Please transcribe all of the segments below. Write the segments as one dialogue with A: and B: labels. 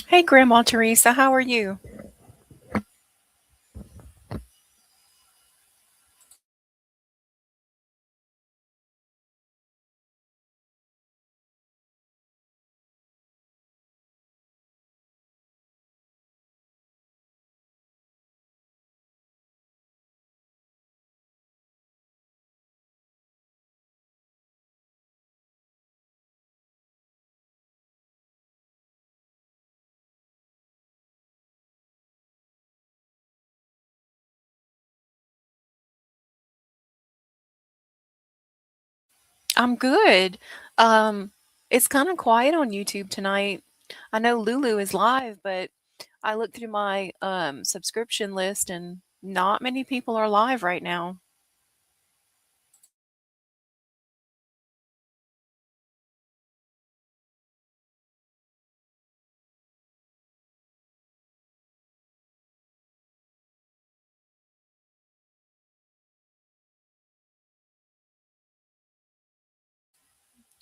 A: Hey, Grandma Teresa, how are you? I'm good. Um, it's kind of quiet on YouTube tonight. I know Lulu is live, but I looked through my subscription list and not many people are live right now.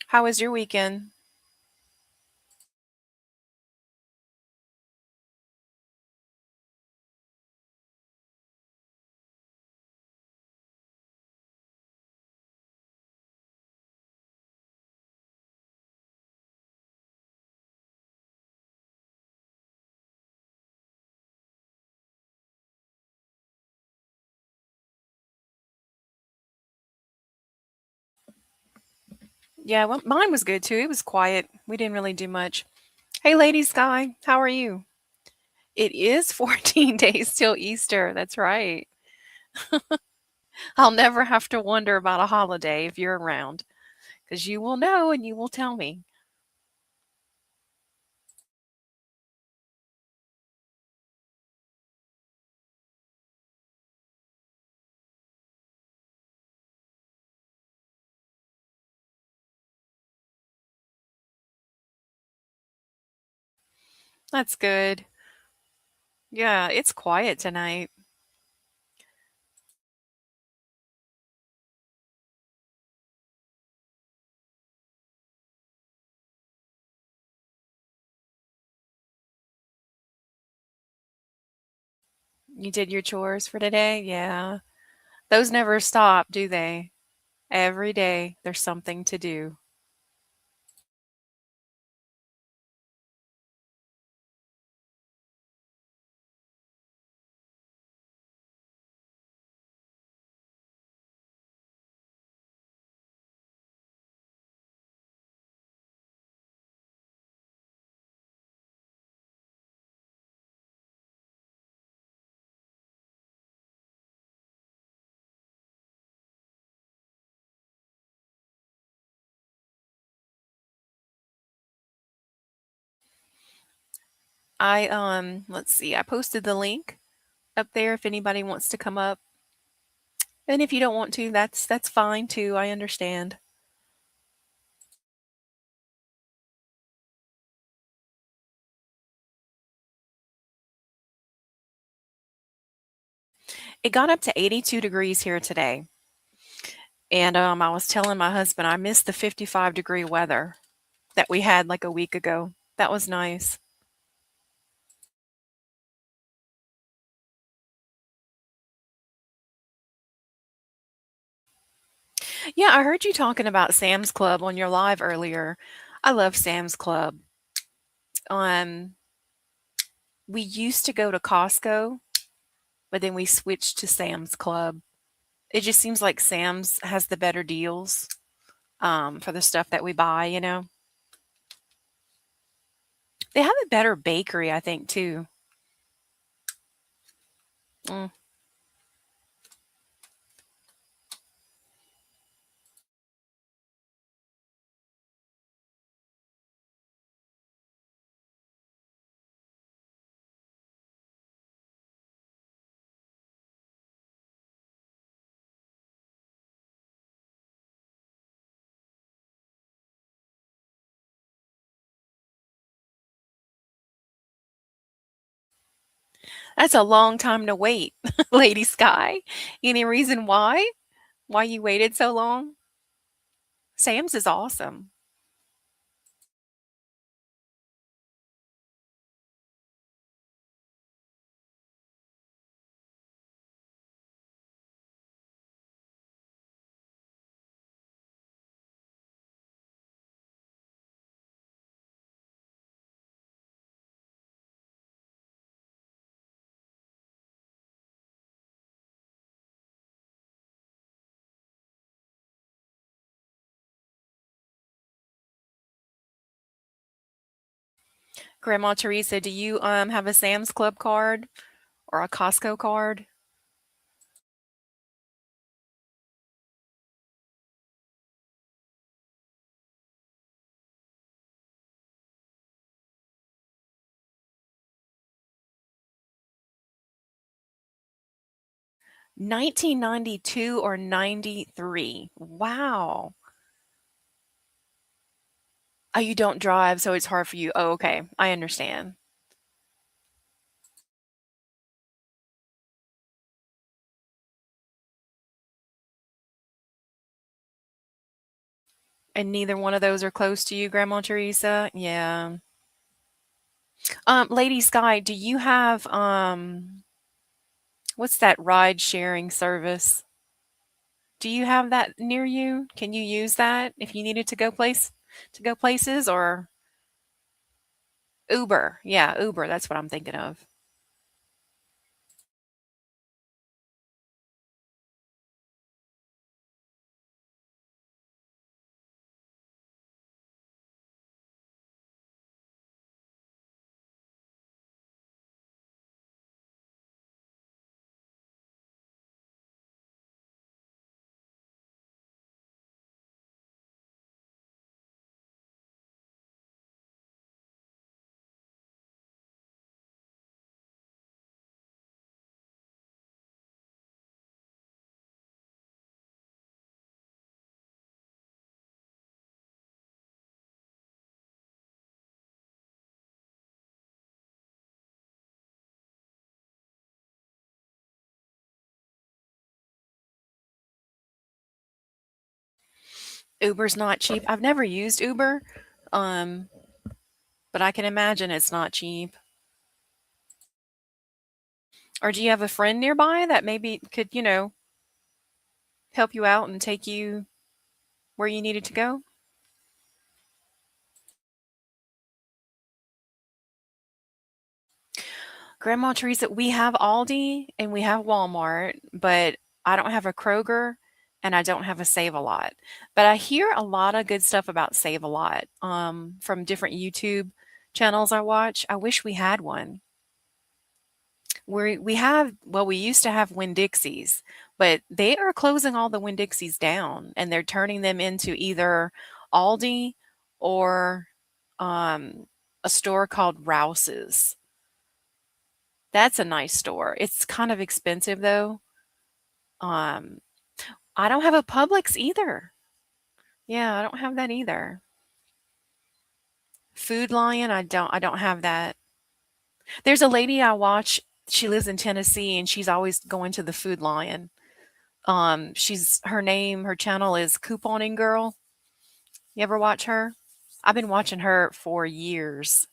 A: How was your weekend? Yeah, well, mine was good too. It was quiet. We didn't really do much. Hey, Lady Sky, how are you? It is 14 days till Easter. That's right. I'll never have to wonder about a holiday if you're around because you will know and you will tell me. That's good. Yeah, it's quiet tonight. You did your chores for today? Yeah. Those never stop, do they? Every day there's something to do. Let's see. I posted the link up there if anybody wants to come up. And if you don't want to, that's fine too. I understand. It got up to 82 degrees here today. And I was telling my husband I missed the 55-degree weather that we had like a week ago. That was nice. Yeah, I heard you talking about Sam's Club on your live earlier. I love Sam's Club. Um, we used to go to Costco, but then we switched to Sam's Club. It just seems like Sam's has the better deals for the stuff that we buy. They have a better bakery, I think, too. Mm, that's a long time to wait, Lady Sky. Any reason why? Why you waited so long? Sam's is awesome. Grandma Teresa, do you have a Sam's Club card or a Costco card? 1992 or 93. Wow. Oh, you don't drive, so it's hard for you. Oh, okay. I understand. And neither one of those are close to you, Grandma Teresa? Yeah. Lady Sky, do you have what's that ride sharing service? Do you have that near you? Can you use that if you needed to go places or Uber? Yeah, Uber, that's what I'm thinking of. Uber's not cheap. I've never used Uber, um, but I can imagine it's not cheap. Or do you have a friend nearby that maybe could, help you out and take you where you needed to go? Grandma Teresa, we have Aldi and we have Walmart, but I don't have a Kroger and I don't have a Save a Lot. But I hear a lot of good stuff about Save a Lot from different YouTube channels I watch. I wish we had one. We used to have Winn-Dixies, but they are closing all the Winn-Dixies down and they're turning them into either Aldi or um, a store called Rouse's. That's a nice store. It's kind of expensive though. Um, I don't have a Publix either. Yeah, I don't have that either. Food Lion, I don't have that. There's a lady I watch, she lives in Tennessee and she's always going to the Food Lion. Her channel is Couponing Girl. You ever watch her? I've been watching her for years.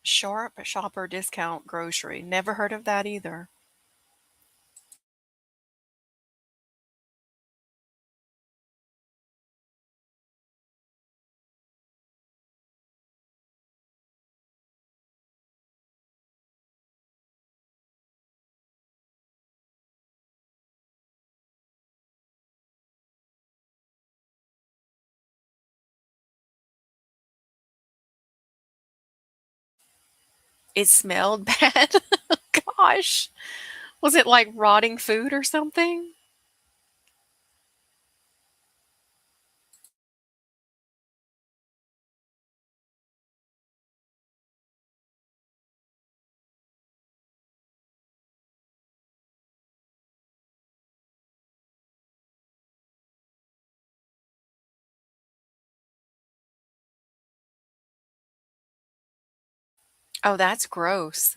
A: Sharp Shopper Discount Grocery. Never heard of that either. It smelled bad. Gosh. Was it like rotting food or something? Oh, that's gross.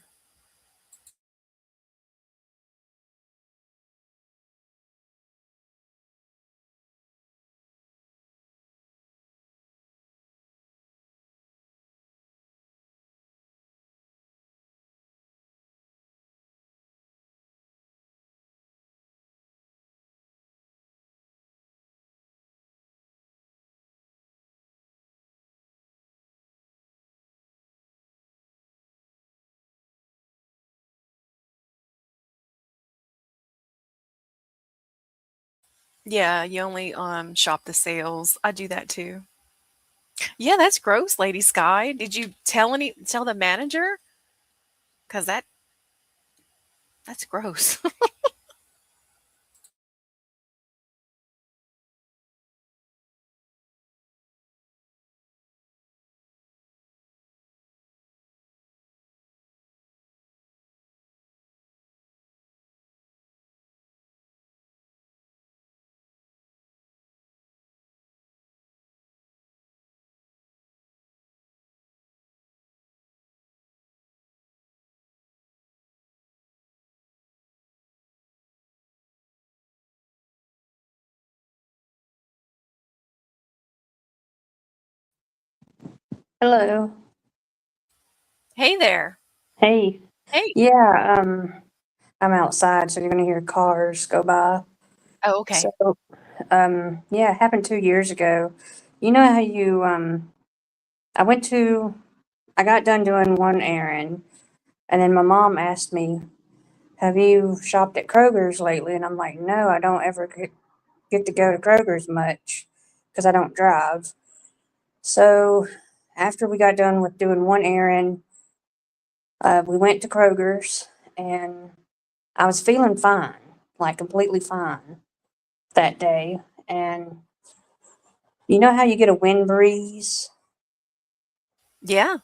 A: Yeah, you only shop the sales. I do that too. Yeah, that's gross, Lady Sky. Did you tell the manager? Cuz that's gross.
B: Hello.
A: Hey there.
B: Hey.
A: Hey.
B: Yeah, I'm outside, so you're gonna hear cars go by.
A: Oh, okay.
B: So, yeah, it happened 2 years ago. You know how I went to, I got done doing one errand, and then my mom asked me, "Have you shopped at Kroger's lately?" And I'm like, "No, I don't ever get to go to Kroger's much because I don't drive." So, after we got done with doing one errand, we went to Kroger's, and I was feeling fine, like completely fine that day. And you know how you get a wind breeze?
A: Yeah.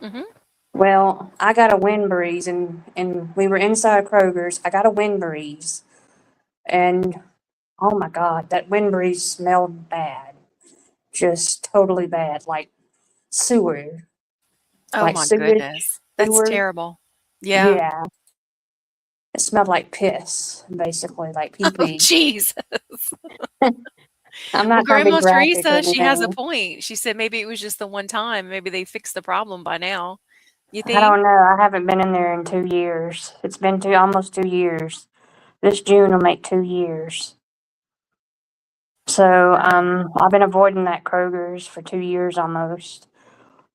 A: Mhm.
B: Well, I got a wind breeze, and we were inside Kroger's. I got a wind breeze, and oh my God, that wind breeze smelled bad. Just totally bad, sewer,
A: Oh
B: like
A: my
B: sewage,
A: goodness. That's
B: sewer.
A: terrible. Yeah.
B: Yeah, it smelled like piss, basically, like pee
A: Oh,
B: pee.
A: jeez.
B: I'm
A: Well,
B: not trying to be
A: Grandma
B: graphic or
A: Teresa, she has a
B: anything.
A: point. She said maybe it was just the one time. Maybe they fixed the problem by now. You
B: I
A: think?
B: don't know. I haven't been in there in 2 years. It's been almost 2 years. This June will make 2 years. So
A: Wow.
B: I've been avoiding that Kroger's for 2 years almost,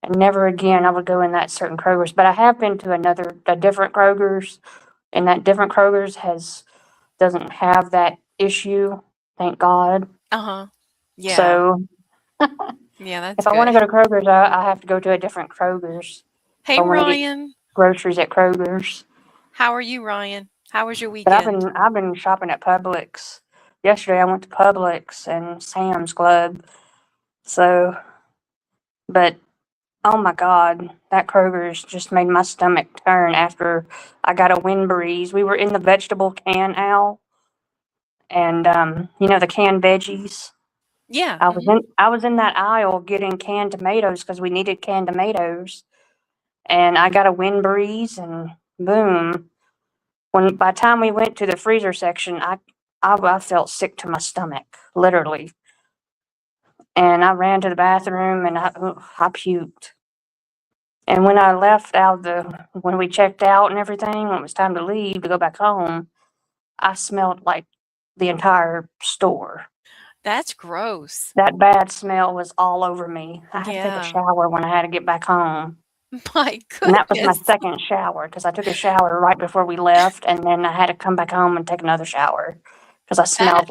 B: and never again I would go in that certain Kroger's. But I have been to a different Kroger's, and that different Kroger's has doesn't have that issue, thank God.
A: Uh-huh. Yeah.
B: So
A: Yeah, that's
B: if I want
A: good.
B: to go to Kroger's, I have to go to a different Kroger's. If
A: Hey,
B: I want to get
A: Ryan.
B: groceries at Kroger's.
A: How are you, Ryan? How was your
B: But
A: weekend?
B: I've been shopping at Publix. Yesterday I went to Publix and Sam's Club. So, but oh my God, that Kroger's just made my stomach turn after I got a wind breeze. We were in the vegetable can aisle, and you know the canned veggies.
A: Yeah. Mhm.
B: I was in that aisle getting canned tomatoes because we needed canned tomatoes, and I got a wind breeze, and boom. When by the time we went to the freezer section, I felt sick to my stomach, literally. And I ran to the bathroom and I puked. And when I left out when we checked out and everything, when it was time to leave to go back home, I smelled like the entire store.
A: That's gross.
B: That bad smell was all over me. I had to take a
A: Yeah.
B: shower when I had to get back home.
A: My
B: And that was my
A: goodness.
B: second shower because I took a shower right before we left, and then I had to come back home and take another shower because I
A: That
B: smelled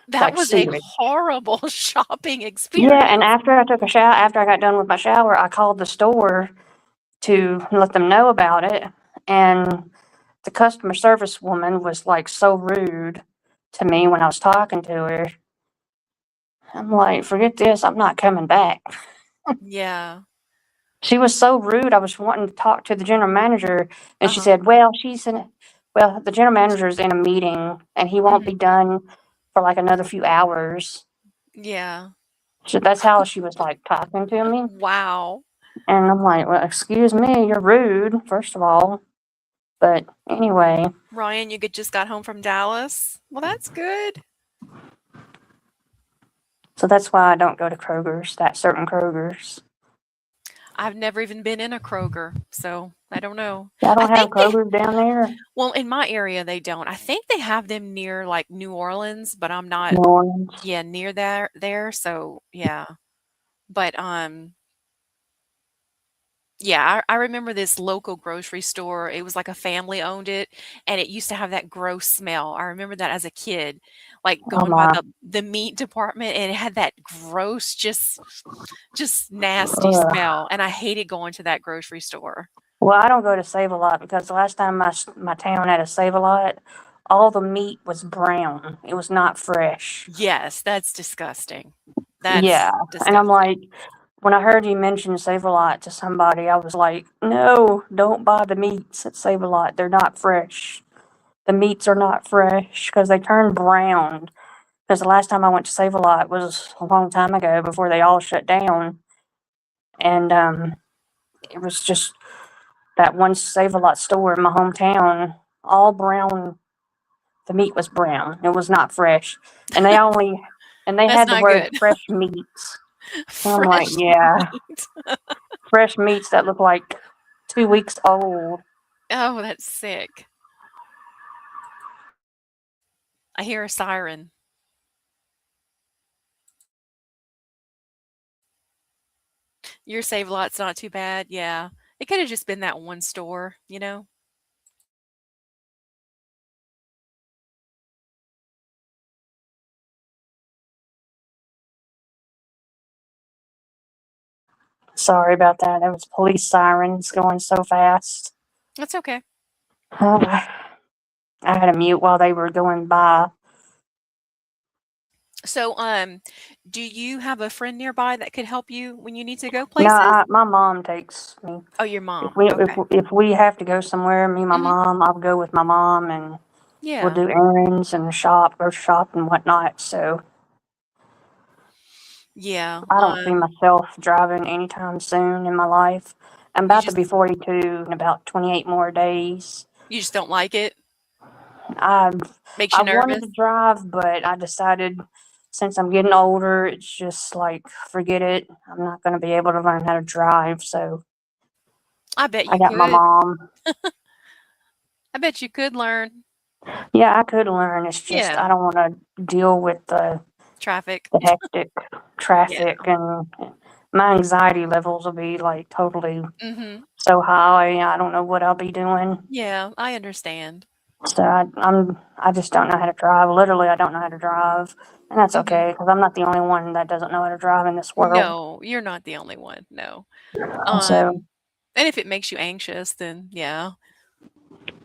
A: that
B: like
A: was a
B: sewage.
A: horrible shopping
B: Yeah, and
A: experience.
B: after I got done with my shower, I called the store to let them know about it, and the customer service woman was, like, so rude to me when I was talking to her. I'm like, "Forget this, I'm not coming back."
A: Yeah.
B: She was so rude, I was wanting to talk to the general manager, and she
A: Uh-huh.
B: said, well, the general manager is in a meeting, and he won't be
A: Mhm.
B: done for, like, another few hours."
A: Yeah.
B: So that's how she was, like, talking to me,
A: Wow.
B: and I'm like, "Well, excuse me, you're rude, first of all." But anyway,
A: Ryan, you just got home from Dallas? Well, that's good.
B: so that's why I don't go to Kroger's, that certain Kroger's.
A: I've never even been in a Kroger, so I don't know.
B: Y'all
A: I
B: don't have
A: think they
B: Kroger's down there?
A: well, in my area, they don't. I think they have them near, like, New Orleans, but I'm not,
B: New Orleans?
A: yeah, near there, so, yeah. But, Yeah, I remember this local grocery store. It was like a family owned it, and it used to have that gross smell. I remember that as a kid, like
B: Oh
A: going by
B: my.
A: the meat department, and it had that gross, just nasty
B: Ugh.
A: smell. And I hated going to that grocery store.
B: Well, I don't go to Save a Lot because the last time my town had a Save a Lot, all the meat was brown. It was not fresh.
A: Yes, that's disgusting.
B: Yeah,
A: That's
B: and I'm
A: disgusting.
B: like, when I heard you mention Save a Lot to somebody, I was like, no, don't buy the meats at Save a Lot. They're not fresh. The meats are not fresh because they turn brown. Because the last time I went to Save a Lot was a long time ago before they all shut down, and it was just that one Save a Lot store in my hometown, all brown. The meat was brown. It was not fresh, and they
A: That's
B: had the
A: not
B: word
A: good.
B: fresh meats. And I'm like,
A: Fresh
B: yeah,
A: meat.
B: fresh meats that look like 2 weeks old.
A: Oh, that's sick. I hear a siren. Your Save a Lot's not too bad. Yeah. It could have just been that one store, you know?
B: Sorry about that. There was police sirens going so fast.
A: That's okay.
B: I had to mute while they were going by.
A: So, do you have a friend nearby that could help you when you need to go
B: No,
A: places?
B: my mom takes me.
A: Oh, your
B: If
A: mom.
B: we if
A: Okay.
B: if we have to go somewhere, me and my
A: Mhm.
B: mom, I'll go with my mom, and we'll
A: Yeah.
B: do errands and shop, grocery shop, and whatnot. So
A: Yeah.
B: I don't see myself driving anytime soon in my life. I'm
A: You
B: about to
A: just
B: be 42 in about 28 more days.
A: you just don't like it?
B: I've
A: Makes you
B: I've wanted
A: nervous?
B: to drive, but I decided since I'm getting older, it's just like forget it. I'm not going to be able to learn how to drive. So
A: I bet
B: I
A: you
B: got my
A: could.
B: mom.
A: I bet you could learn.
B: Yeah, I could learn. It's just I
A: Yeah.
B: don't want to deal with
A: Traffic.
B: the hectic
A: Yeah.
B: traffic, and my anxiety levels will be like totally
A: Mhm.
B: so high. I don't know what I'll be doing.
A: Yeah, I understand.
B: So I just don't know how to drive. Literally, I don't know how to drive, and that's
A: Mhm.
B: okay because I'm not the only one that doesn't know how to drive in this world.
A: No, you're not the only one. No.
B: So
A: And if it makes you anxious, then yeah.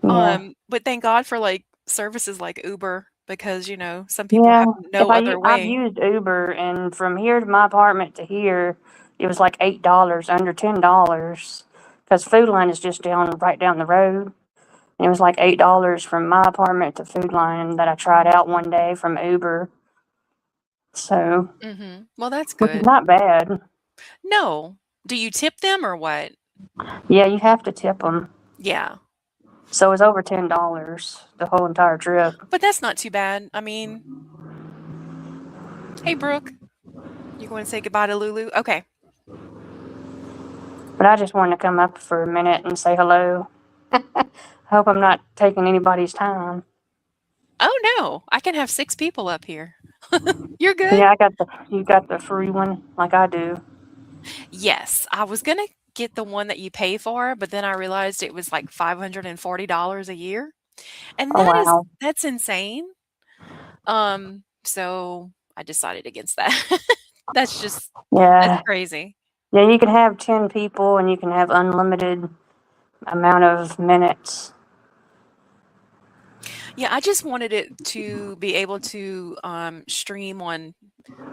B: yeah,
A: But thank God for, like, services like Uber because, some people
B: yeah.
A: have
B: If
A: no other
B: I've
A: way.
B: used Uber, and from here to my apartment to here, it was like $8, under $10, because Food Line is just right down the road. And it was like $8 from my apartment to Food Line that I tried out one day from Uber. So,
A: Mhm. Well, that's
B: which is
A: good.
B: not bad.
A: No. Do you tip them or what?
B: Yeah, you have to tip them.
A: Yeah.
B: So it was over $10 the whole entire trip.
A: But that's not too bad. I mean, hey, Brooke, you going to say goodbye to Lulu? Okay.
B: But I just wanted to come up for a minute and say hello. Hope I'm not taking anybody's time.
A: Oh, no. I can have 6 people up here. You're good?
B: Yeah, you got the free one like I do.
A: Yes. I was gonna get the one that you pay for, but then I realized it was like $540 a year, and
B: Oh wow.
A: that's insane. So I decided against that. That's
B: Yeah.
A: crazy.
B: Yeah, you can have 10 people and you can have unlimited amount of minutes.
A: Yeah, I just wanted it to be able to, stream on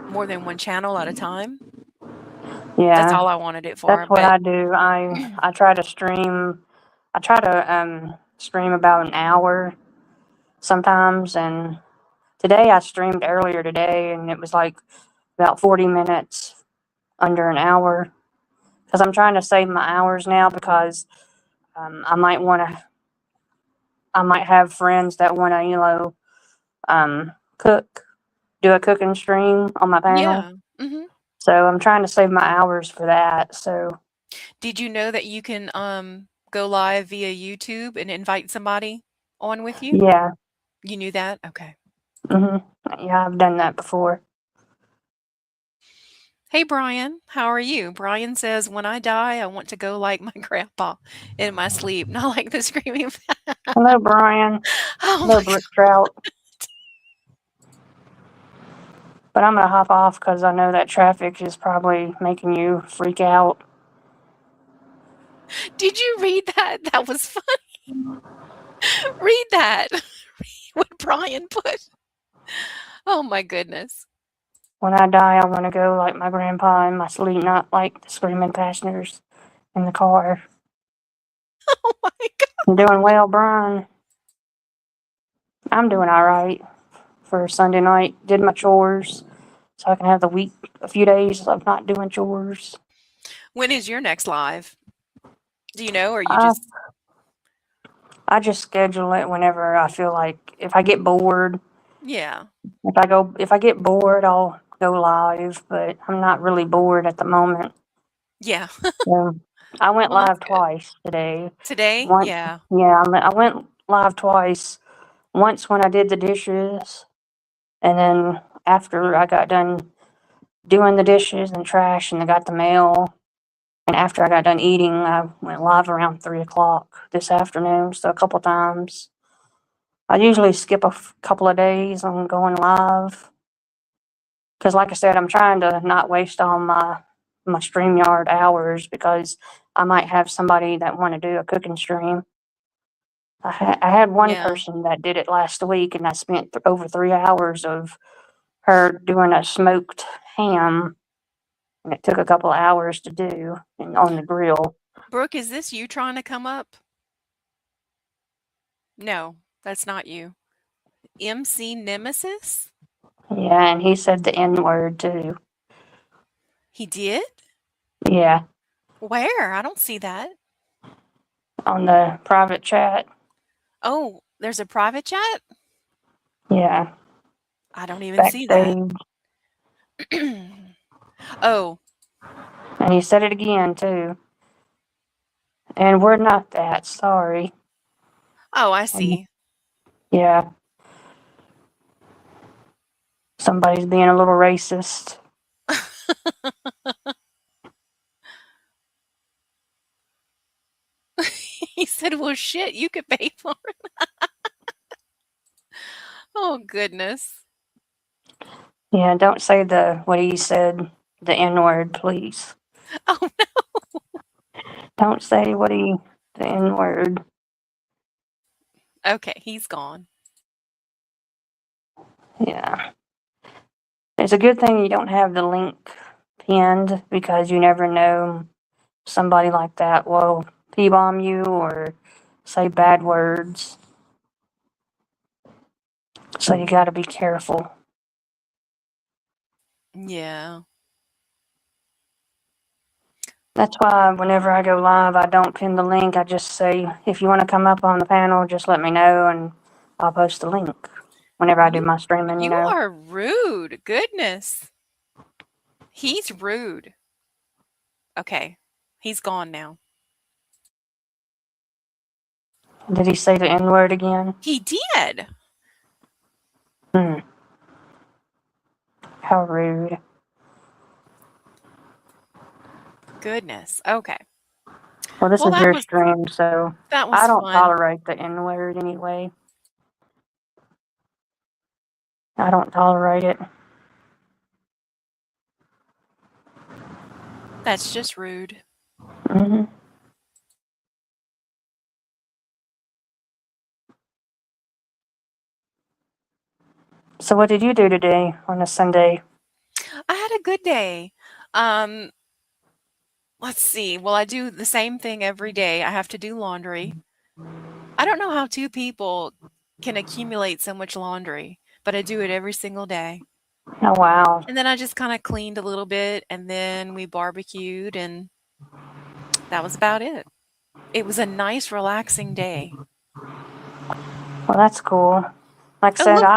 A: more than one channel at a time. That's
B: Yeah.
A: all I wanted it
B: That's
A: for,
B: what
A: but
B: I do. I try to stream. I try to stream about an hour sometimes, and today I streamed earlier today, and it was like about 40 minutes, under an hour, because I'm trying to save my hours now because I might want to. I might have friends that want to, cook, do a cooking stream on my panel.
A: yeah. Mhm.
B: So I'm trying to save my hours for that. So
A: Did you know that you can, go live via YouTube and invite somebody on with you?
B: yeah,
A: You knew that? Okay.
B: yeah, I've done that before.
A: Hey, Brian, how are you? Brian says, when I die, I want to go like my grandpa in my sleep, not like the screaming.
B: Hello, Brian.
A: Oh
B: Hello,
A: my
B: Brook Trout. But I'm gonna hop off because I know that traffic is probably making you freak out.
A: God. Did you read that? That was fun. Read that. What Brian put. Oh my goodness.
B: When I die, I want to go like my grandpa in my sleep, not like the screaming passengers in the car.
A: Oh my God.
B: You doing well, Brian? I'm doing all right for Sunday night. Did my chores so I can have the week, a few days of not doing chores.
A: When is your next live? Do you know, or you
B: I
A: just,
B: I just schedule it whenever I feel like. If I get bored,
A: yeah.
B: if I get bored, I'll go live. But I'm not really bored at the moment.
A: Yeah.
B: So I went
A: Well, that's
B: live
A: good.
B: twice today.
A: Today?
B: Once,
A: Yeah.
B: yeah, I went live twice. Once when I did the dishes, and then after I got done doing the dishes and trash, and I got the mail. And after I got done eating, I went live around 3 o'clock this afternoon. So a couple times. I usually skip a couple of days on going live because, like I said, I'm trying to not waste all my StreamYard hours because I might have somebody that want to do a cooking stream. I had one
A: Yeah.
B: person that did it last week, and I spent over 3 hours of her doing a smoked ham, and it took a couple of hours to do and on the grill.
A: Brooke, is this you trying to come up? No, that's not you. MC Nemesis?
B: Yeah, and he said the N word too.
A: He did?
B: Yeah,
A: Where? I don't see that.
B: on the private chat.
A: Oh, there's a private chat?
B: Yeah,
A: I don't even see that.
B: backstage.
A: Oh,
B: And he said it again too. And we're not that sorry.
A: oh, I
B: Um,
A: see.
B: yeah, somebody's being a little racist.
A: He said, well, shit, you could pay for it. Oh, goodness.
B: Yeah, don't say the what he said, the N word, please.
A: Oh,
B: Don't say the N word.
A: okay, he's gone.
B: Yeah. It's a good thing you don't have the link pinned because you never know, somebody like that will P-bomb you or say bad words. So you gotta be careful.
A: Yeah.
B: That's why whenever I go live, I don't pin the link. I just say, if you want to come up on the panel, just let me know and I'll post the link whenever I do
A: You
B: my streaming, you
A: you
B: know.
A: are rude. Goodness. He's rude. Okay. He's gone now.
B: Did he say the N word again?
A: He did.
B: Hmm. How rude.
A: Goodness. Okay.
B: Well, this
A: Well,
B: is your stream, so
A: that
B: I
A: was
B: don't
A: fun.
B: tolerate the N word anyway. I don't tolerate it.
A: That's just rude.
B: Hmm. So, what did you do today on a Sunday?
A: I had a good day. Um, let's see. Well, I do the same thing every day. I have to do laundry. I don't know how two people can accumulate so much laundry, but I do it every single day.
B: Oh, wow.
A: And then I just kind of cleaned a little bit and then we barbecued and that was about it. It was a nice, relaxing day.
B: Well, that's cool. Like I
A: Oh,
B: said,
A: look,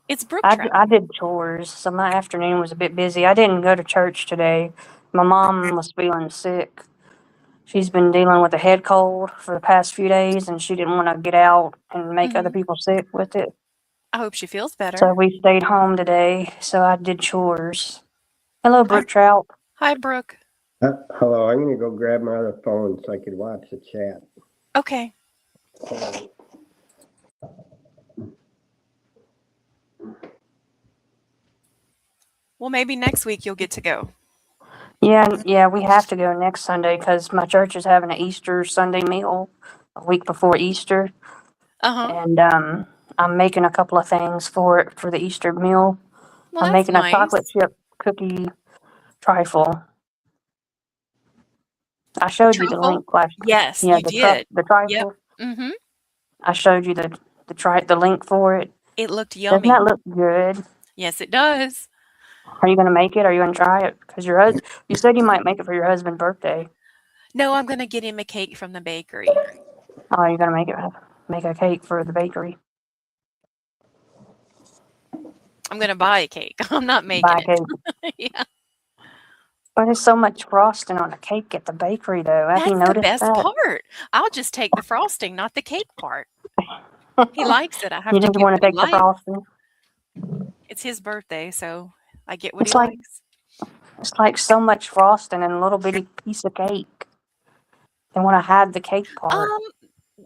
A: it's brook trout.
B: I did chores, so my afternoon was a bit busy. I didn't go to church today. My mom was feeling sick. She's been dealing with a head cold for the past few days, and she didn't want to get out and make other
A: Hmm.
B: people sick with it.
A: I hope she feels
B: So
A: better.
B: we stayed home today, so I did chores. Hello,
A: I
B: Brook Trout.
A: Hi, Brooke.
C: Hello, I'm gonna go grab my other phone so I can watch the chat.
A: Okay. Well, maybe next week you'll get to go.
B: Yeah, we have to go next Sunday because my church is having an Easter Sunday meal a week before Easter,
A: Uh-huh.
B: and I'm making a couple of things for it for the Easter meal.
A: Well,
B: I'm
A: that's
B: making a chocolate
A: nice.
B: chip cookie trifle. I
A: A
B: showed you the
A: truffle?
B: link last.
A: Yes,
B: Yeah,
A: you did.
B: the
A: Yep.
B: trifle.
A: Mm-hmm.
B: I showed you the link for it.
A: It looked
B: Doesn't
A: yummy.
B: that look good?
A: Yes, it does.
B: Are you gonna make it? Are you gonna try it? Because you said you might make it for your husband's birthday.
A: No, I'm gonna get him a cake from the bakery.
B: Oh, you're gonna make a cake for the bakery.
A: I'm gonna buy a cake. I'm not making
B: Buy a
A: it.
B: cake.
A: Yeah.
B: But there's so much frosting on a cake at the bakery, though. Have you
A: That's the
B: noticed
A: best
B: that?
A: part. I'll just take the frosting, not the cake part. He likes it. I have
B: You
A: to
B: just
A: give
B: want
A: what
B: to
A: he
B: take the
A: likes.
B: frosting.
A: It's his birthday, so I get what he
B: It's like
A: likes.
B: it's like so much frosting in a little bitty piece of cake. They want to hide the cake part.
A: Um,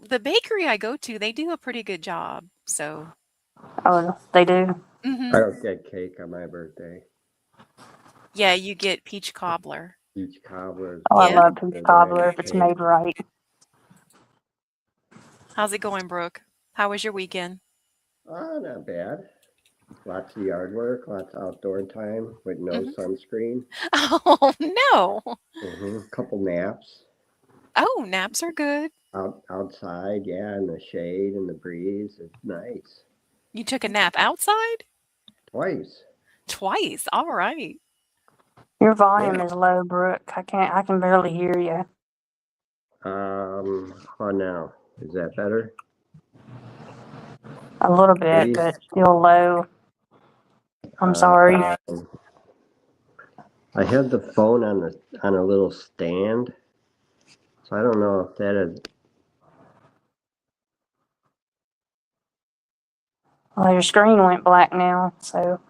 A: the bakery I go to, they do a pretty good job. So,
B: Oh, they do.
C: I
A: mhm.
C: don't get cake on my birthday.
A: Yeah, you get peach cobbler.
C: Each cobbler is
B: Oh, I
A: Yeah.
B: love
C: better
B: peach
C: than
B: cobbler
C: any
B: if it's
C: cake.
B: made right.
A: How's it going, Brooke? How was your weekend?
C: Not bad. Lots of yard work, lots of outdoor time with no
A: Mhm.
C: sunscreen.
A: Oh, no.
C: Couple naps
A: Oh, naps are good.
C: outside, yeah, in the shade and the breeze. It's nice.
A: You took a nap outside?
C: Twice.
A: Twice. All right.
B: Your
C: Yeah.
B: volume is low, Brooke. I can barely hear you.
C: How now? Is that better?
B: A little bit,
C: Maybe.
B: but still low. I'm sorry.
C: Uh, I have the phone on a little stand, so I don't know if that is.
B: Well, your screen went black now, so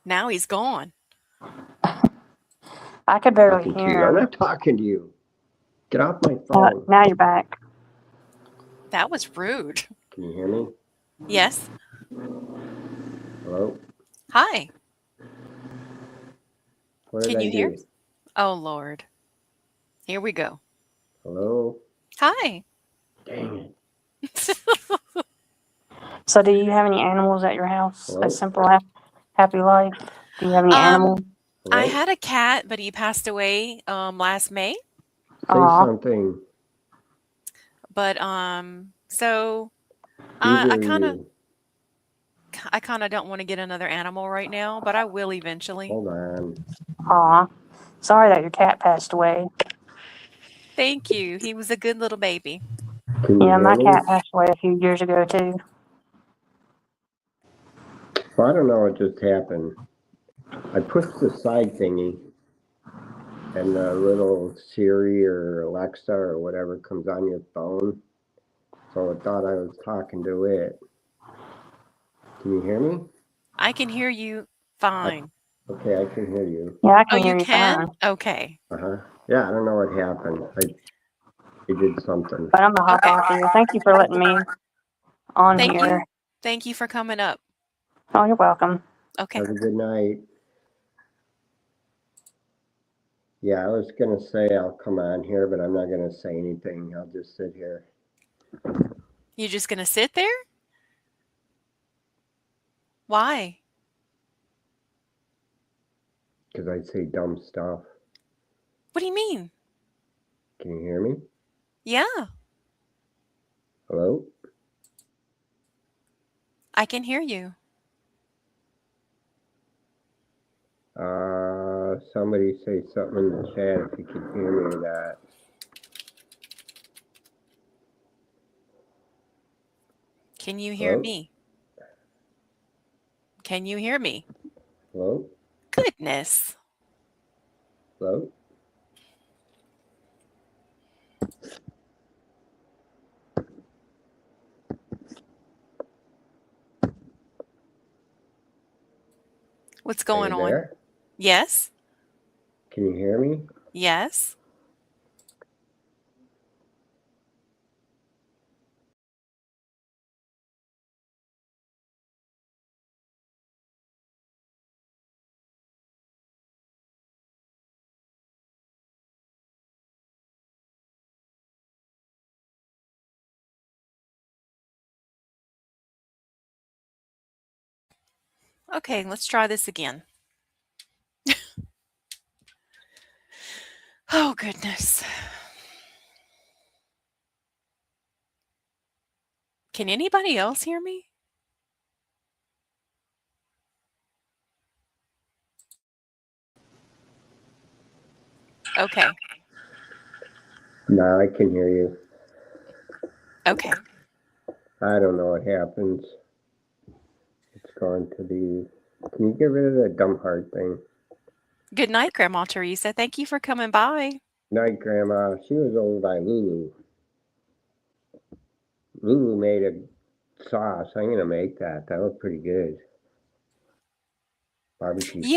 A: Now he's gone.
B: I could barely
C: Talking to you.
B: hear
C: I'm
B: him.
C: not talking to you. Get off my phone.
B: Now you're back.
A: That was rude.
C: Can you hear me?
A: Yes.
C: Hello?
A: Hi.
C: What did
A: Can
C: I
A: you hear?
C: do?
A: Oh, Lord. Here we go.
C: Hello?
A: Hi.
C: Dang it.
B: So, do you have any animals at your house? A
C: Hello?
B: simple, happy life? Do you have any
A: um,
B: animals?
A: I
C: Hello?
A: had a cat, but he passed away last May.
C: Say
B: Aw,
C: something.
A: But so
C: Either
A: I
C: of
A: kind of
C: you.
A: I kind of don't want to get another animal right now, but I will eventually.
C: Hold on.
B: aw. Sorry that your cat passed away.
A: Thank you. He was a good little baby.
C: Can you
B: Yeah,
C: hear
B: my
C: me?
B: cat passed away a few years ago too.
C: Well, I don't know what just happened. I pushed the side thingy, and the little Siri or Alexa or whatever comes on your phone. So I thought I was talking to it. Can you hear me?
A: I can hear you
C: I,
A: fine.
C: okay, I can hear you.
B: Yeah, I
A: Oh,
B: can
A: you
B: hear you
A: can?
B: fine.
A: Okay.
C: Uh-huh. Yeah, I don't know what happened. I did something.
B: But I'm gonna hop
A: Okay.
B: off here. Thank you for letting me on
A: Thank
B: here.
A: you. Thank you for coming up.
B: Oh, you're welcome.
A: Okay.
C: Have a good night. Yeah, I was gonna say I'll come on here, but I'm not gonna say anything. I'll just sit here.
A: You just gonna sit there? Why?
C: Because I'd say dumb stuff.
A: What do you mean?
C: Can you hear me?
A: Yeah,
C: Hello?
A: I can hear you.
C: Somebody say something in the chat if you can hear me or not.
A: Can you hear
C: Hello?
A: me? Can you hear me?
C: Hello?
A: Goodness.
C: Hello?
A: What's
C: Are
A: going
C: you
A: on?
C: there?
A: Yes?
C: Can you hear me?
A: Yes. Okay, let's try this again. Oh, goodness. Can anybody else hear me? Okay.
C: No, I can hear you.
A: Okay.
C: I don't know what happens. It's going to be. Can you get rid of that dumb heart thing?
A: Good night, Grandma Teresa. Thank you for coming by.
C: Night, Grandma. She was over by Lulu. Lulu made a sauce. I'm gonna make that. That was pretty good. Barbecue sauce.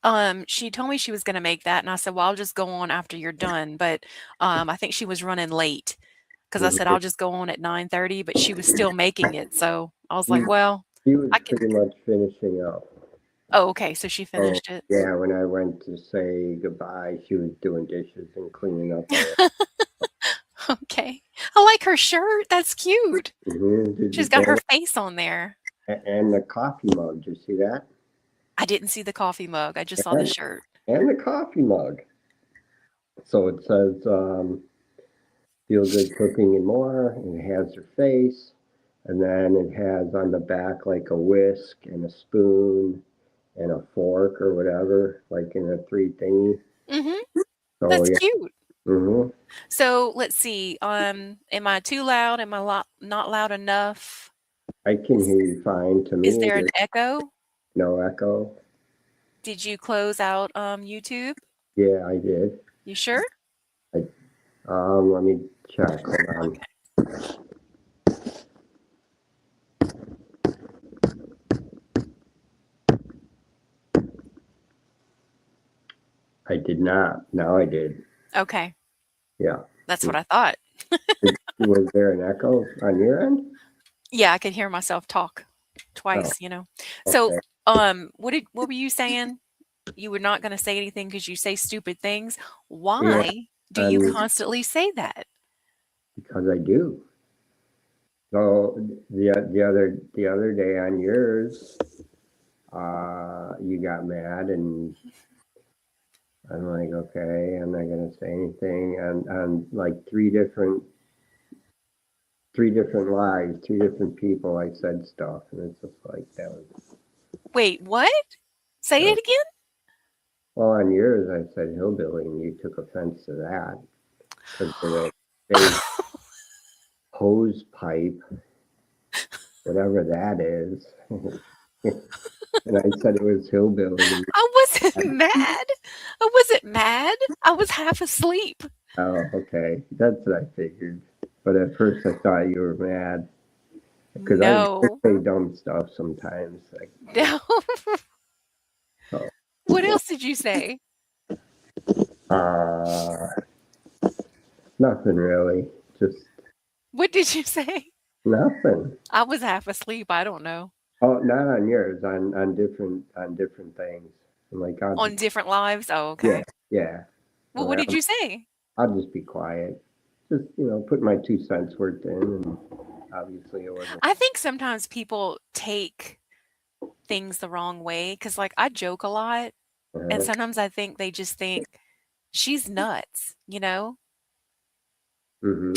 A: Yeah. She told me she was gonna make that, and I said, "Well, I'll just go on after you're done." But I think she was running late because I said I'll just go on at 9:30, but she was still making it. So I was like, "Well,
C: She was
A: I can."
C: pretty much finishing up.
A: Oh, okay. So she
C: Oh,
A: finished it.
C: yeah, when I went to say goodbye, she was doing dishes and cleaning up.
A: Okay. I like her shirt. That's cute.
C: Did
A: She's
C: you
A: got
C: get
A: her
C: it?
A: face on there.
C: And the coffee mug. Did you see that?
A: I didn't see the coffee mug. I just saw the shirt.
C: And the coffee mug. So it says, feel good cooking and more. And it has her face. And then it has on the back like a whisk and a spoon and a fork or whatever, like in a 3 thingy.
A: Mhm.
C: So
A: That's
C: yeah.
A: cute.
C: Mm-hmm.
A: So let's see. Am I too loud? Am I not loud enough?
C: I can hear you fine. To
A: Is
C: me,
A: there an
C: there's
A: echo?
C: no echo.
A: Did you close out YouTube?
C: Yeah, I did.
A: You sure?
C: Let me check. Hold on.
A: Okay.
C: I did not. Now I did.
A: Okay.
C: Yeah.
A: That's what I thought.
C: Was there an echo on your end?
A: Yeah, I could hear myself talk
C: Oh,
A: twice, you know. So,
C: okay.
A: what were you saying? You were not gonna say anything because you say stupid things.
C: Yeah,
A: Why do you
C: um,
A: constantly say that?
C: because I do. So the other day on yours, you got mad, and I'm like, okay, I'm not gonna say anything. And on like three different lives, 3 different people, I said stuff, and it's just like that was.
A: Wait, what? Say
C: So,
A: it again?
C: well, on yours, I said hillbilly, and you took offense to that because of the big hose pipe, whatever that is. And I said it was hillbilly.
A: I wasn't mad. I wasn't mad. I was half asleep.
C: Oh, okay. That's what I figured. But at first I thought you were mad because I
A: No.
C: say dumb stuff sometimes. Like,
A: No.
C: oh,
A: What else did you say?
C: uh, nothing really. Just
A: What did you say?
C: nothing.
A: I was half asleep. I don't know.
C: Oh, not on yours. On different things. I'm like,
A: On different lives? Oh,
C: yeah,
A: okay.
C: yeah.
A: Well, what
C: Well,
A: did you say?
C: I'll just be quiet. Just put my 2 cents worth in, and obviously it wasn't.
A: I think sometimes people take things the wrong way because, like, I joke a lot, and
C: Uh,
A: sometimes I think they just think she's nuts, you know?
C: hmm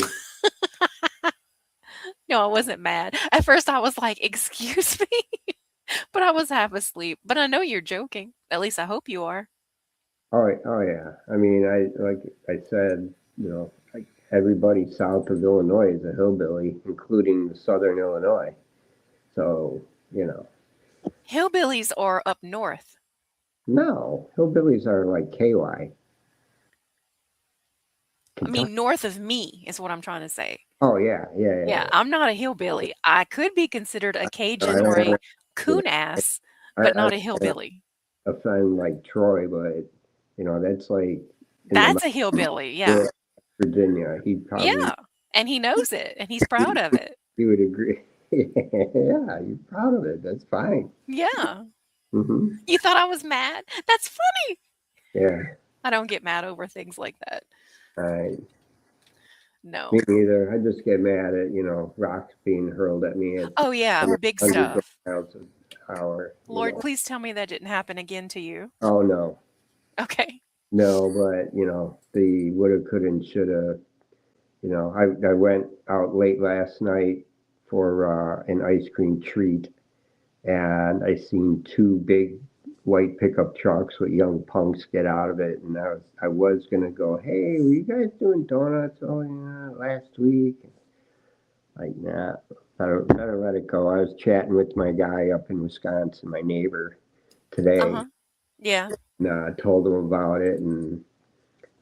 A: No, I wasn't mad. At first, I was like, "Excuse me," but I was half asleep. But I know you're joking. At least I hope you are.
C: Oh yeah. I mean, like I said, like everybody south of Illinois is a hillbilly, including Southern Illinois. So
A: Hillbillies are up north.
C: no, hillbillies are like KY,
A: I
C: Kentucky.
A: mean, north of me is what I'm trying to say.
C: Oh yeah, yeah,
A: Yeah, I'm not a hillbilly. I could be considered a
C: I
A: Cajun
C: don't
A: or a
C: want to,
A: coon ass,
C: I
A: but
C: don't
A: not a
C: want
A: hillbilly.
C: to offend like Troy, but That's like in
A: That's a hillbilly. Yeah.
C: West Virginia. He'd probably
A: Yeah. And he knows it and he's proud of it.
C: he would agree. Yeah, you're proud of it. That's fine.
A: Yeah.
C: Hmm.
A: You thought I was mad? That's funny.
C: Yeah.
A: I don't get mad over things like that.
C: I Me
A: No.
C: neither. I just get mad at rocks being hurled at me at
A: Oh, yeah. Big
C: 100
A: stuff.
C: miles an hour.
A: Lord, please tell me that didn't happen again to you.
C: Oh no,
A: Okay.
C: no, but the woulda, coulda, and shoulda. I went out late last night for an ice cream treat, and I seen two big white pickup trucks with young punks get out of it, and I was gonna go, hey, were you guys doing donuts? Oh yeah, last week. Like, nah, better let it go. I was chatting with my guy up in Wisconsin, my neighbor, today,
A: Uh-huh. Yeah.
C: and told him about it, and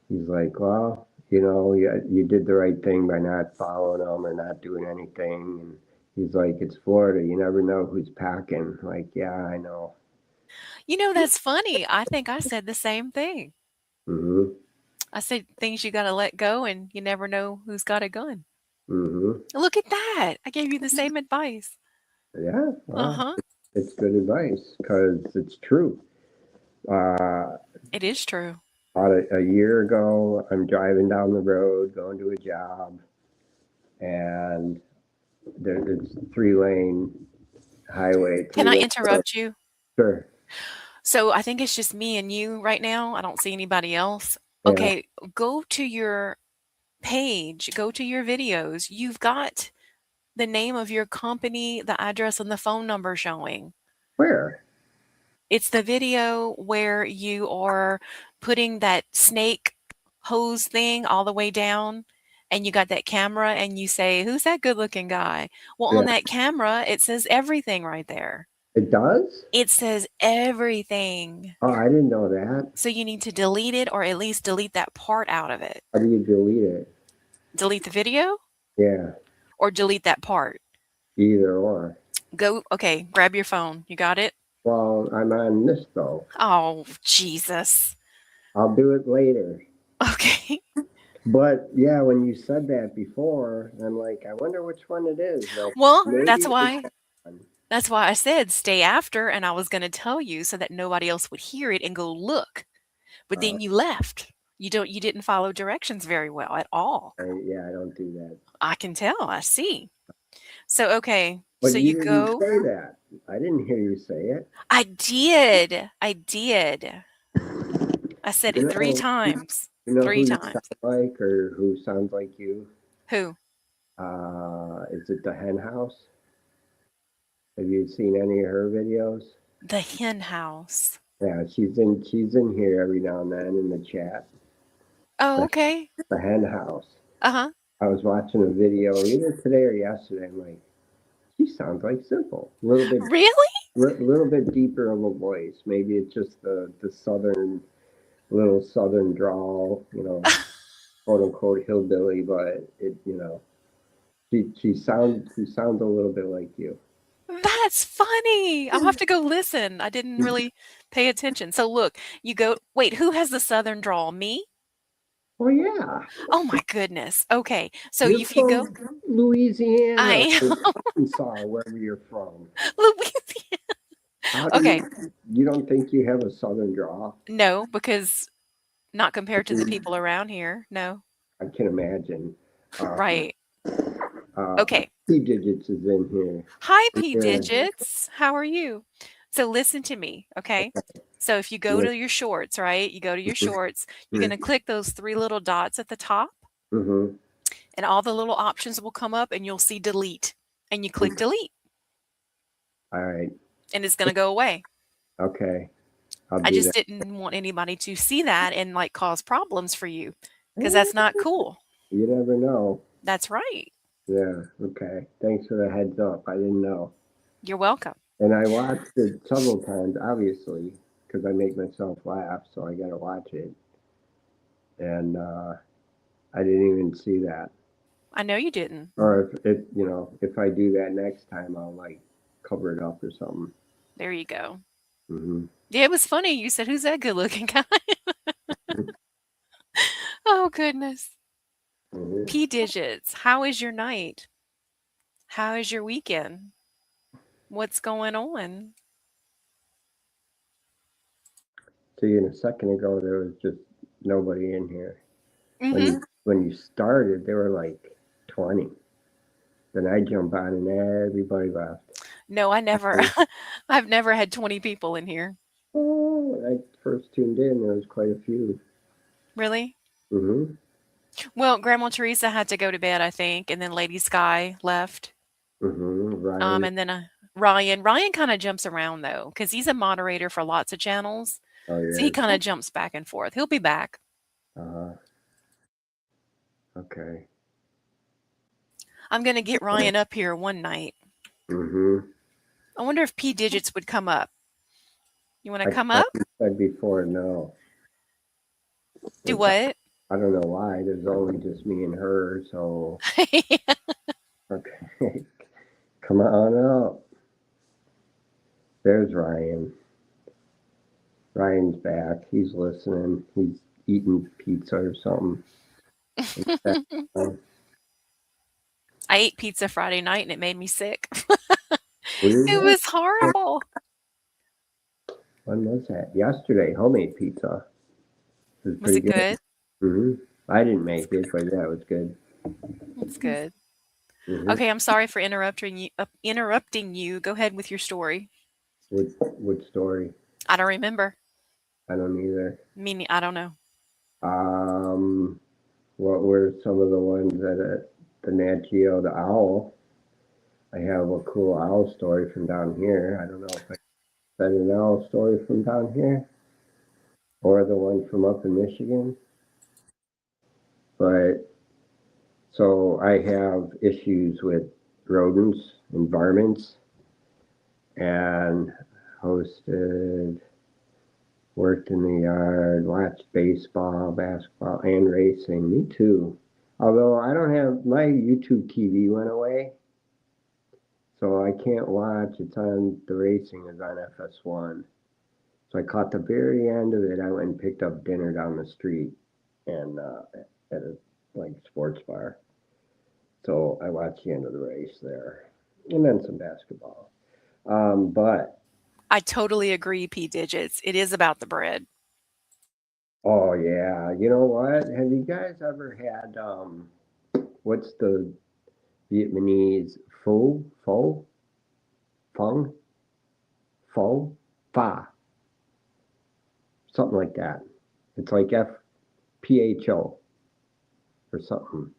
C: he's like, well, you did the right thing by not following them or not doing anything. And he's like, it's Florida. You never know who's packing. Like, yeah, I know.
A: That's funny. I think I said the same thing.
C: Hmm.
A: I said things you got to let go and you never know who's got a gun.
C: Hmm.
A: Look at that. I gave you the same advice.
C: Yeah, well,
A: Uh-huh.
C: it's good advice because it's true. Uh,
A: It is true.
C: about a year ago, I'm driving down the road, going to a job, and it's 3-lane highway,
A: Can I
C: 3 lane road.
A: interrupt you?
C: Sure.
A: So I think it's just me and you right now. I don't see anybody else.
C: Yeah.
A: Okay, go to your page, go to your videos. You've got the name of your company, the address, and the phone number showing.
C: Where?
A: It's the video where you are putting that snake hose thing all the way down, and you got that camera, and you say, "Who's that good-looking guy?" Well, on
C: Yeah.
A: that camera, it says everything right there.
C: It does?
A: It says everything.
C: Oh, I didn't know that.
A: So you need to delete it or at least delete that part out of it.
C: How do you delete it?
A: Delete the video
C: Yeah,
A: or delete that part.
C: either or.
A: Okay, grab your phone. You got it?
C: Well, I'm on this though.
A: Oh, Jesus.
C: I'll do it later.
A: Okay.
C: But yeah, when you said that before, I'm like, I wonder which one it is. Like,
A: Well,
C: maybe
A: that's
C: it's
A: why
C: that one.
A: that's why I said stay after and I was going to tell you so that nobody else would hear it and go look. But
C: Uh,
A: then you left. You didn't follow directions very well at all.
C: yeah, I don't do that.
A: I can tell. I see. So okay,
C: But
A: so
C: you
A: you
C: didn't
A: go.
C: say that. I didn't hear you say it.
A: I did. I did. I said
C: You
A: it 3
C: know,
A: times.
C: you know
A: 3
C: who you sound
A: times.
C: like or who sounds like you?
A: Who?
C: Is it the Hen House? Have you seen any of her videos?
A: The hen house.
C: Yeah, she's in here every now and then in the chat.
A: Oh,
C: The,
A: okay.
C: the Hen House.
A: Uh-huh.
C: I was watching a video either today or yesterday. I'm like, she sounds like Simple.
A: Really?
C: Little bit deeper of a voice. Maybe it's just the little southern drawl, quote unquote hillbilly, but she sounds a little bit like you.
A: That's funny. I'll have to go listen. I didn't really pay attention. So look, you go wait, who has the southern drawl? Me?
C: Oh yeah,
A: Oh my goodness. Okay. So
C: you're
A: if you go
C: from Louisiana,
A: I
C: or
A: am
C: Arkansas, wherever you're from.
A: Louisiana.
C: How do
A: Okay.
C: you don't think you have a southern drawl?
A: No, because not compared to the people around here. No.
C: I can imagine. Uh,
A: Right.
C: uh,
A: Okay.
C: P digits is in here.
A: Hi, P
C: Yeah.
A: digits. How are you? So listen to me, okay? So if you go to your shorts, right? You go to your shorts, you're going to click those 3 little dots at the top,
C: Mm-hmm.
A: and all the little options will come up, and you'll see delete. And you click delete,
C: All right.
A: and it's going to go away.
C: Okay. I'll
A: I
C: do
A: just
C: that.
A: didn't want anybody to see that and like cause problems for you because that's not cool.
C: You never know.
A: That's right.
C: Yeah. Okay. Thanks for the heads up. I didn't know.
A: You're welcome.
C: And I watched it several times, obviously, because I make myself laugh, so I got to watch it. And I didn't even see that.
A: I know you didn't.
C: Or if I do that next time, I'll like cover it up or something.
A: There you go.
C: Hmm.
A: Yeah, it was funny. You said, "Who's that good-looking guy?" Oh, goodness.
C: Mhm.
A: P digits. How is your night? How is your weekend? What's going on?
C: See, a second ago there was just nobody in here. When
A: Mhm.
C: you started, there were like 20. Then I jump on and everybody left.
A: No, I
C: I
A: never
C: was,
A: I've never had 20 people in here.
C: oh, when I first tuned in, there was quite a few.
A: Really?
C: Mm-hmm.
A: Well, Grandma Teresa had to go to bed, I think, and then Lady Sky left.
C: Mm-hmm. Ryan.
A: And then Ryan kind of jumps around though, because he's a moderator for lots of channels.
C: Oh,
A: So he
C: yes.
A: kind of jumps back and forth. He'll be back.
C: Uh-huh. Okay.
A: I'm gonna get Ryan up here one night.
C: Mm-hmm.
A: I wonder if P digits would come up. You want to
C: Like
A: come
C: like
A: up?
C: you said before, no.
A: Do
C: Which
A: what?
C: I don't know why. There's only just me and her, so okay. Come on up. There's Ryan. Ryan's back. He's listening. He's eating pizza or something. Um,
A: I ate pizza Friday night and it made me sick.
C: what is
A: It
C: that?
A: was horrible.
C: When was that? Yesterday. Homemade pizza. It was
A: Was
C: pretty
A: it
C: good.
A: good?
C: Hmm. I didn't make it, but yeah, it was good.
A: It's good.
C: Hmm.
A: Okay, I'm sorry for interrupting you. Go ahead with your story.
C: What story?
A: I don't remember.
C: I don't either.
A: I don't know.
C: Um, what were some of the ones that the Nat Geo, the owl? I have a cool owl story from down here. I don't know if I said an owl story from down here or the one from up in Michigan, but so I have issues with rodents and varmints and hosted, worked in the yard, watched baseball, basketball, and racing. Me too. Although I don't have my YouTube TV went away, so I can't watch. It's on the racing is on FS1. So I caught the very end of it. I went and picked up dinner down the street and at a like sports bar. So I watched the end of the race there, and then some basketball. But
A: I totally agree, P digits. It is about the bread.
C: oh yeah, you know what? Have you guys ever had what's the Vietnamese pho, fung, pho, pho, something like that? It's like FPHO or something.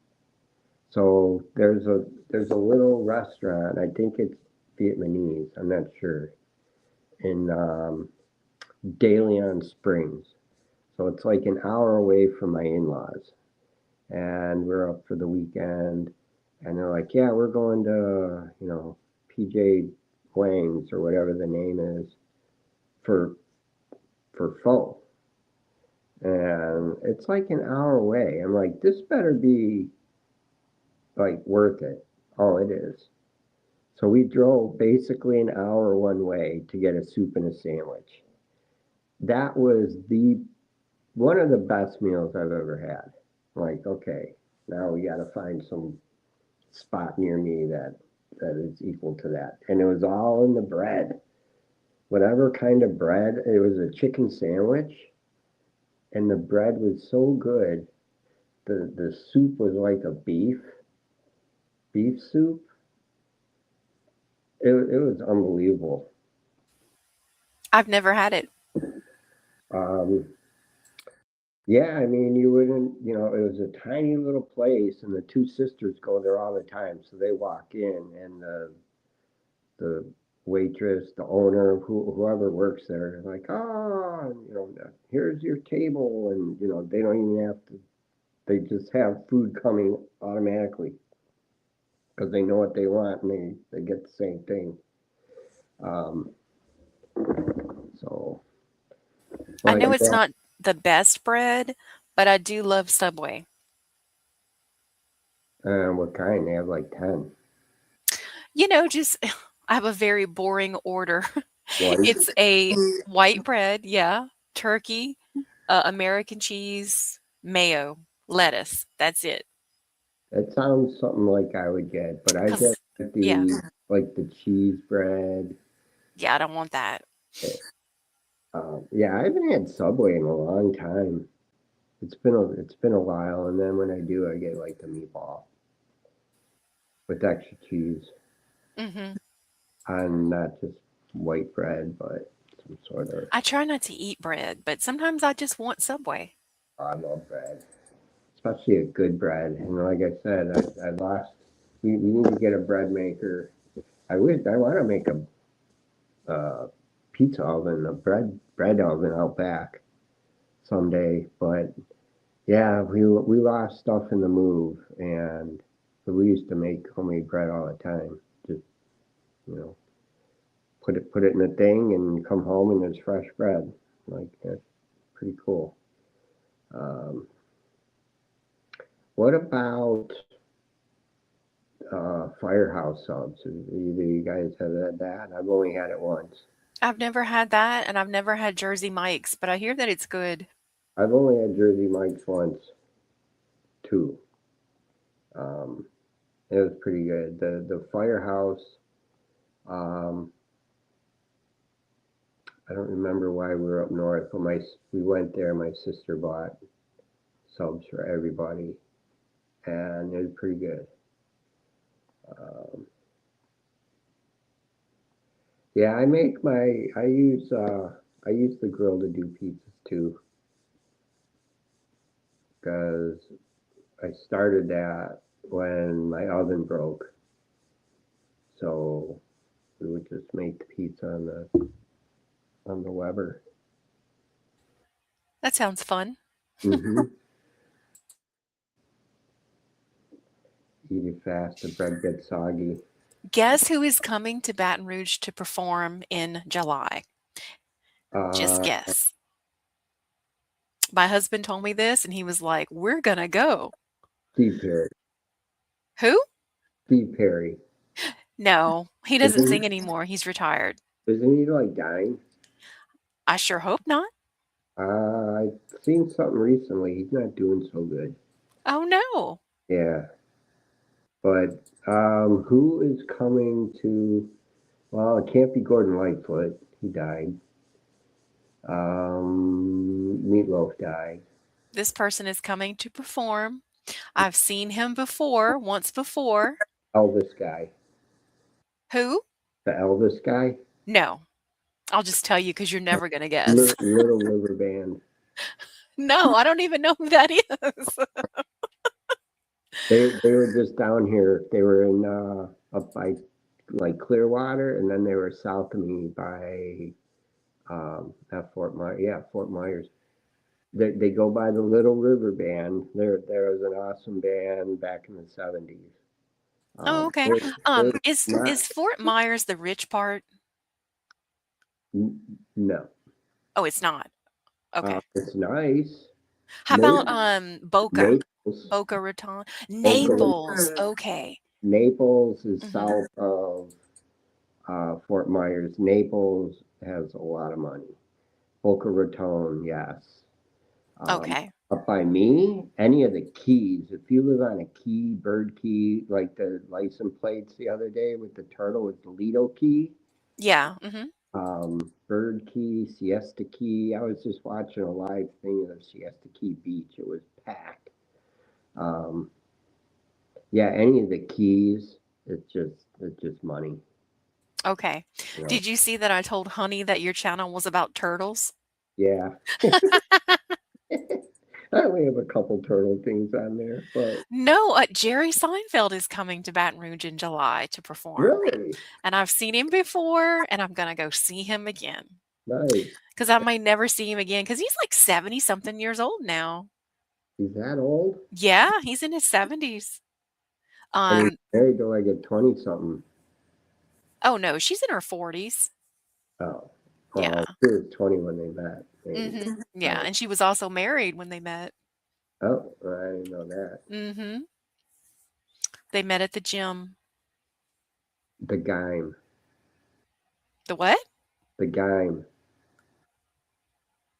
C: So there's a little restaurant. I think it's Vietnamese. I'm not sure in DeLeon Springs. So it's like an hour away from my in-laws, and we're up for the weekend. And they're like, "Yeah, we're going to PJ Wang's or whatever the name is for pho." And it's like an hour away. I'm like, "This better be like worth it." Oh, it is. So we drove basically an hour one way to get a soup and a sandwich. That was the one of the best meals I've ever had. Like, okay, now we got to find some spot near me that is equal to that. And it was all in the bread. Whatever kind of bread, it was a chicken sandwich, and the bread was so good. The soup was like a beef soup. It was unbelievable.
A: I've never had it.
C: Um, Yeah, I mean, you wouldn't, it was a tiny little place, and the two sisters go there all the time. So they walk in, and the waitress, the owner, whoever works there, is like, oh, here's your table, and they don't even have to. They just have food coming automatically because they know what they want, and they get the same thing. Um, so,
A: I
C: but
A: know it's
C: yeah,
A: not the best bread, but I do love Subway.
C: what kind? They have like 10.
A: Just I have a very boring order.
C: White.
A: It's a white bread, yeah, turkey, American cheese, mayo. lettuce. That's it.
C: That sounds something like I would get, but I get
A: Cause yeah,
C: the cheese bread.
A: yeah, I don't want that.
C: Yeah, I haven't had Subway in a long time. It's been a while, and then when I do, I get like the meatball with extra cheese,
A: Hmm.
C: and not just white bread, but some sort of.
A: I try not to eat bread, but sometimes I just want Subway.
C: I love bread, especially a good bread. And like I said, I lost. We need to get a bread maker. I want to make a pizza oven, a bread oven out back someday. But yeah, we lost stuff in the move, and we used to make homemade bread all the time. Just you know, put it in a thing, and come home and there's fresh bread. Like that's pretty cool. Um, what about firehouse subs? Either you guys have had that? I've only had it once.
A: I've never had that, and I've never had Jersey Mike's, but I hear that it's good.
C: I've only had Jersey Mike's once, too. Um, it was pretty good. The firehouse. Um, I don't remember why we were up north, but we went there. My sister bought subs for everybody, and it was pretty good. Um, yeah, I use the grill to do pizzas too, because I started that when my oven broke. So we would just make the pizza on the Weber.
A: That sounds fun.
C: Mm-hmm. Eat it fast. The bread gets soggy.
A: Guess who is coming to Baton Rouge to perform in July? Just
C: Uh,
A: guess. My husband told me this, and he was like, "We're gonna go."
C: Steve Perry.
A: Who?
C: Steve Perry.
A: No, he doesn't
C: Isn't
A: sing anymore. He's retired.
C: isn't he like dying?
A: I sure hope not.
C: I've seen something recently. He's not doing so good.
A: Oh no.
C: Yeah, but who is coming to? Well, it can't be Gordon Lightfoot. He died. Meatloaf died.
A: This person is coming to perform. I've seen him before, once before.
C: Elvis guy.
A: Who?
C: The Elvis guy.
A: No. I'll just tell you because you're never gonna guess.
C: Little River Band.
A: No, I don't even know who that is.
C: They were just down here. They were in up by like Clearwater, and then they were south of me by at Fort Myers. Yeah, Fort Myers. They go by the Little River Band. There was an awesome band back in the 70s.
A: Oh, okay.
C: They're
A: Is
C: not
A: is Fort Myers the rich part?
C: no.
A: Oh, it's not. Okay.
C: It's nice.
A: How about
C: Naples,
A: Boca?
C: Naples,
A: Boca Raton?
C: Boca
A: Naples. Okay.
C: Naples is
A: Mhm.
C: south of Fort Myers. Naples has a lot of money. Boca Raton, yes. Um,
A: Okay.
C: Up by me, any of the keys. If you live on a key, bird key, like the license plates the other day with the turtle with the Lido key,
A: Yeah. Mhm.
C: bird key, Siesta Key. I was just watching a live thing of Siesta Key Beach. It was packed. Um, yeah, any of the keys, it's just money.
A: Okay.
C: You know.
A: Did you see that I told Honey that your channel was about turtles?
C: Yeah. I only have a couple turtle things on there, but
A: No, Jerry Seinfeld is coming to Baton Rouge in July to perform.
C: really
A: And I've seen him before, and I'm gonna go see him again.
C: nice.
A: Because I may never see him again because he's like 70 something years old now.
C: He's that old?
A: Yeah, he's in his 70s.
C: And he's
A: Um,
C: married to like a 20 something.
A: oh no, she's in her 40s.
C: Oh,
A: Yeah.
C: well, she was 20 when they met, maybe.
A: Yeah,
C: Right.
A: and she was also married when they met.
C: Oh, I didn't know that.
A: Mhm. They met at the gym.
C: The Gime.
A: The what?
C: The Gime.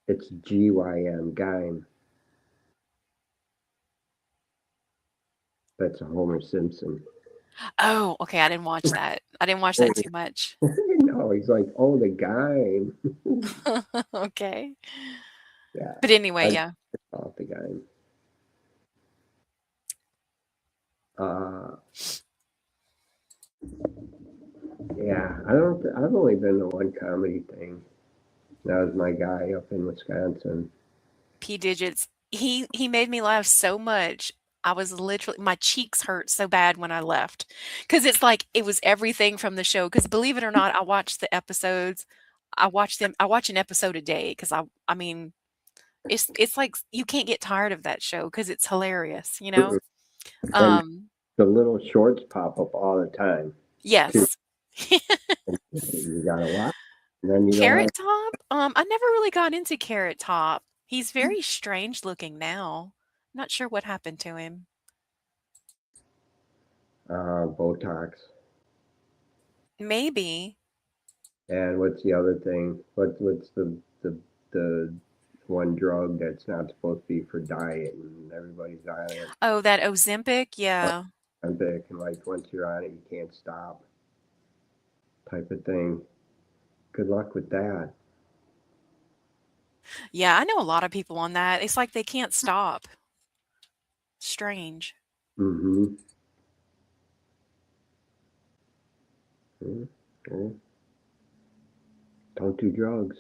C: It's Gym, Gime. That's a Homer Simpson.
A: Oh, okay, I didn't watch that. I didn't watch that too much.
C: No, he's like, oh, the guy.
A: Okay.
C: Yeah,
A: But anyway,
C: I
A: yeah.
C: thought the guy. Uh, yeah, I don't. I've only been to one comedy thing. That was my guy up in Wisconsin.
A: P Digits. He made me laugh so much. I was literally my cheeks hurt so bad when I left. Cause it's like it was everything from the show. Cause believe it or not, I watch the episodes. I watch an episode a day because I mean, it's like you can't get tired of that show because it's hilarious, you know?
C: And
A: Um,
C: the little shorts pop up all the time too.
A: yes.
C: You gotta watch, and then you don't have.
A: Carrot Top? I never really got into Carrot Top. He's very strange looking now. Not sure what happened to him.
C: Botox.
A: Maybe.
C: And what's the other thing? What's the one drug that's not supposed to be for diet and everybody's on it?
A: Oh, that Ozempic? Yeah.
C: I'm thinking like once you're on it, you can't stop, type of thing. Good luck with that.
A: Yeah, I know a lot of people on that. It's like they can't stop. Strange.
C: Mm-hmm. Mm-hmm. Don't do drugs.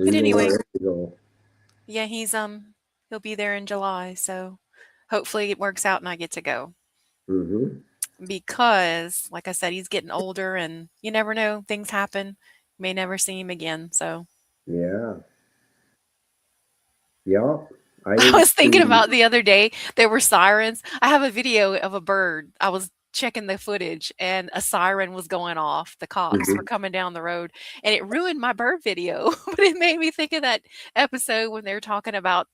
A: But
C: Legal
A: anyway,
C: or illegal.
A: yeah, he'll be there in July, so hopefully it works out and I get to go.
C: Mm-hmm.
A: Because, like I said, he's getting older and you never know, things happen. You may never see him again, so
C: Yeah. Yep. I
A: I
C: didn't
A: was thinking
C: see.
A: about the other day, there were sirens. I have a video of a bird. I was checking the footage and a siren was going off. The cops were
C: Mm-hmm.
A: coming down the road and it ruined my bird video. But it made me think of that episode when they're talking about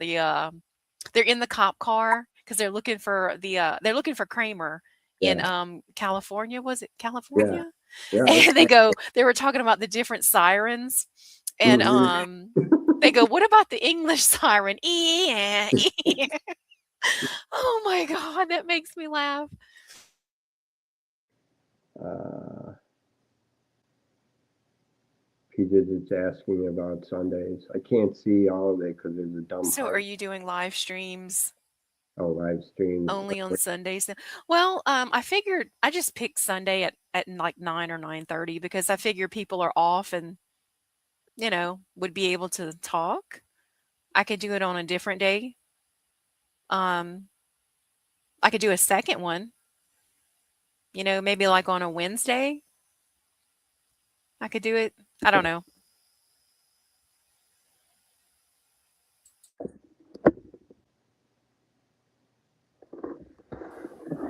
A: they're in the cop car because they're looking for Kramer in
C: Yeah.
A: California. Was it
C: Yeah.
A: California?
C: Yeah.
A: And they were talking about the different sirens and
C: Mm-hmm.
A: they go, "What about the English siren?" Yeah. Oh my god, that makes me laugh.
C: Uh, He did it's asking about Sundays. I can't see all of it because there's a dumb
A: So are
C: part.
A: you doing live streams
C: Oh, live streams.
A: only on Sundays now? Well, I figured I just picked Sunday at like 9 or 9:30 because I figure people are off and, would be able to talk. I could do it on a different day. Um, I could do a second one, maybe like on a Wednesday. I could do it. I don't know.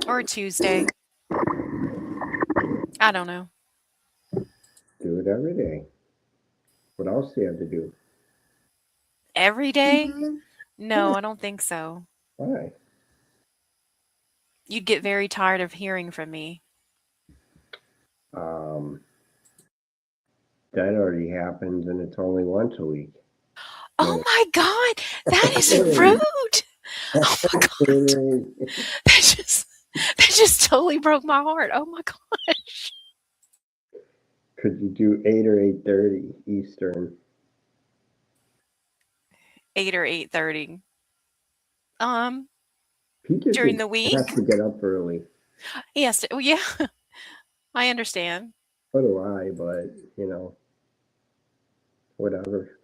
A: Or a Tuesday. I don't know.
C: Do it every day. What else do you have to do?
A: Every day? No, I don't think so.
C: Why?
A: You'd get very tired of hearing from me.
C: Um, that already happens, and it's only once a week.
A: Oh
C: No.
A: my god, that is rude. Oh my god. That just that just totally broke my heart. Oh my gosh.
C: Could you do 8 or 8:30 Eastern?
A: 8 or 8:30. Um,
C: Peter
A: during the
C: has
A: week?
C: to get up early.
A: He has to, well, yeah, I understand.
C: So do I, but whatever.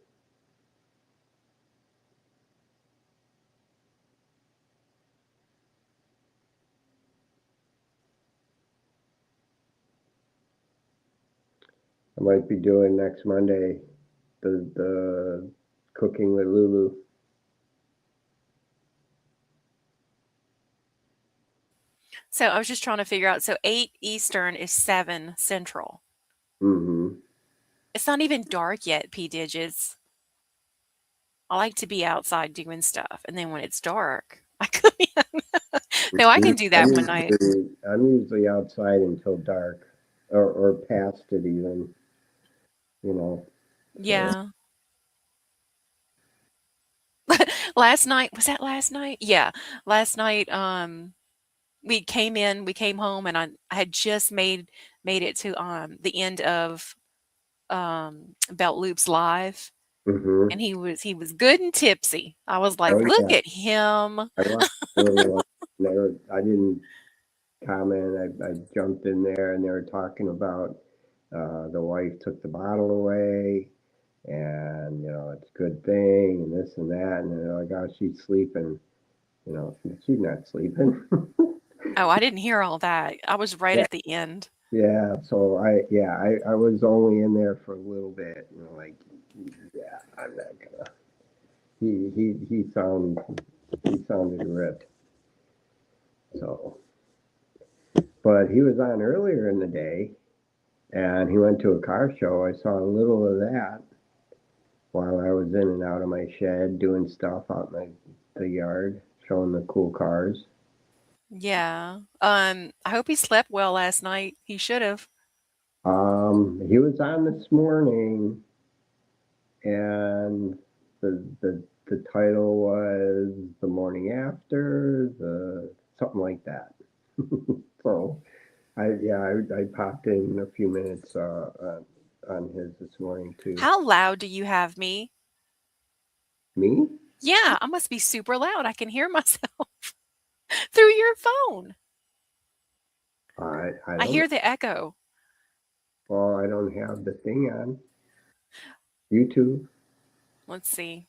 C: I might be doing next Monday the cooking with Lulu.
A: So I was just trying to figure out. So 8 Eastern is 7 Central.
C: Mm-hmm.
A: It's not even dark yet, P digits. I like to be outside doing stuff, and then when it's dark, I could. No, I can do that one night.
C: I'm usually outside until dark, or past it even. So
A: Yeah. Last night, was that last night? Yeah, last night, we came home, and I had just made it to, the end of, Belt Loop's live,
C: Mm-hmm.
A: and he was good and tipsy. I was like,
C: Oh
A: "Look
C: yeah,
A: at him."
C: I watched a little. Never, I didn't comment. I jumped in there, and they were talking about the wife took the bottle away, and it's a good thing, and this and that, and they're like, oh, she's sleeping. She's not sleeping.
A: Oh, I didn't hear all that. I was right
C: Yeah,
A: at the end.
C: yeah. So I was only in there for a little bit, like, yeah, I'm not gonna. He sounded ripped. So, but he was on earlier in the day, and he went to a car show. I saw a little of that while I was in and out of my shed doing stuff out in the yard, showing the cool cars.
A: Yeah. I hope he slept well last night. He should have.
C: He was on this morning, and the title was The Morning After, the something like that. So I popped in a few minutes on his this morning too.
A: How loud do you have me?
C: Me?
A: Yeah, I must be super loud. I can hear myself through your phone.
C: I
A: I
C: don't know.
A: hear the echo.
C: Well, I don't have the thing on YouTube.
A: Let's see.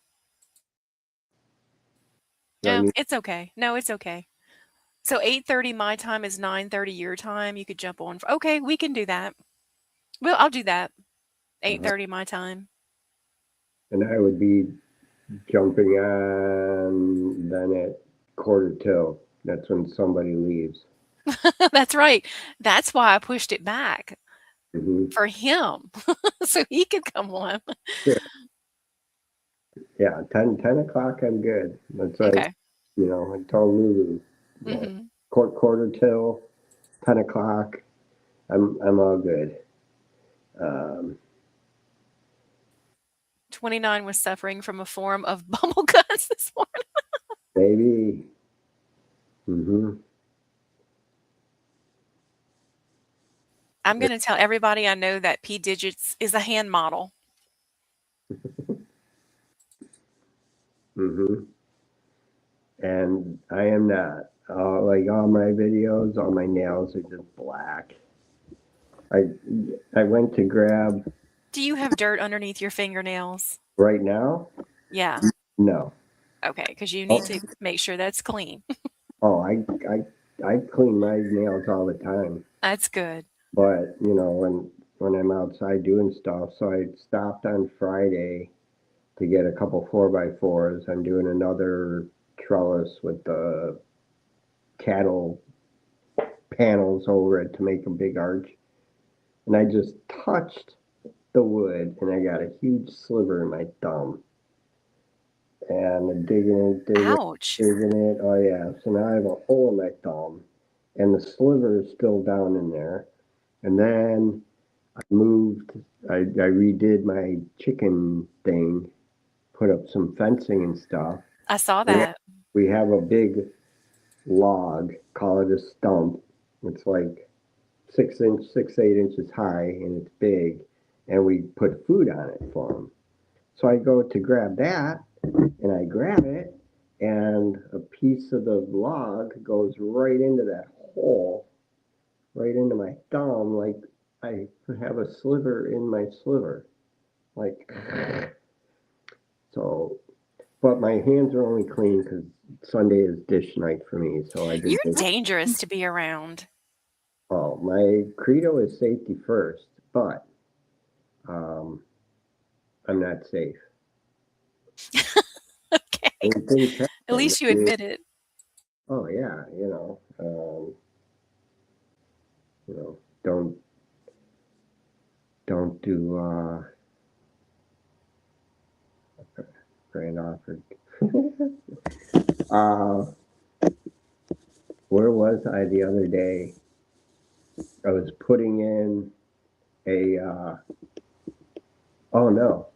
C: Do I
A: No,
C: need?
A: it's okay. No, it's okay. So 8:30 my time is 9:30 your time. You could jump on. Okay, we can do that. Well, I'll do that.
C: Uh,
A: 8:30 my time.
C: and I would be jumping on then at quarter till. That's when somebody leaves.
A: That's right. That's why I pushed it back
C: Hmm.
A: for him so he could come on.
C: Sure. Yeah, 10 o'clock. I'm good. That's right.
A: Okay.
C: I told Lulu,
A: Mhm.
C: quarter till 10 o'clock. I'm all good. Um,
A: 29 was suffering from a form of bubble guts this morning.
C: Maybe. Hmm.
A: I'm going to tell everybody I know that P Digits is a hand model.
C: Hmm. And I am not. Like all my videos, all my nails are just black. I I went to grab
A: Do you have dirt underneath your fingernails?
C: right now.
A: Yeah.
C: No.
A: Okay, because you
C: Oh,
A: need to make sure that's clean.
C: oh, I clean my nails all the time.
A: That's good.
C: But when I'm outside doing stuff, so I stopped on Friday to get a couple 4x4s. I'm doing another trellis with the cattle panels over it to make a big arch. And I just touched the wood and I got a huge sliver in my thumb. And I'm
A: Ouch.
C: digging it. Oh yeah. So now I have a hole in my thumb and the sliver is still down in there. And then I redid my chicken thing, put up some fencing and stuff.
A: I saw
C: We have,
A: that.
C: we have a big log, call it a stump. It's like 6 inch, 8 inches high, and it's big. And we put food on it for them. So I go to grab that, and I grab it, and a piece of the log goes right into that hole, right into my thumb, like I have a sliver in my sliver. Like, so, but my hands are only clean because Sunday is dish night for me. So I
A: You're
C: did this.
A: dangerous to be around.
C: Oh, my credo is safety first, but um, I'm not safe.
A: Okay.
C: And things
A: At
C: happen.
A: least you admit it.
C: Oh yeah, don't do grand offer. uh, where was I the other day? I was putting in a. Oh no,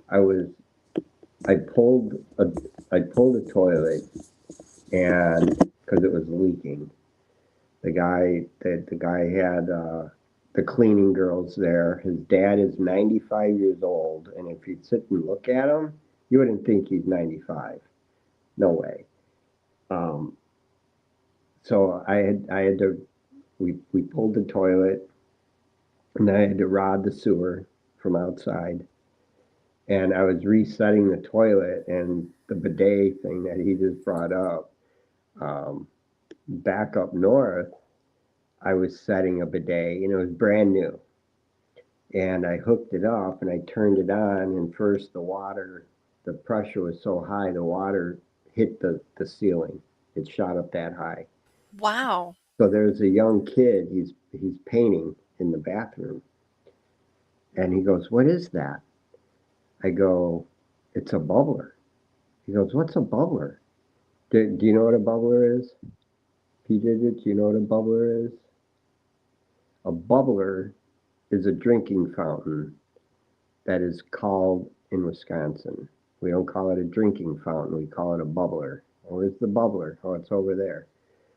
C: I pulled a toilet, and because it was leaking, the guy had the cleaning girls there. His dad is 95 years old, and if you'd sit and look at him, you wouldn't think he's 95. No way. Um, so I had to we pulled the toilet, and I had to rod the sewer from outside, and I was resetting the toilet, and the bidet thing that he just brought up. Um, Back up north, I was setting a bidet, and it was brand new. And I hooked it up, and I turned it on, and first the pressure was so high, the water hit the ceiling. It shot up that high.
A: Wow.
C: So there's a young kid, he's painting in the bathroom, and he goes, "What is that?" I go, "It's a bubbler." He goes, "What's a bubbler?" Do you know what a bubbler is? P. Digit, do you know what a bubbler is? A bubbler is a drinking fountain that is called in Wisconsin. We don't call it a drinking fountain, we call it a bubbler. Where's the bubbler? Oh, it's over there.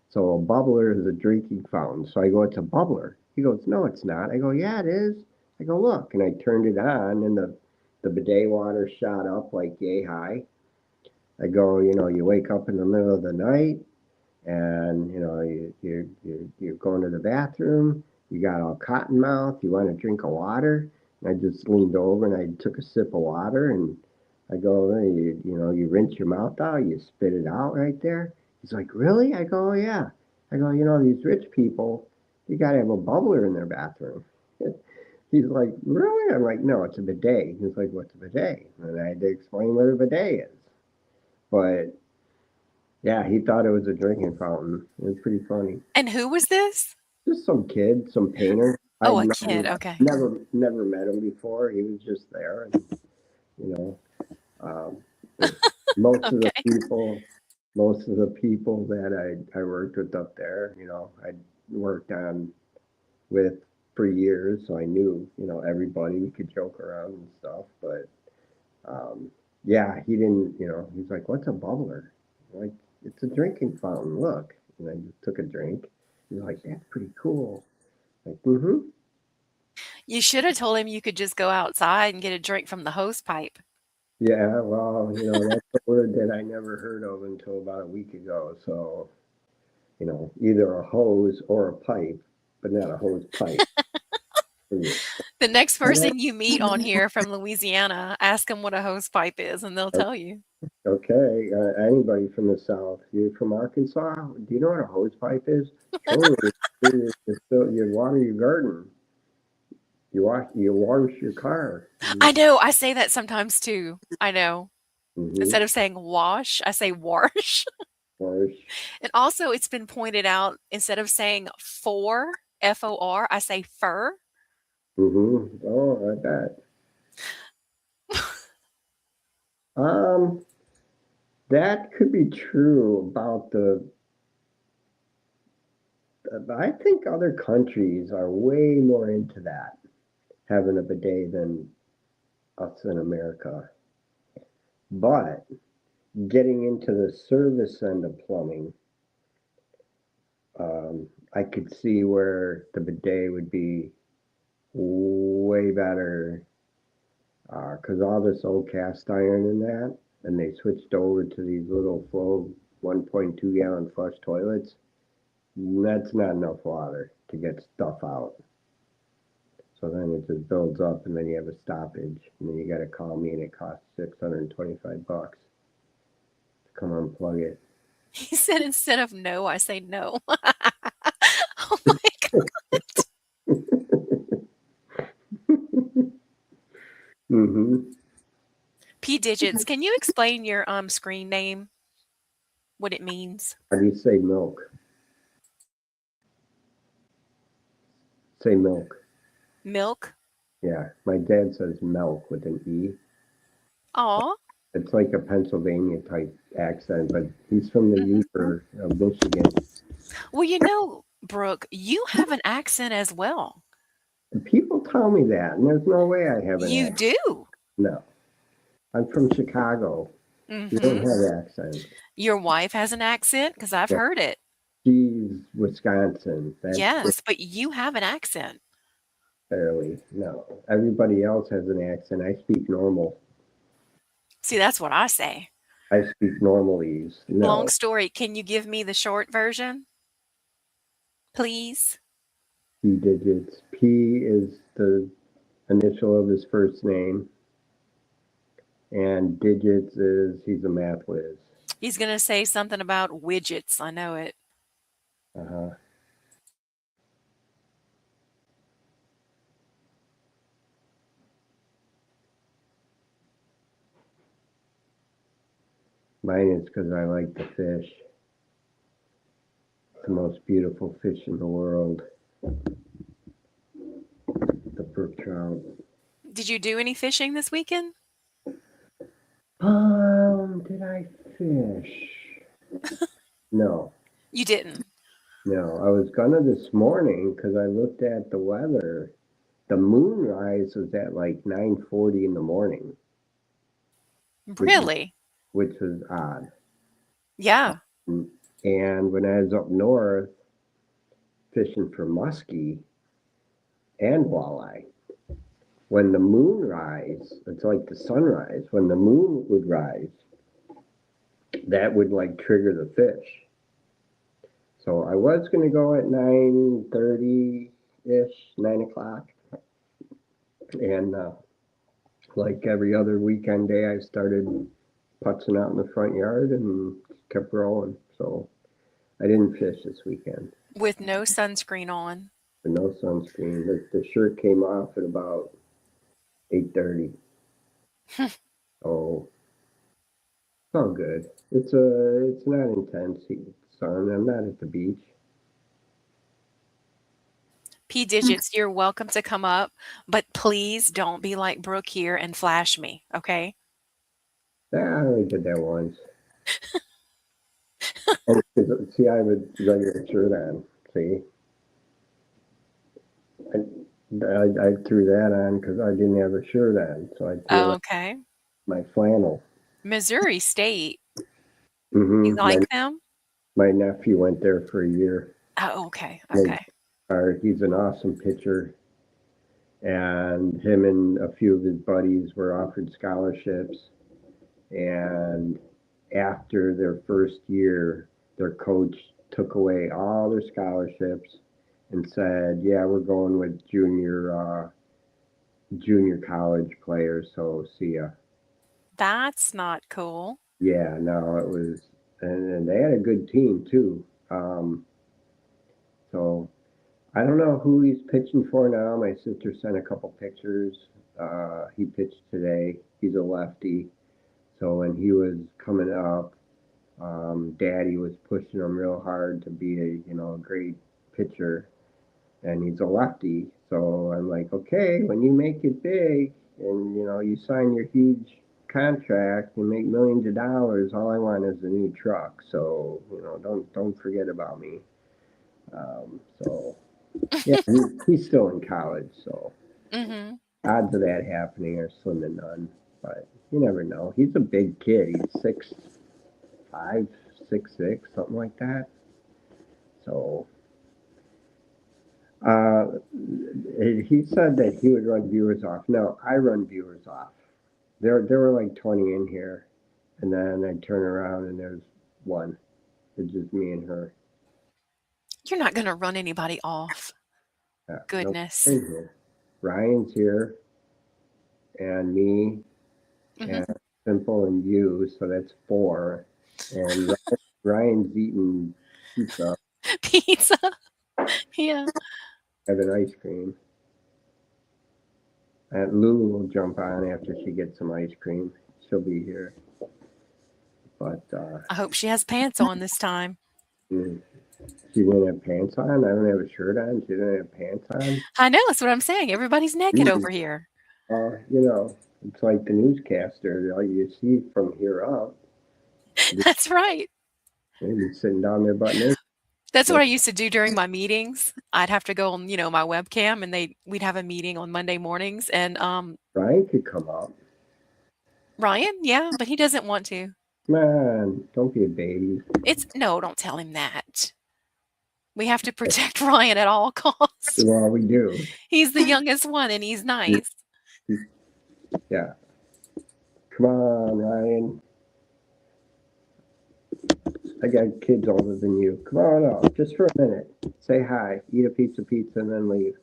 C: So a bubbler is a drinking fountain. So I go, "It's a bubbler." He goes, "No, it's not." I go, "Yeah, it is." I go, "Look." And I turned it on, and the bidet water shot up like yay high. I go, you wake up in the middle of the night, and you're going to the bathroom, you got all cotton mouth, you want to drink a water. And I just leaned over and I took a sip of water, and I go, you rinse your mouth out, you spit it out right there. He's like, "Really?" I go, "Oh, yeah." I go, "These rich people, they got to have a bubbler in their bathroom." He's like, "Really?" I'm like, "No, it's a bidet." He's like, "What's a bidet?" And I had to explain what a bidet is. But yeah, he thought it was a drinking fountain. It was pretty funny.
A: And who was this?
C: Just some kid, some painter.
A: Oh,
C: I'd
A: a kid. Okay.
C: never met him before. He was just there, and you know, um, most of the
A: Okay.
C: people, most of the people that I worked with up there, I worked on with for years, so I knew everybody. We could joke around and stuff, but yeah, he didn't. He's like, "What's a bubbler?" I'm like, "It's a drinking fountain. Look." And I just took a drink. He's like, "That's pretty cool." Like, mm-hmm.
A: You should have told him you could just go outside and get a drink from the hose pipe.
C: Yeah, well, that's a word that I never heard of until about a week ago. So, either a hose or a pipe, but not a hose pipe.
A: The next person you meet on here from Louisiana, ask them what a hose pipe is, and they'll tell you.
C: Okay, anybody from the South? You're from Arkansas? Do you know what a hose pipe is? Sure, you water your garden. You wash your car.
A: I know. I say that sometimes too. I know.
C: Mm-hmm.
A: Instead of saying wash, I say wash.
C: Wash.
A: And also, it's been pointed out instead of saying FOR, I say fur.
C: Mm-hmm. Oh, I bet. Um, that could be true about I think other countries are way more into that, having a bidet than us in America. But getting into the service end of plumbing, I could see where the bidet would be way better because all this old cast iron in that, and they switched over to these little flow 1.2 gallon flush toilets. That's not enough water to get stuff out. So then it just builds up, and then you have a stoppage, and then you got to call me, and it costs $625 to come unplug it.
A: He said instead of no, I say no. Oh my God.
C: Mm-hmm.
A: P digits. Can you explain your screen name? What it means?
C: How do you say milk? Say milk.
A: Milk?
C: Yeah, my dad says milk with an E.
A: Aw.
C: It's like a Pennsylvania type accent, but he's from the
A: Mhm.
C: Uper of Michigan.
A: Well, Brooke, you have an accent as well.
C: And people tell me that, and there's no way I have an
A: You
C: accent.
A: do.
C: No. I'm from Chicago. You don't
A: Hmm.
C: have accents.
A: Your wife has an accent because I've
C: Yeah,
A: heard it.
C: she's Wisconsin. That's
A: Yes, but you have an accent.
C: barely. No, everybody else has an accent. I speak normal.
A: See, that's what I say.
C: I speak normalese.
A: Long
C: No,
A: story. Can you give me the short version, please?
C: P digits. P is the initial of his first name, and digits is he's a math whiz.
A: He's going to say something about widgets. I know it.
C: Uh-huh. Mine is because I like to fish. It's the most beautiful fish in the world, the brook trout.
A: Did you do any fishing this weekend?
C: Did I fish? No,
A: You didn't.
C: no. I was gonna this morning because I looked at the weather. The moonrise was at like 9:40 in the morning, which is
A: Really?
C: which was odd.
A: Yeah.
C: And when I was up north fishing for muskie and walleye, when the moon rise, it's like the sunrise. When the moon would rise, that would like trigger the fish. So I was gonna go at 9:30 ish, 9 o'clock, and like every other weekend day, I started putzing out in the front yard and kept rolling. So I didn't fish this weekend.
A: With no sunscreen on.
C: But no sunscreen. The shirt came off at about 8:30. So it's all good. It's not intense heat sun. I'm not at the beach.
A: P digits, you're welcome to come up, but please don't be like Brooke here and flash me, okay?
C: Yeah, I only did that once. And see, I have a regular shirt on. See, I threw that on because I didn't have a shirt on, so I threw on
A: Okay.
C: my flannel.
A: Missouri State. You
C: Hmm
A: like them?
C: My nephew went there for a year.
A: Oh, okay.
C: And,
A: Okay.
C: he's an awesome pitcher, and him and a few of his buddies were offered scholarships. And after their first year, their coach took away all their scholarships and said, "Yeah, we're going with junior college players. So see ya."
A: That's not cool.
C: Yeah, no, it was, and they had a good team too. So I don't know who he's pitching for now. My sister sent a couple pictures. He pitched today. He's a lefty. So when he was coming up, Daddy was pushing him real hard to be a great pitcher, and he's a lefty. So I'm like, okay, when you make it big and you sign your huge contract and make millions of dollars, all I want is a new truck. So don't forget about me. So yeah, he's still in college, so
A: Mhm.
C: odds of that happening are slim to none. But you never know. He's a big kid. He's 6'5", 6'6", something like that. So uh, he said that he would run viewers off. No, I run viewers off. There were like 20 in here, and then I turn around and there's one. It's just me and her.
A: You're not gonna run anybody off.
C: No
A: Goodness.
C: in here. Ryan's here, and me,
A: Mhm.
C: and Simple and you, so that's four. And Ryan's eating pizza,
A: Pizza. Yeah.
C: having ice cream. And Lulu will jump on after she gets some ice cream. She'll be here. But
A: I hope she has pants on this time.
C: mm, she didn't have pants on. I don't have a shirt on. She didn't have pants on.
A: I know, that's what I'm saying. Everybody's naked
C: Mm,
A: over here.
C: it's like the newscaster. All you see from here up,
A: That's right.
C: maybe sitting down there button naked.
A: That's
C: So
A: what I used to do during my meetings. I'd have to go on, my webcam and we'd have a meeting on Monday mornings and
C: Ryan could come up.
A: Ryan, yeah, but he doesn't want to.
C: Come on, don't be a baby.
A: No, don't tell him that. We have to protect Ryan at all costs.
C: Well, we do.
A: He's the youngest one and he's nice.
C: Yeah. Come on, Ryan. I got kids older than you. Come on up, just for a minute. Say hi, eat a piece of pizza, and then leave.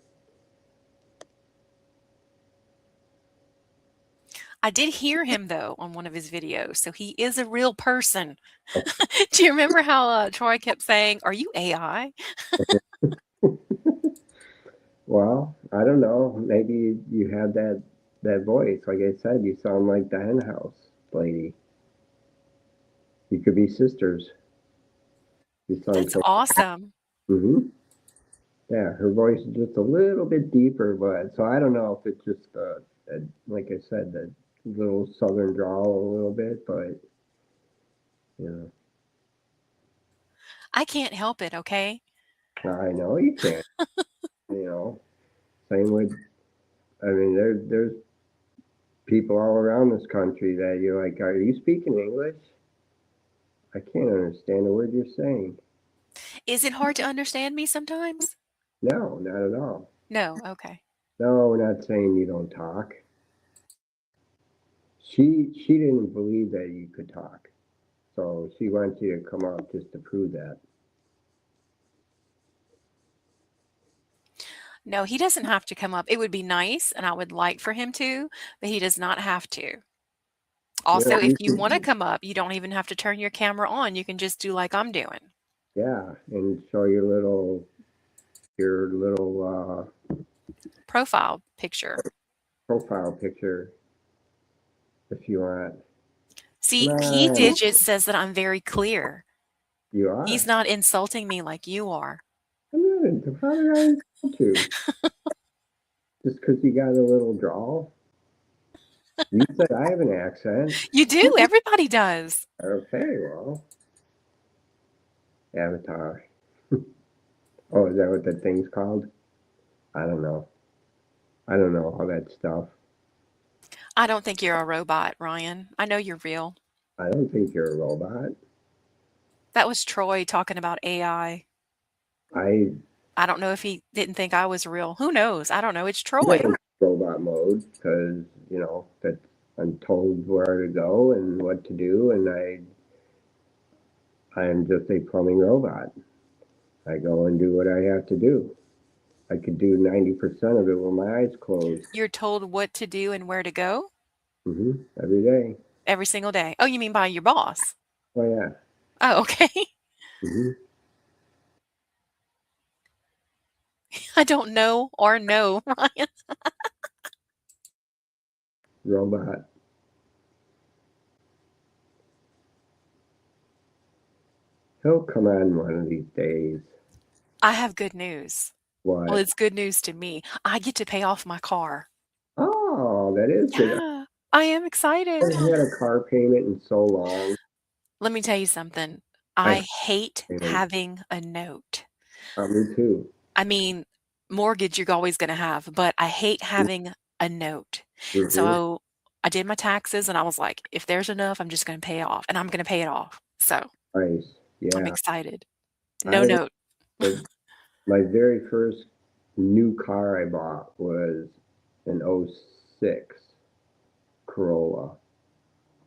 A: I did hear him though on one of his videos, so he is a real person. Do you remember how Troy kept saying, "Are you AI?"
C: Well, I don't know. Maybe you had that voice. Like I said, you sound like the hen house lady. You could be sisters. You sound
A: That's
C: so.
A: awesome.
C: Mm-hmm. Yeah, her voice is just a little bit deeper, but so I don't know if it's just like I said, the little southern drawl a little bit, but you
A: I can't help it, okay?
C: I know you can't. You know, same with. I mean, there's people all around this country that you're like, are you speaking English? I can't understand a word you're saying.
A: Is it hard to understand me sometimes?
C: No, not at all.
A: No, okay.
C: No, we're not saying you don't talk. She didn't believe that you could talk, so she wants you to come up just to prove that.
A: No, he doesn't have to come up. It would be nice, and I would like for him to, but he does not have to.
C: You know,
A: Also, if
C: you
A: you want to
C: could,
A: come up, you don't even have to turn your camera on. You can just do like I'm doing.
C: yeah, and show your little
A: Profile picture.
C: profile picture if you want. Come
A: See, P
C: on,
A: Digit says that I'm very clear.
C: you
A: He's
C: are.
A: not insulting me like you are.
C: I'm not. How did I insult you? Just because you got a little drawl? You said I have an accent.
A: You do. Everybody does.
C: Okay, well, Avatar. Oh, is that what that thing's called? I don't know. I don't know all that stuff.
A: I don't think you're a robot, Ryan. I know you're real.
C: I don't think you're a robot.
A: That was Troy talking about AI.
C: I
A: I don't know if he didn't think I was real. Who knows? I don't know. It's
C: go
A: Troy.
C: in robot mode because that I'm told where to go and what to do, and I am just a plumbing robot. I go and do what I have to do. I could do 90% of it with my eyes closed.
A: You're told what to do and where to go
C: Every day.
A: every single day. Oh, you mean by your boss?
C: Oh yeah.
A: Oh, okay.
C: hmm
A: I don't know or know, Ryan.
C: Robot. He'll come on one of these days.
A: I have good news. Well,
C: What?
A: it's good news to me. I get to pay off my car.
C: Oh, that is good.
A: Yeah, I am
C: I
A: excited.
C: haven't had a car payment in so long.
A: Let me tell you something.
C: I
A: I hate
C: payment.
A: having a note.
C: Me too.
A: I mean, mortgage you're always going to have, but I hate having a note.
C: Mm-hmm.
A: So I did my taxes and I was like, if there's enough, I'm just going to pay it off and I'm going to pay it off. So
C: Nice.
A: I'm
C: Yeah.
A: excited. No
C: I
A: note.
C: the, my very first new car I bought was an '06 Corolla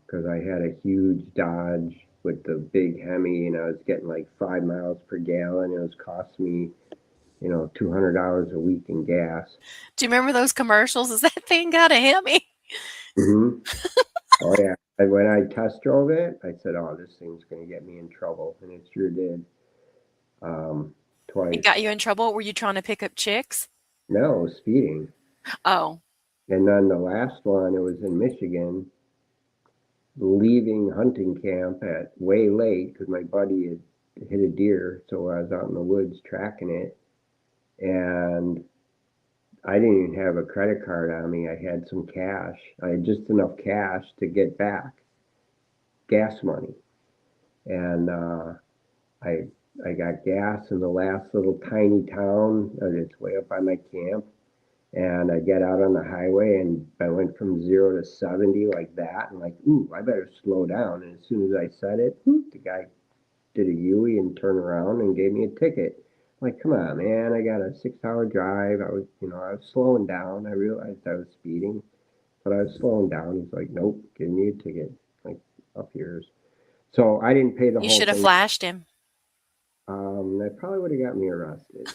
C: because I had a huge Dodge with the big Hemi and I was getting like 5 miles per gallon. It was costing me, $200 a week in gas.
A: Do you remember those commercials? Is that thing got a Hemi?
C: hmm Oh yeah. And when I test drove it, I said, "Oh, this thing's going to get me in trouble," and it sure did.
A: It
C: Twice.
A: got you in trouble? Were you trying to pick up chicks?
C: No, speeding.
A: Oh,
C: And then the last one, it was in Michigan, leaving hunting camp at way late because my buddy had hit a deer. So I was out in the woods tracking it, and I didn't even have a credit card on me. I had some cash. I had just enough cash to get back gas money, and I I got gas in the last little tiny town. It's way up by my camp, And I get out on the highway and I went from 0 to 70 like that. And like, ooh, I better slow down. And as soon as I said it, the guy did a U-ey and turned around and gave me a ticket. I'm like, come on, man, I got a 6 hour drive. I was slowing down. I realized I was speeding, but I was slowing down. He's like, nope, give me a ticket. Like, up yours. So I didn't pay the
A: You
C: whole
A: should have
C: thing.
A: flashed him.
C: That probably would have got me arrested,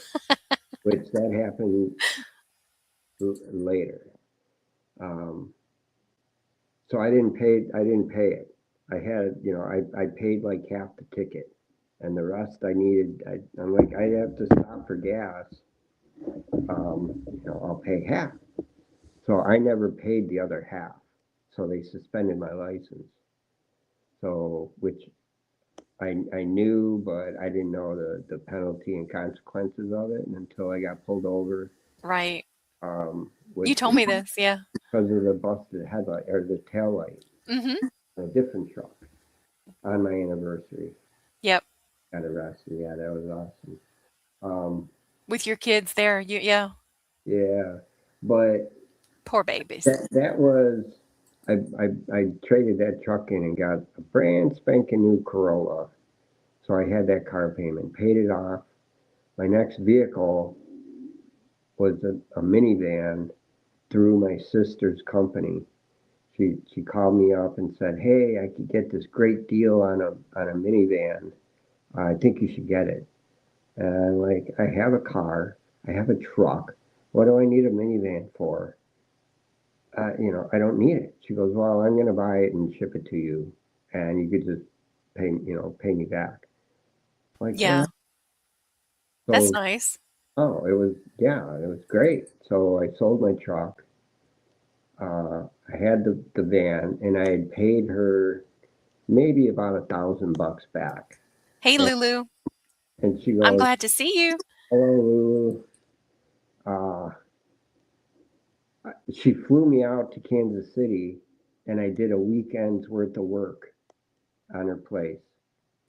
C: which that happened later. Um, so I didn't pay. I didn't pay it. I had, I paid like half the ticket, and the rest I needed. I'm like, I have to stop for gas. I'll pay half. So I never paid the other half. So they suspended my license. So which I knew, but I didn't know the penalty and consequences of it until I got pulled over.
A: Right.
C: With
A: You told me this, yeah.
C: because of the busted headlight or the tail light,
A: Mm-hmm.
C: a different truck on my anniversary.
A: Yep.
C: Got arrested. Yeah, that was awesome. Um,
A: With your kids there, yeah.
C: yeah, but
A: Poor babies.
C: that was I traded that truck in and got a brand spanking new Corolla. So I had that car payment, paid it off. My next vehicle was a minivan through my sister's company. She called me up and said, "Hey, I could get this great deal on a minivan. I think you should get it." And I'm like, I have a car, I have a truck. What do I need a minivan for? I don't need it. She goes, "Well, I'm going to buy it and ship it to you, and you could just pay me back." Like,
A: Yeah. That's
C: so,
A: nice.
C: oh, it was great. So I sold my truck. I had the van, and I had paid her maybe about $1,000 back.
A: Hey,
C: And,
A: Lulu.
C: and she
A: I'm
C: goes,
A: glad to see you.
C: "Hello, Lulu." Uh, she flew me out to Kansas City, and I did a weekend's worth of work on her place.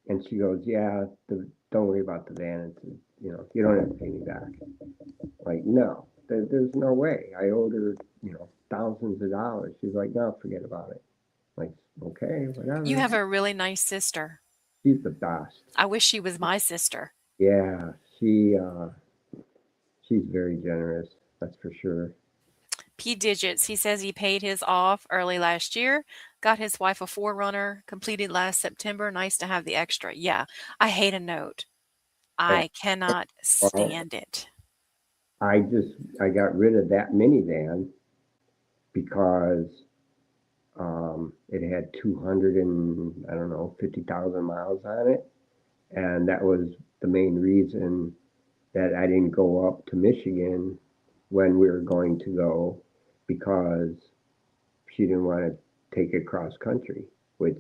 C: And she goes, "Yeah, don't worry about the van. You don't have to pay me back." Like, no, there's no way. I owed her, thousands of dollars. She's like, "No, forget about it." Like, okay,
A: You
C: whatever.
A: have a really nice sister.
C: She's the best.
A: I wish she was my sister.
C: Yeah, she's very generous. That's for sure.
A: P Digits, he says he paid his off early last year, got his wife a Forerunner, completed last September. Nice to have the extra. Yeah, I hate a note.
C: And,
A: I cannot
C: well,
A: stand it.
C: I got rid of that minivan because it had 200 and I don't know 50,000 miles on it, and that was the main reason that I didn't go up to Michigan when we were going to go, because she didn't want to take it cross country, which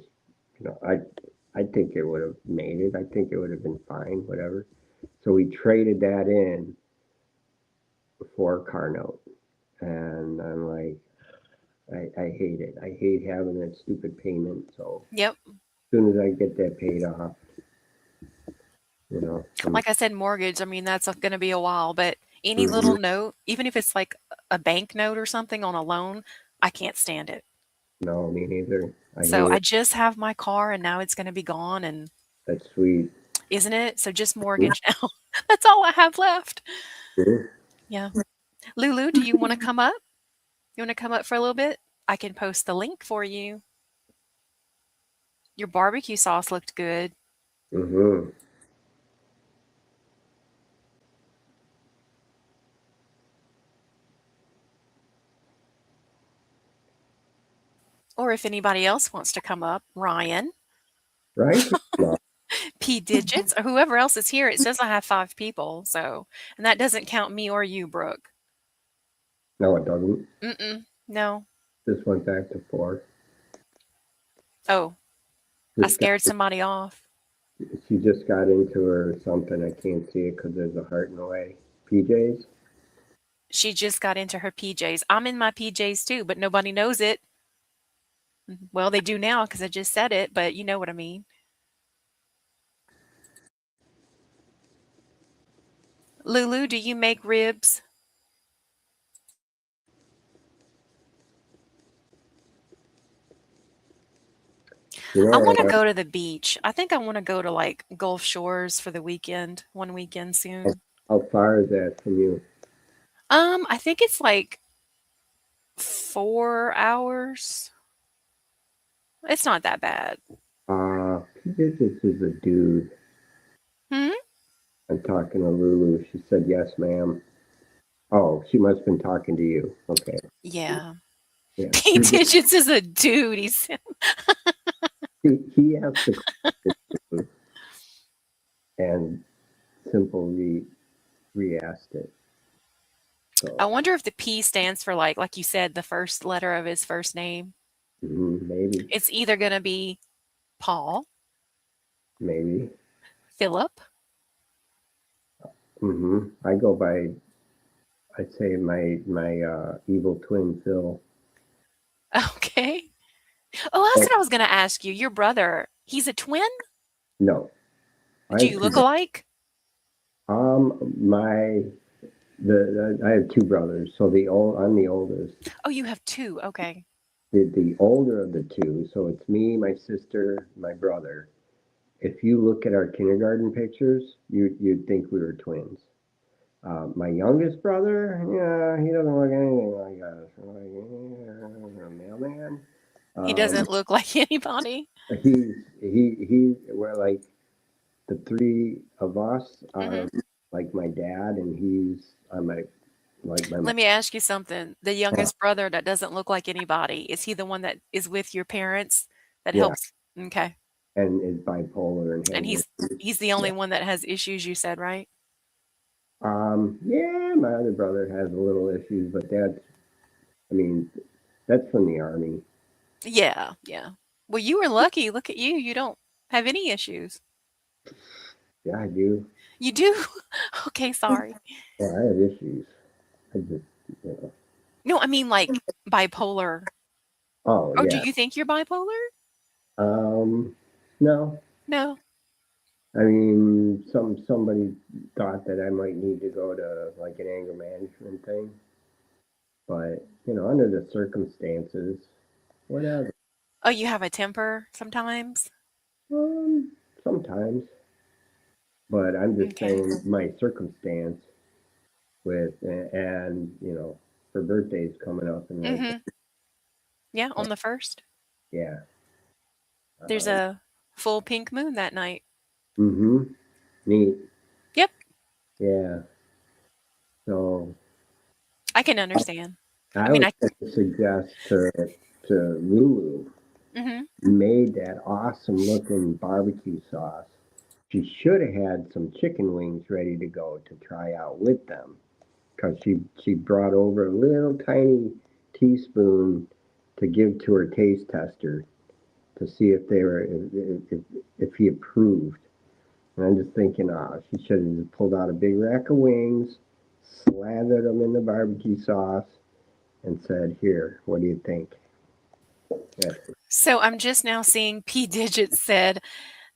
C: I think it would have made it. I think it would have been fine, whatever. So we traded that in for a car note, and I'm like, I hate it. I hate having that stupid payment. So
A: Yep.
C: as soon as I get that paid off, I'm
A: Like I said, mortgage, I mean, that's going to be a while, but any little
C: mhm.
A: note, even if it's like a bank note or something on a loan, I can't stand it.
C: No, me neither. I
A: So
C: hate
A: I
C: it.
A: just have my car and now it's going to be gone, and
C: That's sweet.
A: isn't it? So just mortgage now. That's all I have left.
C: Mhm.
A: Yeah. Lulu, do you want to come up? You want to come up for a little bit? I can post the link for you. Your barbecue sauce looked good.
C: Mhm.
A: Or if anybody else wants to come up, Ryan,
C: Right? No,
A: P Digits, or whoever else is here. It says I have 5 people, so, and that doesn't count me or you, Brooke.
C: no, it doesn't.
A: Mm-mm. No.
C: This went back to 4.
A: Oh, I
C: Just got,
A: scared somebody off.
C: she just got into her something. I can't see it because there's a heart in the way. PJs?
A: She just got into her PJs. I'm in my PJs too, but nobody knows it. Well, they do now because I just said it, but you know what I mean. Lulu, do you make ribs?
C: You
A: I
C: know,
A: want to go to the beach. I think I want to go to like Gulf Shores for the weekend, one weekend
C: how,
A: soon.
C: how far is that from you?
A: I think it's like 4 hours. It's not that bad.
C: This is a dude.
A: Hmm?
C: I'm talking to Lulu. She said, yes, ma'am. Oh, she must have been talking to you. Okay.
A: Yeah.
C: Yeah.
A: P Digits is a dude.
C: He asked the question and Simple re-asked it.
A: I
C: So
A: wonder if the P stands for like you said, the first letter of his first name.
C: maybe,
A: It's either going to be Paul,
C: maybe.
A: Philip.
C: I go by, I'd say my evil twin Phil.
A: Okay. Oh, that's
C: Oh,
A: what I was going to ask you. Your brother, he's a twin?
C: no, I
A: Do
C: have
A: you
C: two.
A: look alike?
C: My I have two brothers. So I'm the oldest.
A: Oh, you have two. Okay.
C: The older of the two. So it's me, my sister, my brother. If you look at our kindergarten pictures, you'd think we were twins. My youngest brother, yeah, he doesn't look anything like us. Like a mailman.
A: He
C: Um,
A: doesn't look like anybody.
C: we're like the three of us
A: Hmm.
C: are like my dad, and he's on my like my mom.
A: Let me ask you something. The
C: Uh,
A: youngest brother that doesn't look like anybody, is he the one that is with your parents that
C: yeah,
A: helps? Okay.
C: and is bipolar and
A: And
C: has issues.
A: he's the only
C: Yeah.
A: one that has issues, you said, right?
C: Yeah, my other brother has a little issues, but I mean, that's from the army.
A: Yeah, yeah. Well, you were lucky. Look at you. You don't have any issues.
C: Yeah, I do.
A: You do? Okay, sorry.
C: Yeah, I have issues. I just, you know.
A: No, I mean like bipolar.
C: Oh
A: Oh, do
C: yeah.
A: you think you're bipolar?
C: Um, no.
A: No.
C: I mean, somebody thought that I might need to go to like an anger management thing, but under the circumstances, whatever.
A: Oh, you have a temper sometimes?
C: Um, Sometimes, but I'm just
A: Okay.
C: saying my circumstance with and her birthday's coming up and like
A: Mhm. Yeah, on the 1st.
C: yeah.
A: There's
C: Um,
A: a full pink moon that night.
C: mm-hmm. Neat.
A: Yep,
C: Yeah. So
A: I can understand. I
C: I
A: mean,
C: was going to suggest to Lulu
A: mhm.
C: made that awesome looking barbecue sauce. She should have had some chicken wings ready to go to try out with them because she brought over a little tiny teaspoon to give to her taste tester to see if they were if he approved. And I'm just thinking, she should have just pulled out a big rack of wings, slathered them in the barbecue sauce, and said, "Here, what do you think?" That's
A: So I'm just now seeing P Digits said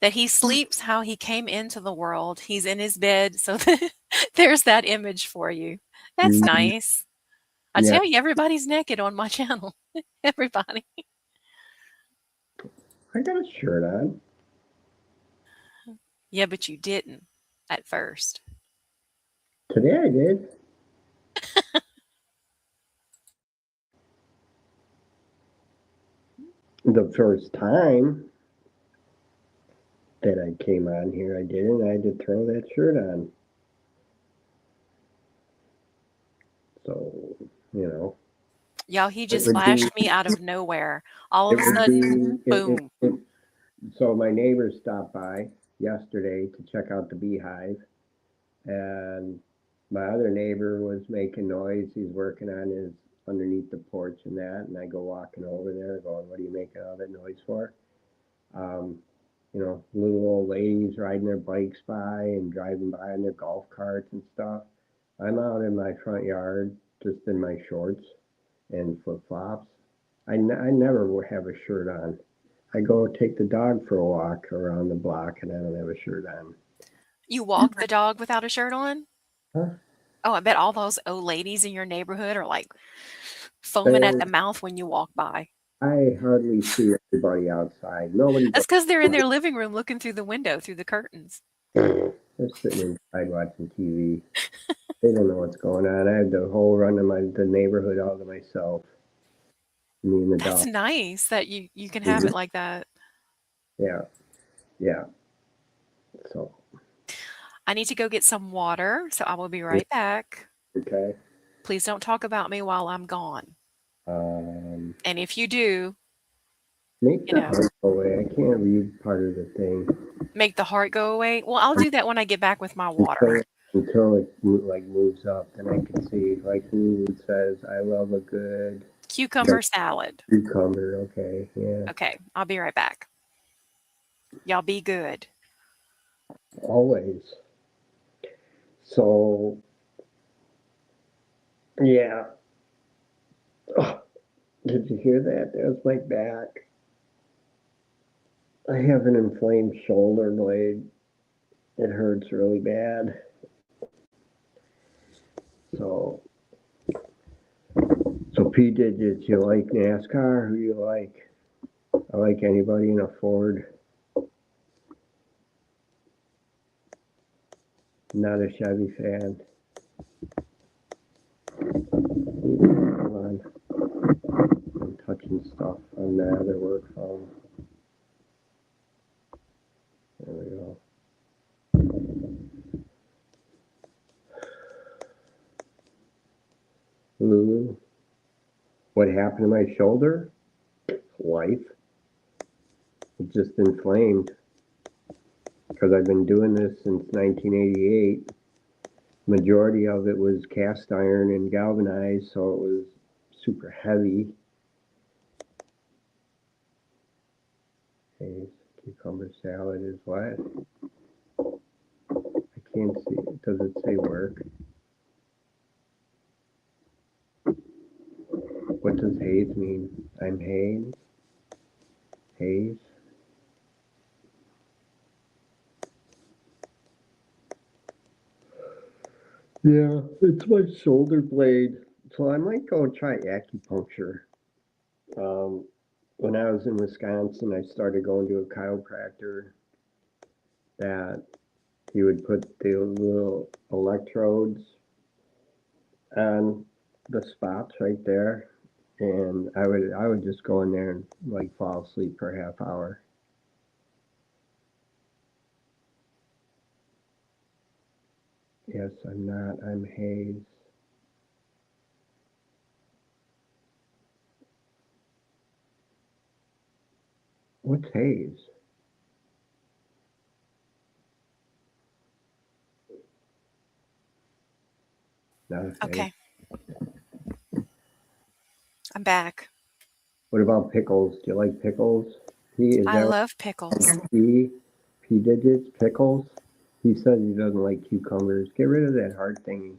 A: that he sleeps how he came into the world. He's in his bed, so there's that image for you. That's
C: Mhm.
A: nice. I
C: Yeah,
A: tell you, everybody's naked on my channel. Everybody.
C: I got a shirt on.
A: Yeah, but you didn't at first.
C: Today I did. The first time that I came on here, I did, and I had to throw that shirt on. So, you know,
A: Y'all, he
C: it
A: just
C: would be,
A: flashed me out of nowhere. All
C: it
A: of a
C: would
A: sudden,
C: be,
A: boom.
C: so my neighbors stopped by yesterday to check out the beehive, and my other neighbor was making noise. He's working on his underneath the porch and that, and I go walking over there going, "What are you making all that noise for?" Um, little old ladies riding their bikes by and driving by in their golf carts and stuff. I'm out in my front yard just in my shorts and flip flops. I never will have a shirt on. I go take the dog for a walk around the block and I don't have a shirt on.
A: You walk the dog without a shirt on?
C: Huh?
A: Oh, I bet all those old ladies in your neighborhood are like foaming at
C: They're,
A: the mouth when you walk by.
C: I hardly see everybody outside. Nobody
A: That's
C: goes.
A: because they're in their living room looking through the window, through the curtains.
C: They're sitting inside watching TV. They don't know what's going on. I had the whole run of the neighborhood all to myself. Me and the
A: That's
C: dog.
A: nice that you can have
C: Mhm.
A: it like that.
C: Yeah, yeah. So
A: I need to go get some water, so I will be right back.
C: okay.
A: Please don't talk about me while I'm gone.
C: Um,
A: And if you do,
C: make
A: you
C: the
A: know,
C: heart go away. I can't read part of the thing
A: make the heart go away. Well, I'll do that when I get back with my water.
C: until it like moves up. Then I can see like who says I love a good
A: Cucumber salad.
C: cucumber. Okay, yeah.
A: Okay, I'll be right back. Y'all be good.
C: Always. So yeah. Oh, did you hear that? That was my back. I have an inflamed shoulder blade. It hurts really bad. So, so Pete, did you like NASCAR? Who you like? I like anybody in a Ford. Not a Chevy fan. Hold on. I'm touching stuff on the other work phone. There we go. Lulu, what happened to my shoulder? Life. It just inflamed. Because I've been doing this since 1988. Majority of it was cast iron and galvanized, so it was super heavy. Okay, cucumber salad is what? I can't see. Does it say work? What does haze mean? I'm haze? Haze? Yeah, it's my shoulder blade. So I might go try acupuncture. When I was in Wisconsin, I started going to a chiropractor that he would put the little electrodes on the spots right there, and I would just go in there and like fall asleep for a half hour. Yes, I'm not. I'm haze. What's haze? Not a phase.
A: Okay, I'm back.
C: What about pickles? Do you like pickles? Is
A: I
C: that
A: love pickles.
C: what P digits pickles? He says he doesn't like cucumbers. Get rid of that heart thingy,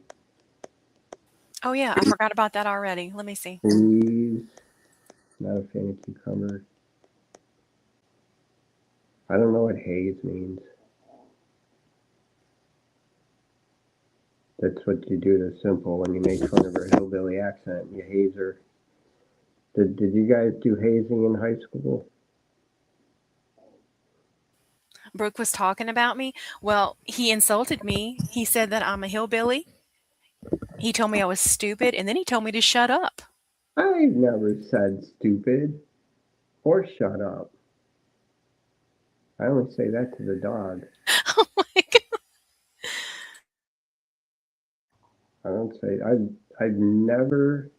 A: Oh yeah, I forgot about that already. Let me see.
C: please. Not a fan of cucumbers. I don't know what haze means. That's what you do to Simple when you make fun of her hillbilly accent. You haze her. Did you guys do hazing in high school?
A: Brooke was talking about me. Well, he insulted me. He said that I'm a hillbilly. He told me I was stupid, and then he told me to shut up.
C: I never said stupid or shut up. I only say that to the dog.
A: Oh my God.
C: I don't say I've never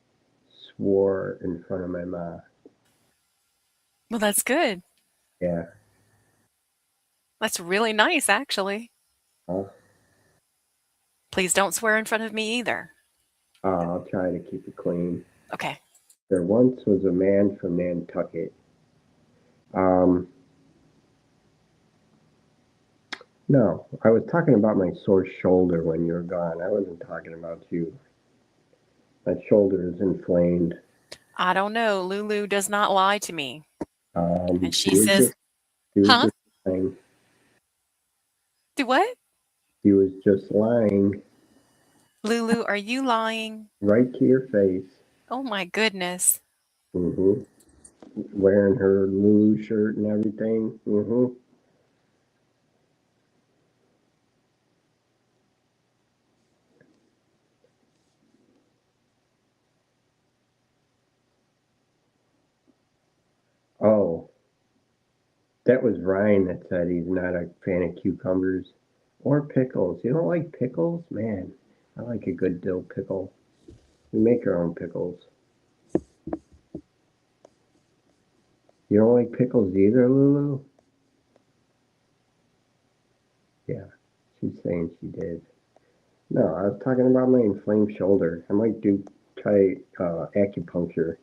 C: swore in front of my mom.
A: Well, that's good.
C: Yeah.
A: That's really nice, actually.
C: Huh?
A: Please don't swear in front of me either.
C: I'll try to keep it clean.
A: Okay.
C: There once was a man from Nantucket. Um, no, I was talking about my sore shoulder when you were gone. I wasn't talking about you. My shoulder is inflamed.
A: I don't know. Lulu does not lie to me. And she
C: He was
A: says,
C: just, he was
A: huh?
C: just lying.
A: Do what?
C: He was just lying
A: Lulu, are you lying?
C: right to your face.
A: Oh my goodness.
C: Hmm. wearing her Lulu shirt and everything. Oh, that was Ryan that said he's not a fan of cucumbers or pickles. You don't like pickles? Man, I like a good dill pickle. We make our own pickles. You don't like pickles either, Lulu? Yeah, she's saying she did. No, I was talking about my inflamed shoulder. I might try acupuncture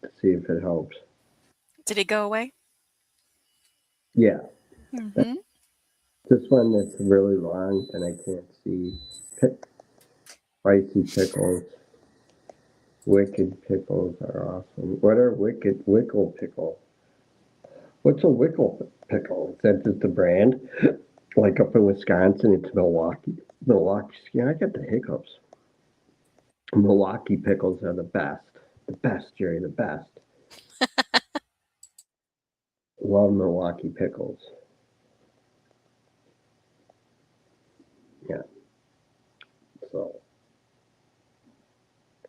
C: to see if it helps.
A: Did it go away?
C: Yeah,
A: Mm-hmm.
C: this one that's really long and I can't see. Spicy pickles. Wicked pickles are awesome. What are wickle pickle? What's a wickle pickle? Is that just a brand? Like up in Wisconsin, it's Milwaukee. Milwaukee. Yeah, I get the hiccups. Milwaukee pickles are the best. The best, Jerry, the best. Love Milwaukee pickles. Yeah. So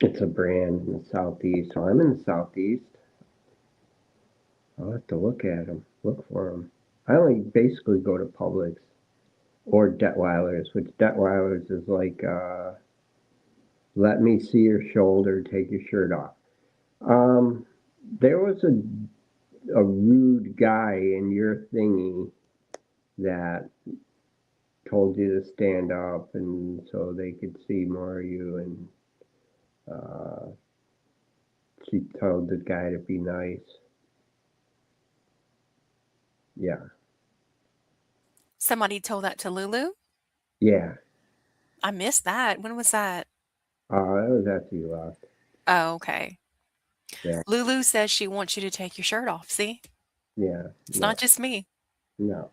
C: it's a brand in the southeast. So I'm in the southeast. I'll have to look at them. Look for them. I only basically go to Publix or Detweiler's, which Detweiler's is like, let me see your shoulder, take your shirt off. There was a rude guy in your thingy that told you to stand up and so they could see more of you, and she told the guy to be nice. Yeah.
A: Somebody told that to Lulu?
C: Yeah.
A: I missed that. When was that?
C: That was after you left.
A: Oh, okay.
C: Yeah.
A: Lulu says she wants you to take your shirt off. See?
C: Yeah.
A: It's not
C: No.
A: just me.
C: No.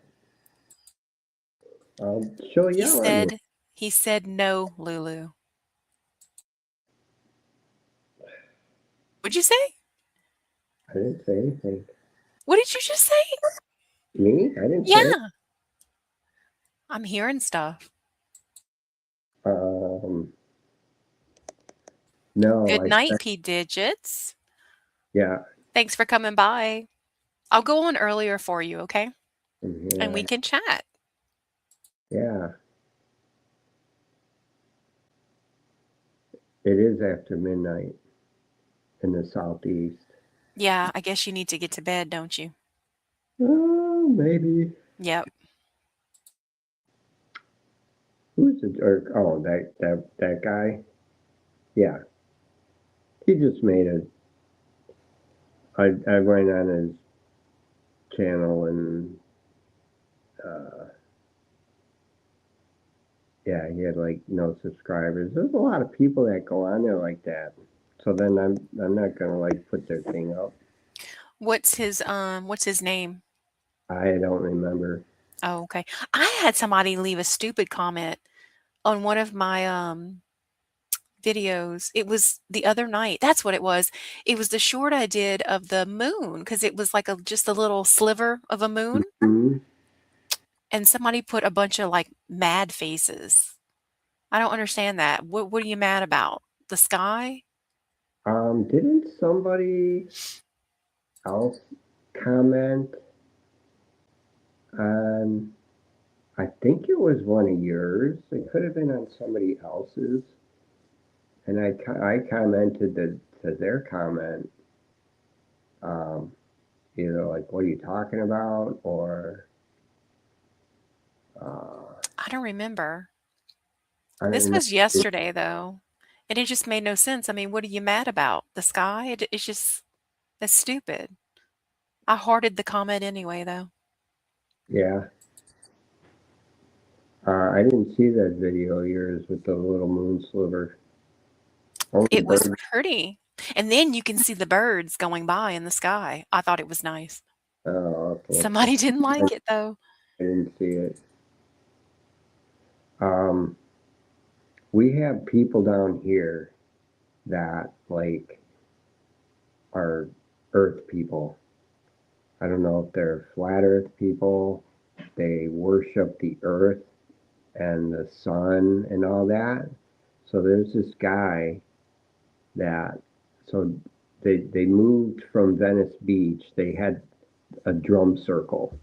C: She'll
A: He
C: yell at me.
A: said he said no, Lulu. What'd you say?
C: I didn't say anything.
A: What did you just say?
C: Me? I didn't say it.
A: Yeah, I'm hearing stuff.
C: Um, no,
A: Good
C: I
A: night,
C: said,
A: P Digits.
C: yeah.
A: Thanks for coming by. I'll go on earlier for you, okay? And we
C: Yeah.
A: can chat.
C: Yeah. It is after midnight in the southeast.
A: Yeah, I guess you need to get to bed, don't you?
C: Oh, maybe.
A: Yep.
C: Who's the jerk? Oh, that guy. Yeah, he just made it. I went on his channel and uh, yeah, he had like no subscribers. There's a lot of people that go on there like that. So then I'm not gonna like put their thing up.
A: What's his name?
C: I don't remember.
A: Oh, okay. I had somebody leave a stupid comment on one of my videos. It was the other night. That's what it was. It was the short I did of the moon because it was like just a little sliver of a moon.
C: Hmm.
A: And somebody put a bunch of like mad faces. I don't understand that. What are you mad about? The sky?
C: Didn't somebody else comment on? I think it was one of yours. It could have been on somebody else's. And I commented to their comment, um, either like, what are you talking about? Or,
A: I don't remember.
C: I don't
A: This
C: remember.
A: was yesterday though. And it just made no sense. I mean, what are you mad about? The sky? It's just that's stupid. I hearted the comment anyway though.
C: Yeah. I didn't see that video of yours with the little moon sliver. Only
A: It was
C: bird.
A: pretty. And then you can see the birds going by in the sky. I thought it was nice.
C: Oh, I'll have to look for
A: Somebody didn't
C: it.
A: like it though.
C: I didn't see it. Um, we have people down here that like are Earth people. I don't know if they're flat Earth people. They worship the Earth and the sun and all that. So there's this guy that so they moved from Venice Beach. They had a drum circle,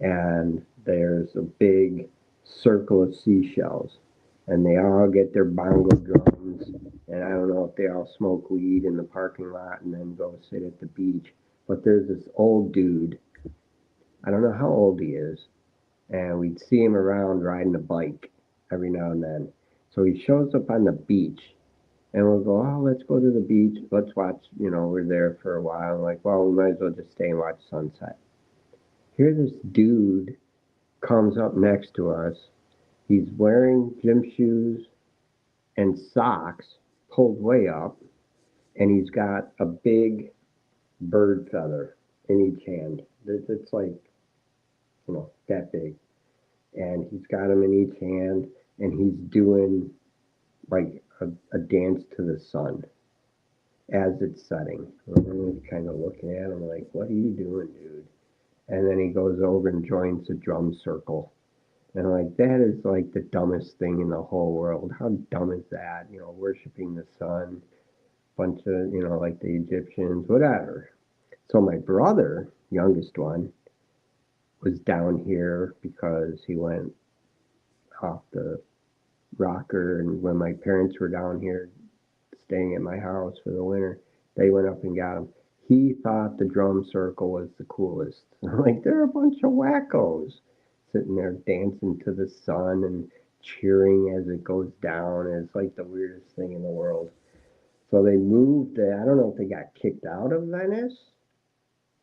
C: and there's a big circle of seashells, and they all get their bongo drums, and I don't know if they all smoke weed in the parking lot and then go sit at the beach. But there's this old dude. I don't know how old he is, and we'd see him around riding a bike every now and then. So he shows up on the beach, and we'll go, oh, let's go to the beach. Let's watch, we're there for a while. I'm like, well, we might as well just stay and watch sunset. Here, this dude comes up next to us. He's wearing gym shoes and socks pulled way up, and he's got a big bird feather in each hand. It's like, that big. And he's got them in each hand, and he's doing like a dance to the sun as it's setting. I'm kind of looking at him like, what are you doing, dude? And then he goes over and joins the drum circle. And I'm like, that is like the dumbest thing in the whole world. How dumb is that? Worshiping the sun, bunch of, like the Egyptians, whatever. So my brother, youngest one, was down here because he went off the rocker. And when my parents were down here staying at my house for the winter, they went up and got him. He thought the drum circle was the coolest. I'm like, they're a bunch of wackos sitting there dancing to the sun and cheering as it goes down. It's like the weirdest thing in the world. So they moved. I don't know if they got kicked out of Venice,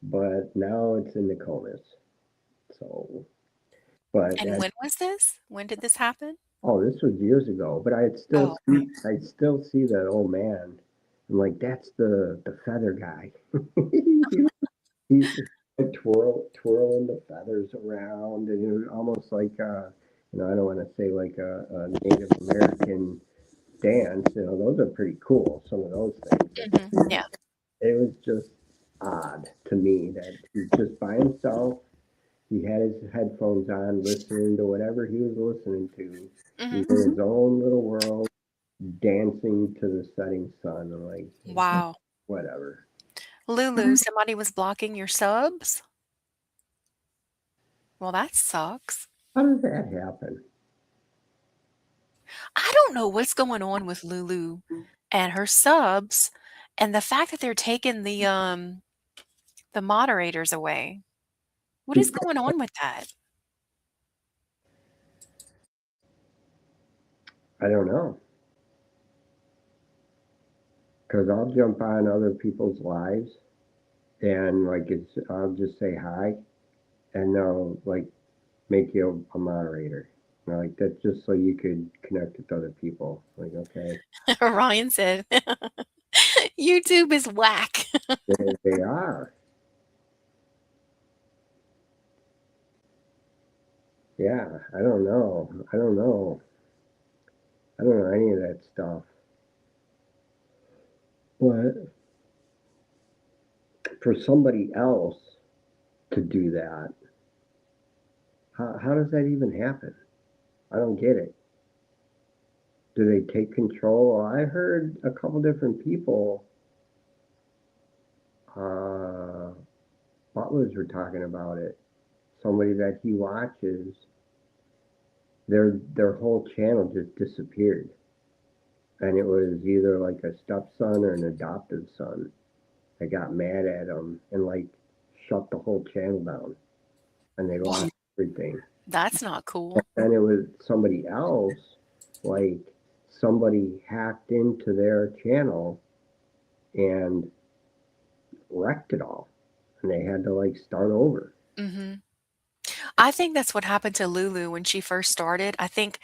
C: but now it's in Nokomis. So, but
A: And when was this? When did this happen?
C: oh, this was years ago. But
A: Oh, okay.
C: I still see that old man. I'm like, that's the feather guy. He used to twirling the feathers around, and it was almost like I don't want to say like a Native American dance. Those are pretty cool. Some of those things.
A: Yeah.
C: It was just odd to me that he's just by himself. He had his headphones on, listening to whatever he was listening to. He's in his own little world, dancing to the setting sun. I'm like,
A: Wow.
C: whatever.
A: Lulu, somebody was blocking your subs? Well, that sucks.
C: How does that happen?
A: I don't know what's going on with Lulu and her subs and the fact that they're taking the moderators away. What is going on with that?
C: I don't know. Because I'll jump on other people's lives and I'll just say hi, and they'll like make you a moderator. Like that's just so you could connect with other people. Like, okay,
A: Ryan said, YouTube is whack.
C: they are. Yeah, I don't know. I don't know. I don't know any of that stuff. But for somebody else to do that, how does that even happen? I don't get it. Do they take control? Well, I heard a couple different people. Butlers were talking about it. Somebody that he watches, their whole channel just disappeared, and it was either like a stepson or an adopted son that got mad at him and like shut the whole channel down, and they lost everything.
A: That's not cool.
C: And it was somebody else, like somebody hacked into their channel and wrecked it all, and they had to like start over.
A: I think that's what happened to Lulu when she first started. I think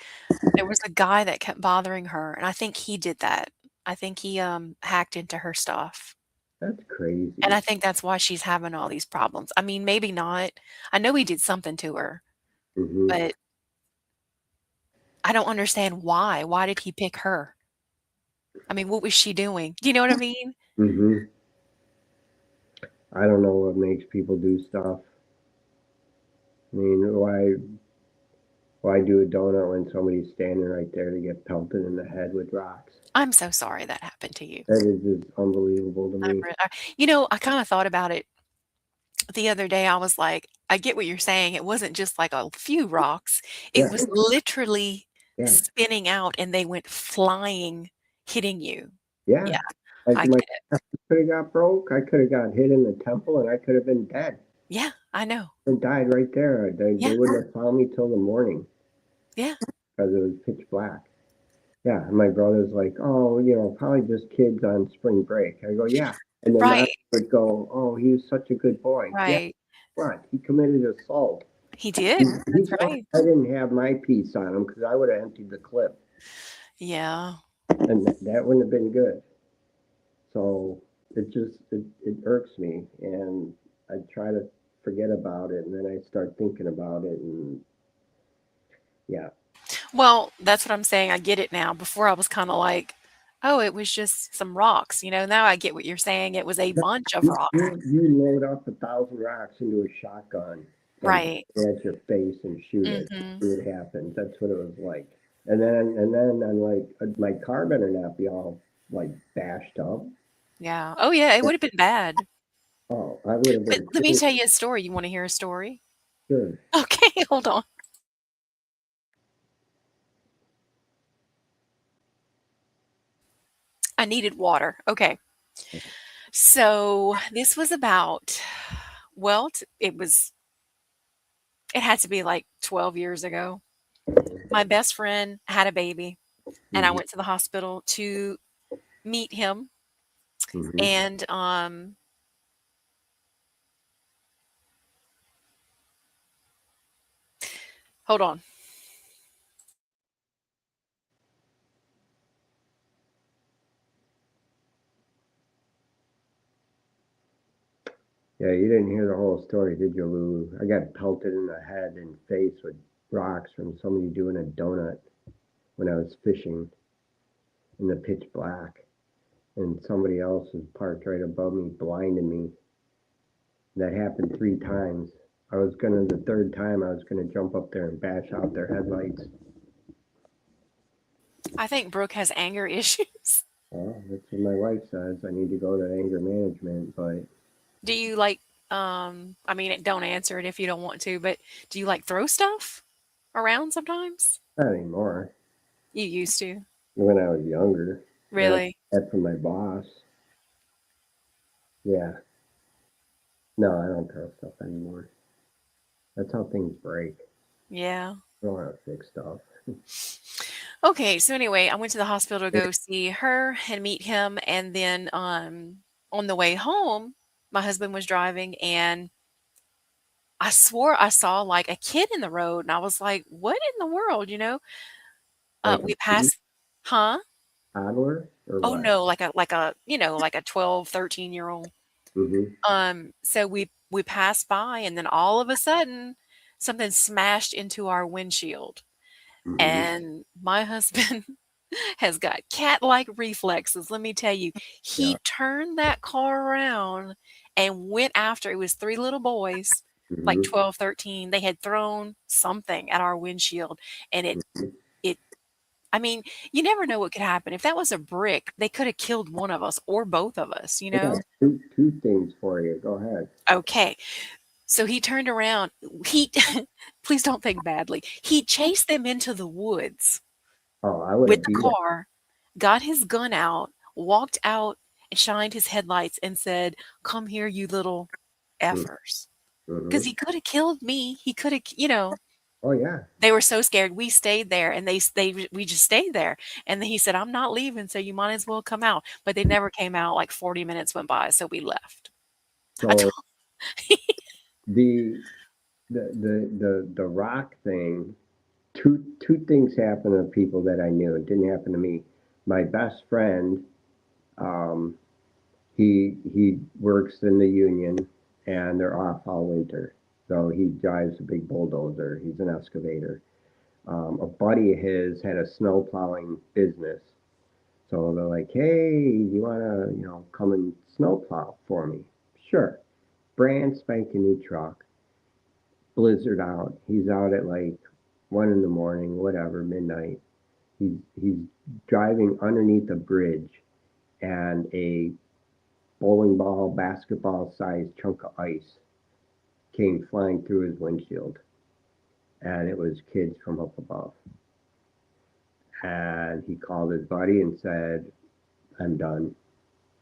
A: there was a guy that kept bothering her, and I think he did that. I think he hacked into her stuff.
C: That's crazy.
A: And I think that's why she's having all these problems. I mean, maybe not. I know he did something to her, but I don't understand why. Why did he pick her? I mean, what was she doing? Do you know what I mean?
C: I don't know what makes people do stuff. I mean, why do a donut when somebody's standing right there to get pelted in the head with rocks?
A: I'm so sorry that happened to you.
C: That is just unbelievable to
A: I'm
C: me.
A: re I kinda thought about it the other day. I was like, I get what you're saying. It wasn't just like a few rocks. It
C: Yeah,
A: was literally
C: yeah,
A: spinning out and they went flying, hitting you.
C: yeah.
A: Yeah,
C: Like
A: I
C: my
A: get it.
C: could have got broke. I could have got hit in the temple, and I could have been dead
A: Yeah, I know.
C: and died right there. They
A: Yeah,
C: wouldn't have found me till the morning
A: yeah,
C: because it was pitch black. Yeah, and my brother's like, oh, probably just kids on spring break. I go, yeah. And then mom
A: right,
C: would go, oh, he was such a good boy. Yeah,
A: right.
C: what? He committed assault.
A: He
C: He,
A: did.
C: he's
A: That's
C: lucky
A: right.
C: I didn't have my piece on him because I would have emptied the clip,
A: Yeah.
C: and that wouldn't have been good. So it irks me, and I try to forget about it, and then I start thinking about it, and yeah,
A: Well, that's what I'm saying. I get it now. Before I was kinda like, "Oh, it was just some rocks," now I get what you're saying. It was a bunch of rocks.
C: you load up 1,000 rocks into a shotgun and
A: Right.
C: at your face and shoot it.
A: Mhm.
C: See what happens. That's what it was like. And then I'm like, my car better not be all like bashed up.
A: Yeah. Oh, yeah, it would've been bad.
C: Oh, I would have
A: But
C: been
A: let me
C: pretty
A: tell you a story. You wanna hear a story?
C: sure.
A: Okay, hold on. I needed water. Okay. So, this was about well, it had to be, like, 12 years ago. My best friend had a baby, and I
C: Mm-hmm.
A: went to the hospital to meet him,
C: Mm-hmm.
A: and, hold on.
C: Yeah, you didn't hear the whole story, did you, Lulu? I got pelted in the head and face with rocks from somebody doing a donut when I was fishing in the pitch black. And somebody else was parked right above me, blinding me. That happened 3 times. The third time, I was gonna jump up there and bash out their headlights.
A: I think Brooke has anger issues.
C: Well, that's what my wife says. I need to go to anger management, but
A: Do you, like, I mean, don't answer it if you don't want to, but do you, like, throw stuff around sometimes?
C: not anymore.
A: You used to.
C: When I was younger, and I got
A: Really?
C: that from my boss. Yeah, no, I don't throw stuff anymore. That's how things break.
A: Yeah.
C: I don't want to fix stuff.
A: Okay, so anyway, I went to the hospital to go see her and meet him, and then, on the way home, my husband was driving, and I swore I saw, like, a kid in the road, and I was like, "What in the world?"
C: Like
A: We
C: a
A: passed. Huh?
C: toddler or
A: Oh,
C: what?
A: no, like a 12, 13-year-old.
C: Mm-hmm.
A: So we passed by, and then all of a sudden, something smashed into our windshield,
C: Mm-hmm.
A: and my husband has got cat-like reflexes, let me tell you.
C: Yeah.
A: He turned that car around and went after it was 3 little boys, like
C: Mm-hmm.
A: 12, 13. They had thrown something at our windshield, and it I mean, you never know what could happen. If that was a brick, they coulda killed one of us or both of us, you
C: I got
A: know?
C: two things for you. Go ahead.
A: Okay. So he turned around. He please don't think badly. He chased them into the woods
C: Oh, I would
A: with
C: have
A: the
C: beat him.
A: car, got his gun out, walked out, and shined his headlights and said, "Come here, you little effers." Because
C: Mm-hmm.
A: he coulda killed me. He coulda.
C: Oh yeah.
A: They were so scared. We stayed there, and we just stayed there, and then he said, "I'm not leaving, so you might as well come out." But they never came out, like, 40 minutes went by, so we left. I
C: So
A: told
C: the the rock thing. Two things happened to people that I knew. It didn't happen to me. My best friend, um, he works in the union, and they're off all winter. So he drives a big bulldozer. He's an excavator. A buddy of his had a snow plowing business. So they're like, hey, you want to, come and snow plow for me? Sure. brand spanking new truck, blizzard out. He's out at like 1 in the morning, whatever, midnight. He's driving underneath a bridge, and a bowling ball, basketball sized chunk of ice came flying through his windshield, and it was kids from up above. And he called his buddy and said, "I'm done.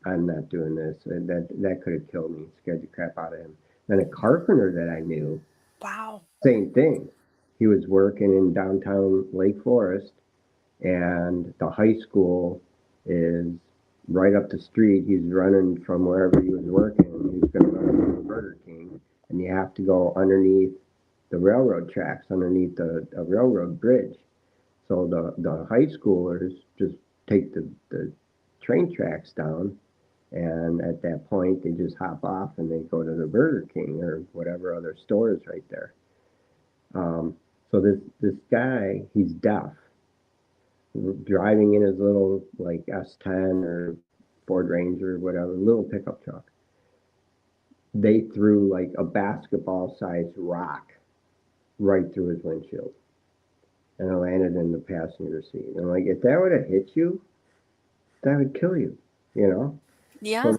C: I'm not doing this." And that could have killed me. Scared the crap out of him. Then a carpenter that I knew,
A: Wow.
C: same thing. He was working in downtown Lake Forest, and the high school is right up the street. He's running from wherever he was working. He was going to run to Burger King, and you have to go underneath the railroad tracks, underneath a railroad bridge. So the high schoolers just take the train tracks down, and at that point they just hop off and they go to the Burger King or whatever other store is right there. So this guy, he's deaf, driving in his little like S10 or Ford Ranger, whatever, little pickup truck. They threw like a basketball-sized rock right through his windshield, and it landed in the passenger seat. And like, if that would have hit you, that would kill you, you know?
A: Yeah.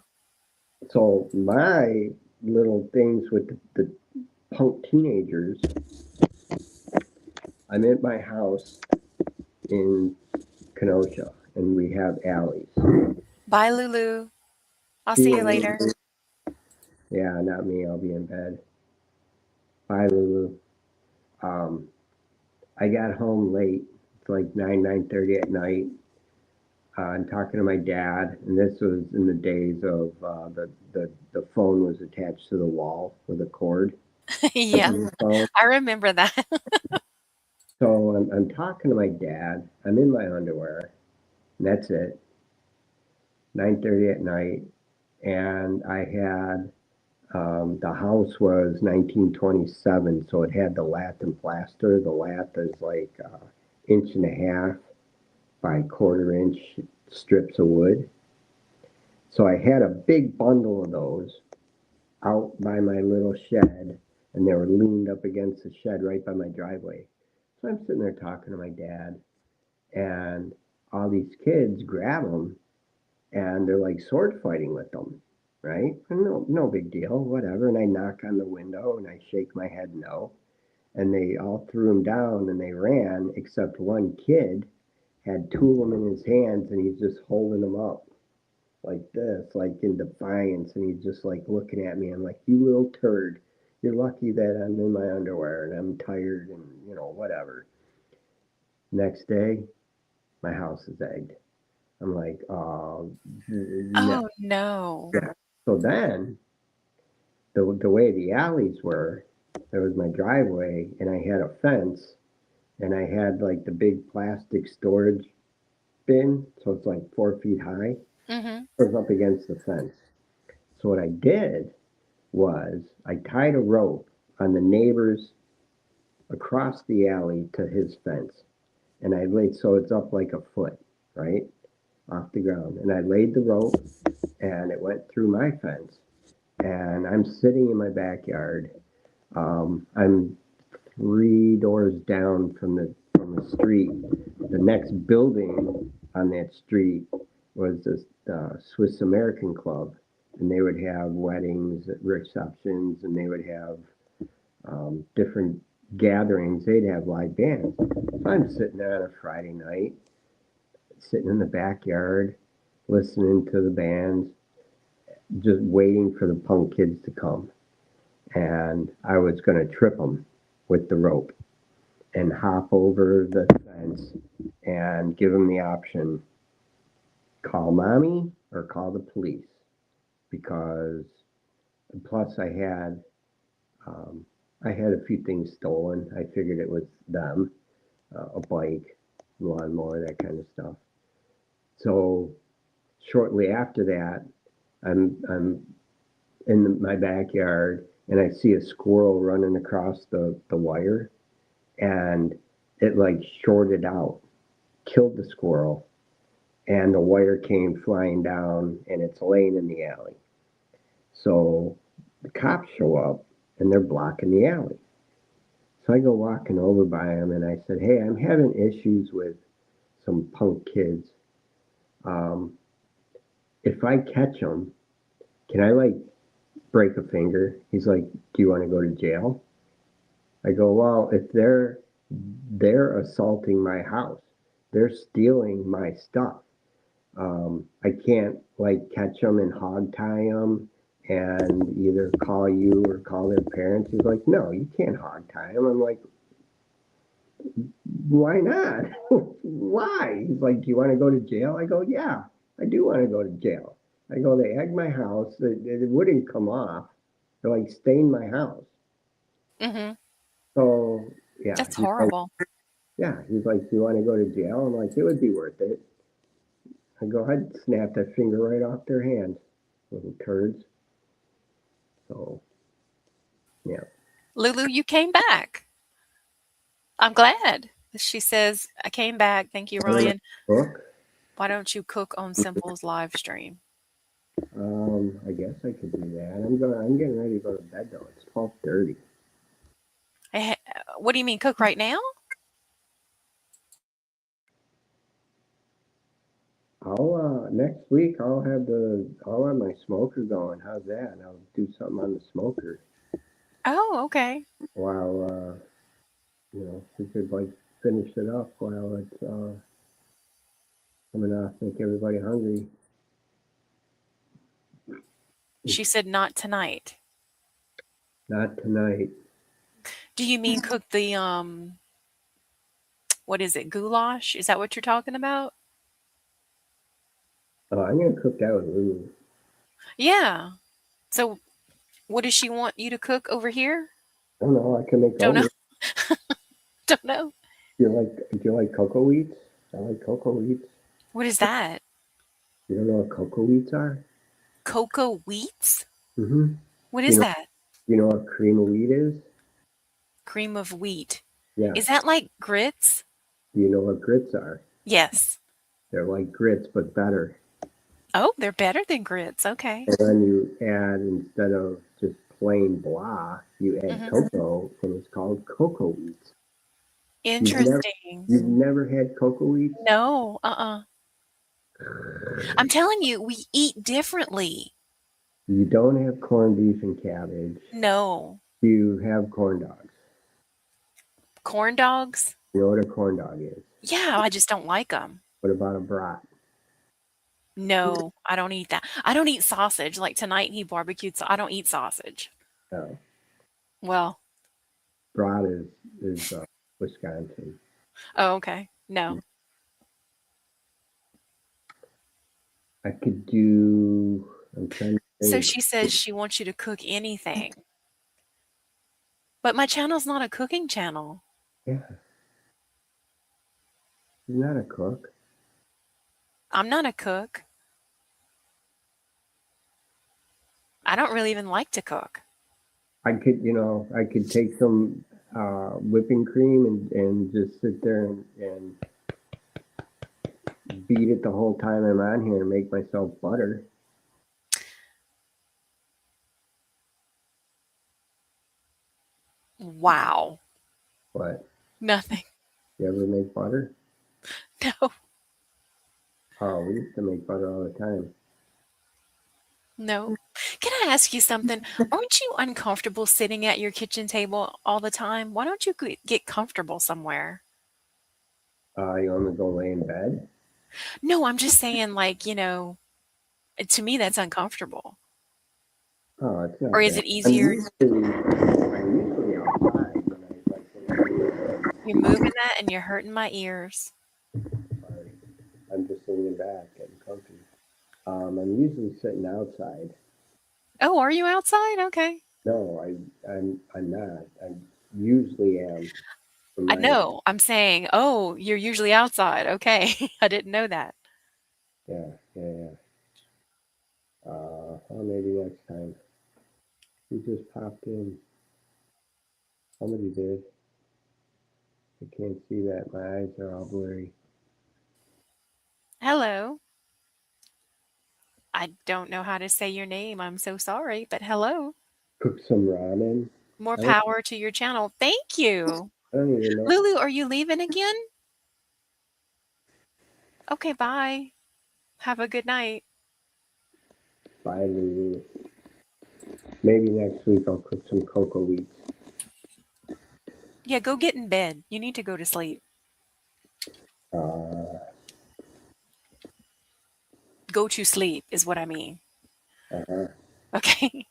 C: So my little things with the punk teenagers, I'm at my house in Kenosha, and we have alleys.
A: Bye, Lulu. I'll see you later.
C: Yeah, not me. I'll be in bed. Bye, Lulu. Um, I got home late. It's like 9:30 at night. I'm talking to my dad, and this was in the days of the phone was attached to the wall with a cord.
A: Yeah,
C: So
A: I remember that.
C: I'm talking to my dad. I'm in my underwear, and that's it. 9:30 at night, and I had the house was 1927, so it had the lath and plaster. The lath is like inch and a half by quarter-inch strips of wood. So I had a big bundle of those out by my little shed, and they were leaned up against the shed right by my driveway. So I'm sitting there talking to my dad, and all these kids grab them, and they're like sword fighting with them, right? And no big deal, whatever. And I knock on the window, and I shake my head no. And they all threw them down, and they ran, except one kid had two of them in his hands, and he's just holding them up like this, like in defiance, and he's just like looking at me. I'm like, "You little turd, you're lucky that I'm in my underwear and I'm tired and whatever." Next day, my house is egged. I'm like, "Oh, no."
A: Oh, no.
C: So then, the way the alleys were, there was my driveway, and I had a fence, and I had like the big plastic storage bin, so it's like 4 feet high.
A: Mhm.
C: It was up against the fence. So what I did was I tied a rope on the neighbor's across the alley to his fence, and I laid so it's up like a foot, right, off the ground. And I laid the rope, and it went through my fence, and I'm sitting in my backyard. I'm 3 doors down from the street. The next building on that street was this Swiss American Club, and they would have weddings, receptions, and they would have different gatherings. They'd have live bands. So I'm sitting there on a Friday night, sitting in the backyard, listening to the bands, just waiting for the punk kids to come. And I was going to trip them with the rope and hop over the fence and give them the option, call mommy or call the police, because plus um, I had a few things stolen. I figured it was them, a bike, lawnmower, that kind of stuff. So shortly after that, I'm in my backyard, and I see a squirrel running across the wire, and it like shorted out, killed the squirrel, and the wire came flying down, and it's laying in the alley. So the cops show up and they're blocking the alley. So I go walking over by them and I said, "Hey, I'm having issues with some punk kids. Um, if I catch them, can I like break a finger?" He's like, "Do you want to go to jail?" I go, "Well, if they're assaulting my house, they're stealing my stuff. I can't like catch them and hog tie them and either call you or call their parents." He's like, "No, you can't hog tie them." I'm like, "Why not?" "Why?" He's like, "Do you want to go to jail?" I go, "Yeah, I do want to go to jail." I go, "They egged my house. It wouldn't come off. They're like stained my house."
A: Mhm.
C: So yeah,
A: That's
C: he's like,
A: horrible.
C: yeah, he's like, "Do you want to go to jail?" I'm like, "It would be worth it." I go, "I'd snap that finger right off their hand, little turds." So yeah.
A: Lulu, you came back. I'm glad. She says, "I came back. Thank you,
C: Want
A: Ryan.
C: another book?
A: Why don't you cook on Simple's live stream?"
C: I guess I could do that. I'm getting ready to go to bed though. It's 12:30.
A: What do you mean, cook right now?
C: I'll next week I'll have my smoker going. How's that? And I'll do something on the smoker
A: Oh, okay.
C: while we could like finish it up while it's coming off, make everybody hungry.
A: She said, "Not tonight."
C: Not tonight.
A: Do you mean cook the, what is it, goulash? Is that what you're talking about?
C: I'm gonna cook that with Lulu.
A: Yeah. So, what does she want you to cook over here?
C: I don't know. I can make
A: Don't know.
C: over.
A: Don't know.
C: Do you like cocoa wheats? I like cocoa wheats.
A: What is that?
C: You don't know what cocoa wheats are?
A: Cocoa wheats?
C: Mm-hmm.
A: What
C: You
A: is
C: know
A: that?
C: you know what cream of wheat is?
A: Cream of wheat.
C: Yeah.
A: Is that like grits?
C: Do you know what grits are?
A: Yes.
C: They're like grits but better.
A: Oh, they're better than grits. Okay.
C: And then you add, instead of just plain blah, you add
A: Mhm.
C: cocoa, and it's called cocoa wheats. You've never
A: Interesting.
C: you've never had cocoa wheats?
A: No, I'm telling you, we eat differently.
C: You don't have corned beef and cabbage.
A: No.
C: You have corn dogs.
A: Corn dogs?
C: You know what a corn dog is?
A: Yeah, I just don't like them.
C: What about a brat?
A: No, I don't eat that. I don't eat sausage. Like tonight, he barbecued, so I don't eat sausage.
C: No.
A: Well,
C: Brat is Wisconsin.
A: oh, okay. No.
C: I could do. I'm trying to
A: So
C: think.
A: she says she wants you to cook anything. But my channel's not a cooking channel.
C: Yeah, he's not a cook.
A: I'm not a cook. I don't really even like to cook.
C: I could take some whipping cream and just sit there and beat it the whole time I'm on here and make myself butter.
A: Wow.
C: But
A: Nothing.
C: you ever make butter?
A: No.
C: Oh, we used to make butter all the time.
A: No. Can I ask you something? Aren't you uncomfortable sitting at your kitchen table all the time? Why don't you get comfortable somewhere?
C: You want me to go lay in bed?
A: No, I'm just saying, like, to me, that's uncomfortable.
C: Oh, it's
A: Or
C: not
A: is
C: bad.
A: it easier?
C: I'm usually outside when I like.
A: You're moving that and you're hurting my ears.
C: Sorry, I'm just leaning back, getting comfy. I'm usually sitting outside.
A: Oh, are you outside? Okay.
C: No, I'm not. I usually am for
A: I
C: my
A: know. I'm saying, oh, you're usually outside. Okay. I didn't know that.
C: yeah. Well, maybe next time. You just popped in. Somebody did. I can't see that. My eyes are all blurry.
A: Hello. I don't know how to say your name. I'm so sorry, but hello.
C: Cook some ramen.
A: More
C: I don't,
A: power to your channel. Thank you.
C: I don't even know.
A: Lulu, are you leaving again? Okay, bye. Have a good night.
C: Bye, Lulu. Maybe next week I'll cook some cocoa wheats.
A: Yeah, go get in bed. You need to go to sleep.
C: Uh,
A: Go to sleep is what I mean.
C: uh-huh.
A: Okay.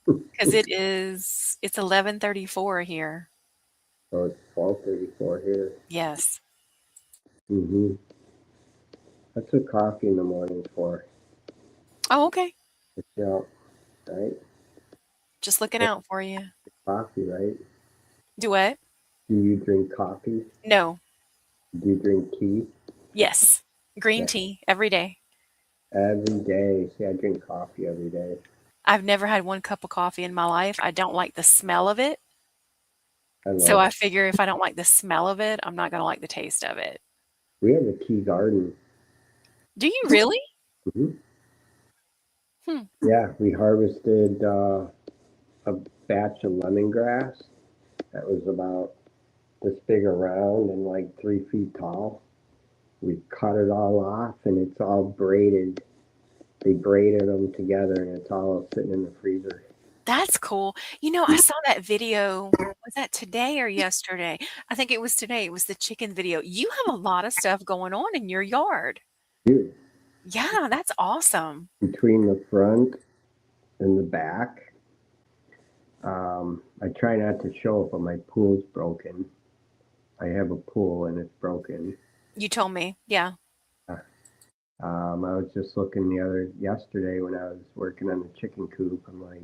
A: Because it's 11:34 here.
C: So it's 12:34 here.
A: Yes.
C: Mm-hmm. That's what coffee in the morning for.
A: Oh, okay.
C: Yeah, right?
A: Just looking out for you.
C: Coffee, right?
A: Do what?
C: Do you drink coffee?
A: No.
C: Do you drink tea?
A: Yes. Green
C: Yeah.
A: tea every day.
C: Every day. See, I drink coffee every day.
A: I've never had one cup of coffee in my life. I don't like the smell of it.
C: I
A: So
C: love
A: I
C: it.
A: figure if I don't like the smell of it, I'm not going to like the taste of it.
C: We have a tea garden.
A: Do you really?
C: Hmm.
A: Hmm.
C: Yeah, we harvested a batch of lemongrass that was about this big around and like 3 feet tall. We cut it all off and it's all braided. They braided them together and it's all sitting in the freezer.
A: That's cool. You know, I saw that video. Was that today or yesterday? I think it was today. It was the chicken video. You have a lot of stuff going on in your yard.
C: Dude,
A: Yeah, that's awesome.
C: between the front and the back, I try not to show it, but my pool's broken. I have a pool and it's broken.
A: You told me. Yeah.
C: I was just looking yesterday when I was working on the chicken coop. I'm like,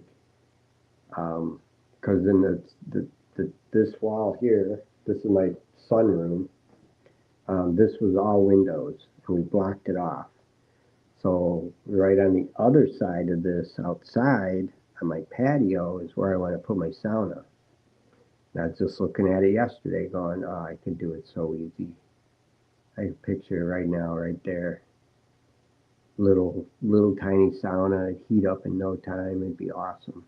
C: because in this wall here, this is my sunroom. This was all windows, and we blocked it off. So right on the other side of this, outside on my patio, is where I want to put my sauna. And I was just looking at it yesterday, going, "Oh, I could do it so easy." I can picture it right now, right there. Little tiny sauna, it'd heat up in no time. It'd be awesome.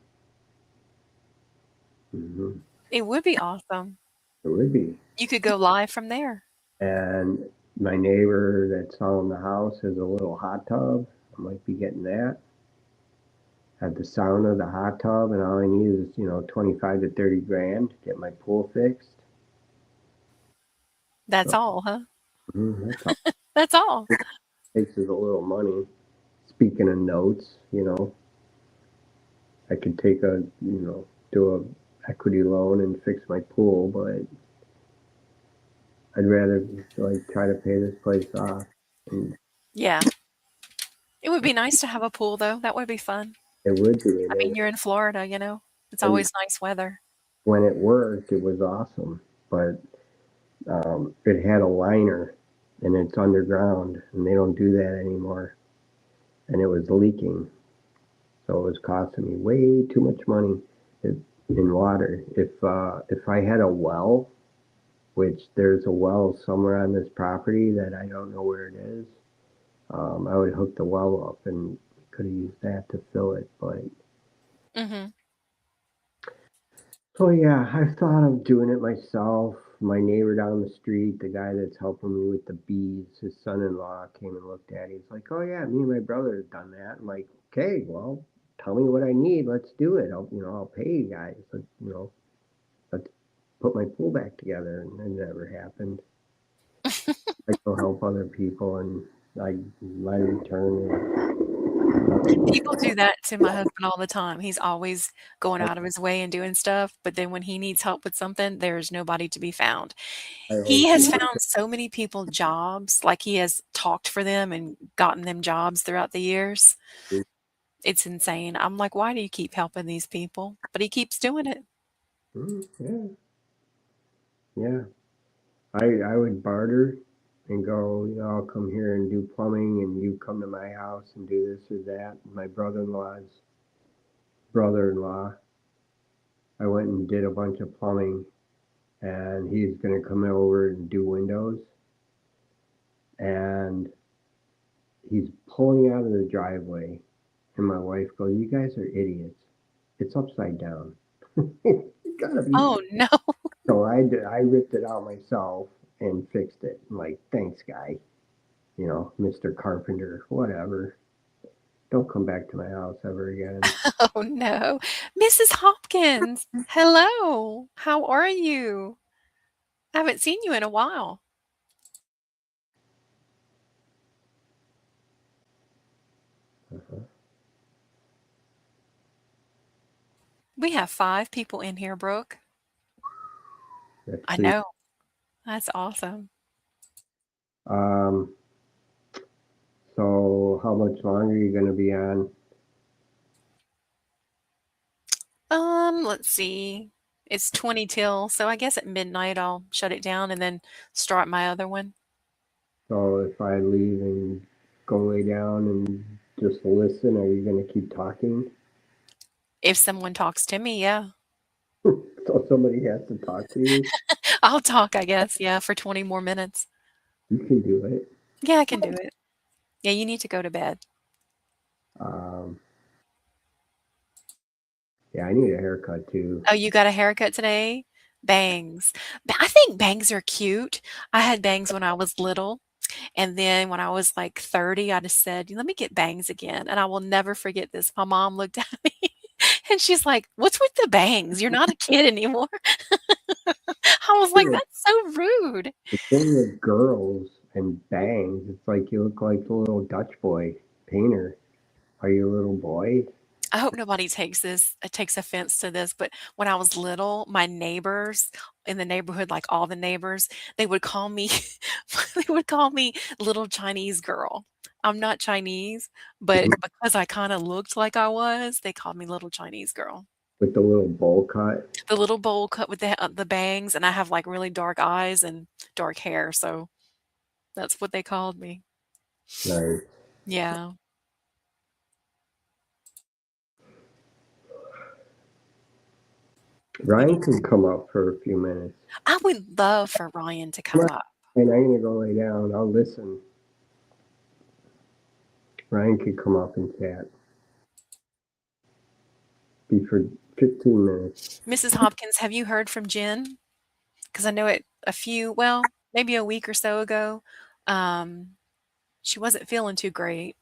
C: Hmm.
A: It would be awesome.
C: It would be.
A: You could go live from there.
C: And my neighbor that's selling the house has a little hot tub. I might be getting that. Have the sauna, the hot tub, and all I need is 25 to 30 grand to get my pool fixed.
A: That's
C: So
A: all, huh?
C: that's all
A: That's all.
C: it takes is a little money. Speaking of notes, I could take do a equity loan and fix my pool, but I'd rather like try to pay this place off. And
A: Yeah. It would be nice to have a pool, though. That would be fun.
C: it would be,
A: I mean, you're in Florida, you know? It's
C: and
A: always nice weather.
C: when it worked, it was awesome. But it had a liner, and it's underground, and they don't do that anymore. And it was leaking, so it was costing me way too much money in water. If I had a well, which there's a well somewhere on this property that I don't know where it is, I would hook the well up and could have used that to fill it. But
A: Mhm.
C: so yeah, I've thought of doing it myself. My neighbor down the street, the guy that's helping me with the bees, his son-in-law came and looked at it. He's like, "Oh yeah, me and my brother have done that." I'm like, "Okay, well, tell me what I need. Let's do it. I'll pay you guys. Let's put my pool back together." And it never happened. I go help other people, and my return
A: People do that to my husband all the time. He's always going out of his way and doing stuff, but then when he needs help with something, there's nobody to be found.
C: I
A: He
C: always
A: has found so many people jobs, like he has talked for them and gotten them jobs throughout the years.
C: do.
A: It's insane. I'm like, "Why do you keep helping these people?" But he keeps doing it.
C: Yeah, yeah. I would barter and go, I'll come here and do plumbing, and you come to my house and do this or that. My brother-in-law's brother-in-law, I went and did a bunch of plumbing, and he's going to come over and do windows. And he's pulling out of the driveway, and my wife goes, "You guys are idiots. it's upside down. It's gotta be.
A: Oh, no.
C: So I ripped it out myself and fixed it. I'm like, thanks, guy. Mr. Carpenter, whatever. Don't come back to my house ever again.
A: Oh, no. Mrs. Hopkins, hello. How are you? I haven't seen you in a while.
C: Uh-huh.
A: We have 5 people in here, Brooke.
C: That's
A: I
C: pretty.
A: know. That's awesome.
C: Um, so how much longer are you gonna be on?
A: Let's see. It's 20 till, so I guess at midnight I'll shut it down and then start my other one.
C: So if I leave and go lay down and just listen, are you gonna keep talking?
A: If someone talks to me, yeah.
C: So somebody has to talk to you.
A: I'll talk, I guess, yeah, for 20 more minutes.
C: You can do it.
A: Yeah, I can do it. Yeah, you need to go to bed.
C: Um, yeah, I need a haircut too.
A: Oh, you got a haircut today? Bangs. I think bangs are cute. I had bangs when I was little, and then when I was like 30, I just said, "Let me get bangs again." And I will never forget this. My mom looked at me and she's like, "What's with the bangs? You're not a kid anymore." I was like,
C: The
A: "That's so rude."
C: thing with girls and bangs, it's like you look like the little Dutch boy painter. Are you a little boy?
A: I hope nobody takes offense to this, but when I was little, my neighbors in the neighborhood, like all the neighbors, they would call me they would call me little Chinese girl. I'm not Chinese, but because I kind of looked like I was, they called me little Chinese girl.
C: With the little bowl cut.
A: The little bowl cut with the bangs, and I have like really dark eyes and dark hair, so that's what they called me.
C: Nice.
A: Yeah. We
C: Ryan
A: need
C: can come up for a few minutes.
A: I would love for Ryan to
C: Come
A: come
C: on,
A: up.
C: and I'm gonna go lay down. I'll listen. Ryan could come up and chat. Be for 15 minutes.
A: Mrs. Hopkins, have you heard from Jen? Because I know well, maybe a week or so ago, um, she wasn't feeling too great.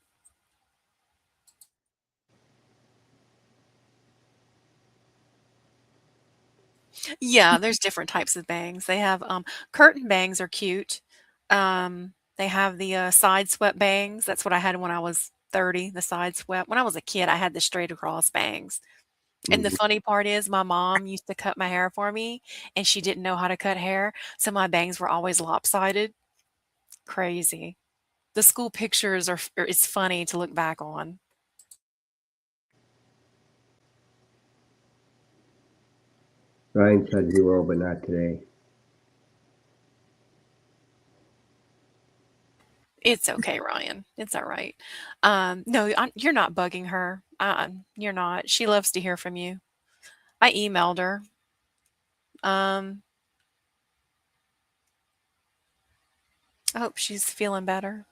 A: Yeah, there's different types of bangs. They have, curtain bangs are cute. They have the, side swept bangs. That's what I had when I was 30, the side swept. When I was a kid, I had the straight across bangs. And the
C: Mhm.
A: funny part is my mom used to cut my hair for me, and she didn't know how to cut hair, so my bangs were always lopsided. Crazy. The school pictures it's funny to look back on.
C: Ryan said he will, but not today.
A: It's okay, Ryan. It's all right. No, you're not bugging her. You're not. She loves to hear from you. I emailed her. Um, I hope she's feeling better.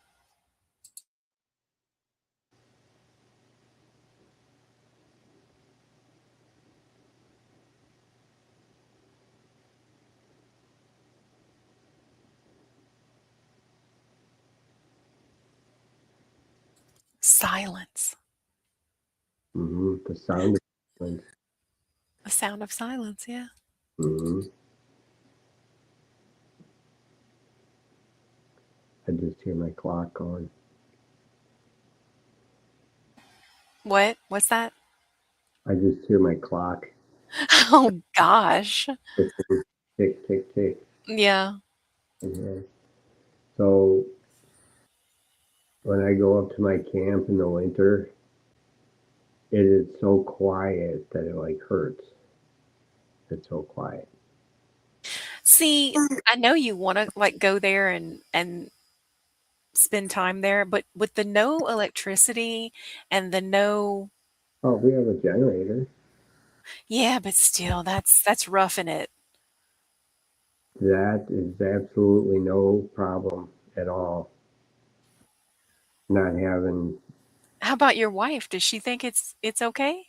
A: Silence.
C: The sound of silence.
A: The sound of silence. Yeah.
C: hmm I just hear my clock going.
A: What? What's that?
C: I just hear my clock.
A: Oh gosh.
C: Tick, tick, tick.
A: Yeah.
C: Yeah. So when I go up to my camp in the winter, it is so quiet that it like hurts. It's so quiet.
A: See, I know you want to like go there and spend time there, but with the no electricity and the no,
C: Oh, we have a generator.
A: yeah, but still, that's roughing it.
C: That is absolutely no problem at all. Not having.
A: How about your wife? Does she think it's okay?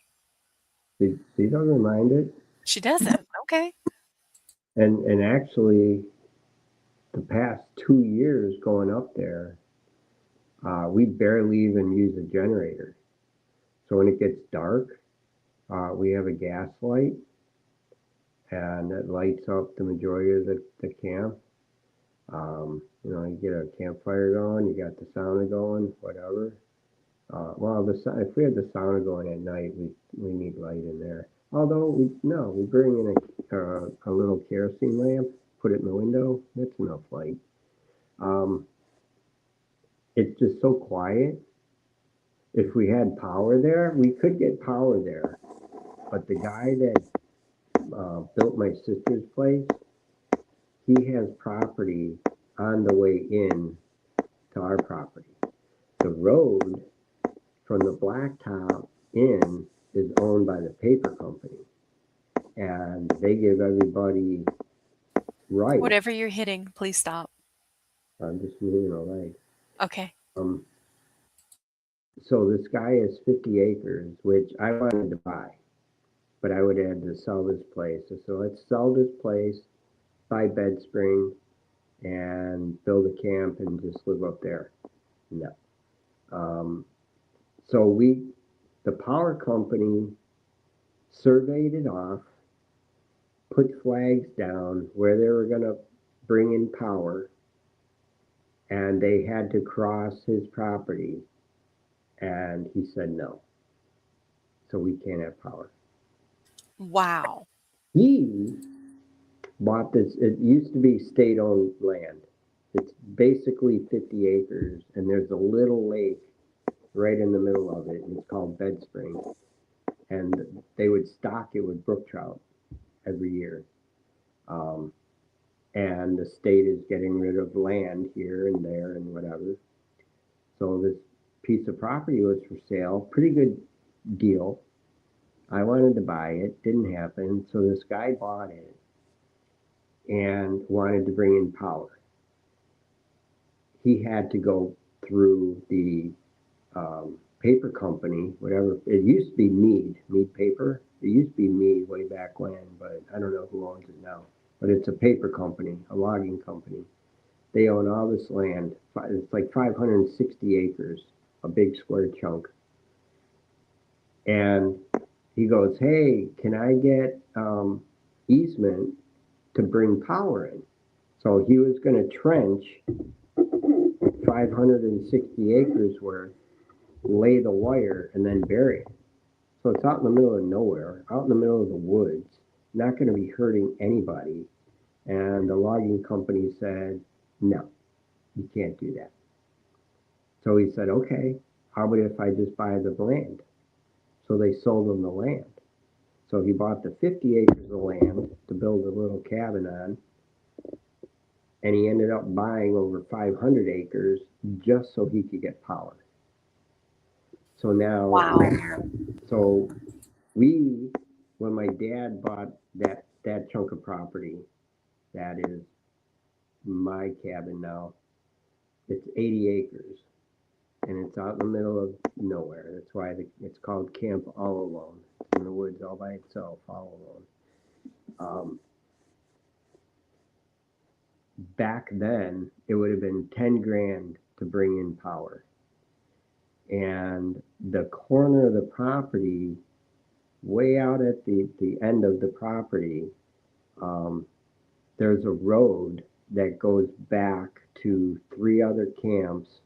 C: She doesn't mind it.
A: She doesn't. Okay.
C: And actually, the past 2 years going up there, we barely even use a generator. So when it gets dark, we have a gas light, and it lights up the majority of the camp. You get a campfire going, you got the sauna going, whatever. Well, if we had the sauna going at night, we need light in there. Although we bring in a little kerosene lamp, put it in the window. That's enough light. It's just so quiet. If we had power there, we could get power there. But the guy that built my sister's place, he has property on the way in to our property. The road from the blacktop in is owned by the paper company, and they give everybody rights.
A: Whatever you're hitting, please stop.
C: I'm just moving a leg.
A: Okay.
C: So this guy has 50 acres, which I wanted to buy, but I would have had to sell this place. So let's sell this place, buy Bed Spring, and build a camp and just live up there. No. So the power company surveyed it off, put flags down where they were going to bring in power, and they had to cross his property, and he said no. So we can't have power.
A: Wow.
C: He bought this, it used to be state-owned land. It's basically 50 acres, and there's a little lake right in the middle of it, and it's called Bed Spring. And they would stock it with brook trout every year. And the state is getting rid of land here and there and whatever. So this piece of property was for sale, pretty good deal. I wanted to buy it, didn't happen. So this guy bought it and wanted to bring in power. He had to go through the paper company, whatever. It used to be Mead Paper. It used to be Mead way back when, but I don't know who owns it now. But it's a paper company, a logging company. They own all this land. It's like 560 acres, a big square chunk. And he goes, hey, can I get easement to bring power in? So he was going to trench 560 acres worth, lay the wire, and then bury it. So it's out in the middle of nowhere, out in the middle of the woods, not going to be hurting anybody. And the logging company said, no, you can't do that. So he said, okay, how about if I just buy the land? So they sold him the land. So he bought the 50 acres of land to build a little cabin on, and he ended up buying over 500 acres just so he could get power. So now,
A: Wow.
C: So when my dad bought that chunk of property, that is my cabin now, it's 80 acres, and it's out in the middle of nowhere. That's why it's called Camp All Alone. It's in the woods all by itself, all alone. Back then, it would have been 10 grand to bring in power. And the corner of the property, way out at the end of the property, there's a road that goes back to 3 other camps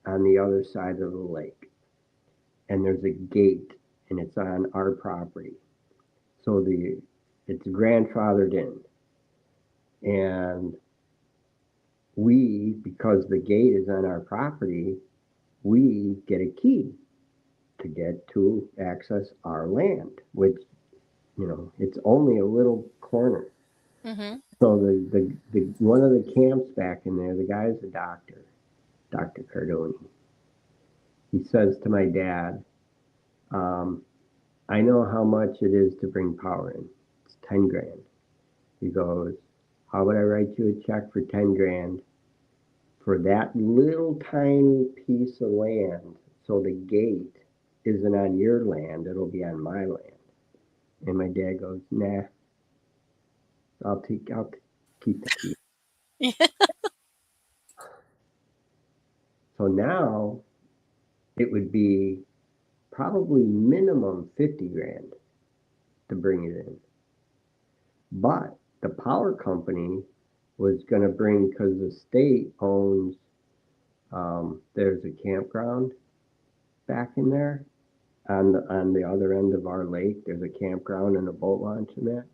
C: on the other side of the lake. And there's a gate, and it's on our property. So it's grandfathered in. And because the gate is on our property, we get a key to access our land, which, it's only a little corner.
A: Mm-hmm.
C: So the one of the camps back in there, the guy's a doctor, Dr. Cardoni. He says to my dad, I know how much it is to bring power in. It's 10 grand. He goes, how would I write you a check for 10 grand for that little tiny piece of land? So the gate isn't on your land, it'll be on my land. And my dad goes, nah, I'll keep the key.
A: Yeah.
C: So now it would be probably minimum 50 grand to bring it in. But the power company was going to bring, because the state owns, there's a campground back in there on the other end of our lake. There's a campground and a boat launch in that.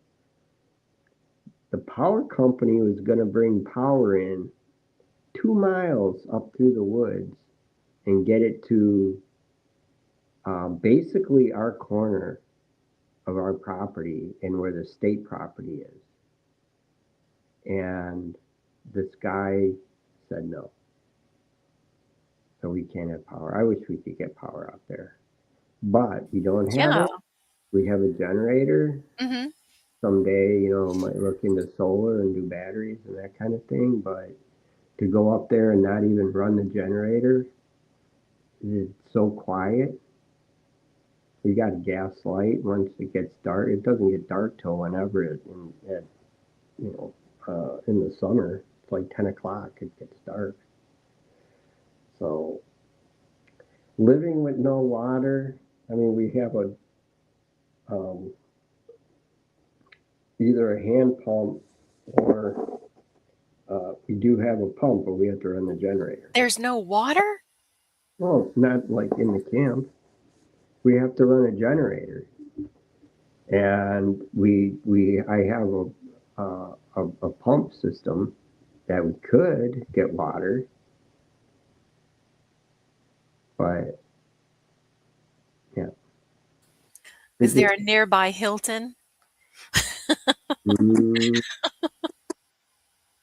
C: The power company was going to bring power in 2 miles up through the woods and get it to basically our corner of our property and where the state property is. And this guy said no. So we can't have power. I wish we could get power out there. But we don't have
A: Yeah.
C: it. We have a generator.
A: Mm-hmm.
C: Someday, might look into solar and do batteries and that kind of thing. But to go up there and not even run the generator, it's so quiet. We got a gas light. Once it gets dark, it doesn't get dark till whenever in the summer. It's like 10 o'clock. It gets dark. So living with no water. I mean, we have either a hand pump or we do have a pump, but we have to run the generator.
A: There's no water?
C: Well, not like in the camp. We have to run a generator, and I have a pump system that we could get water, but yeah.
A: Is there a nearby Hilton?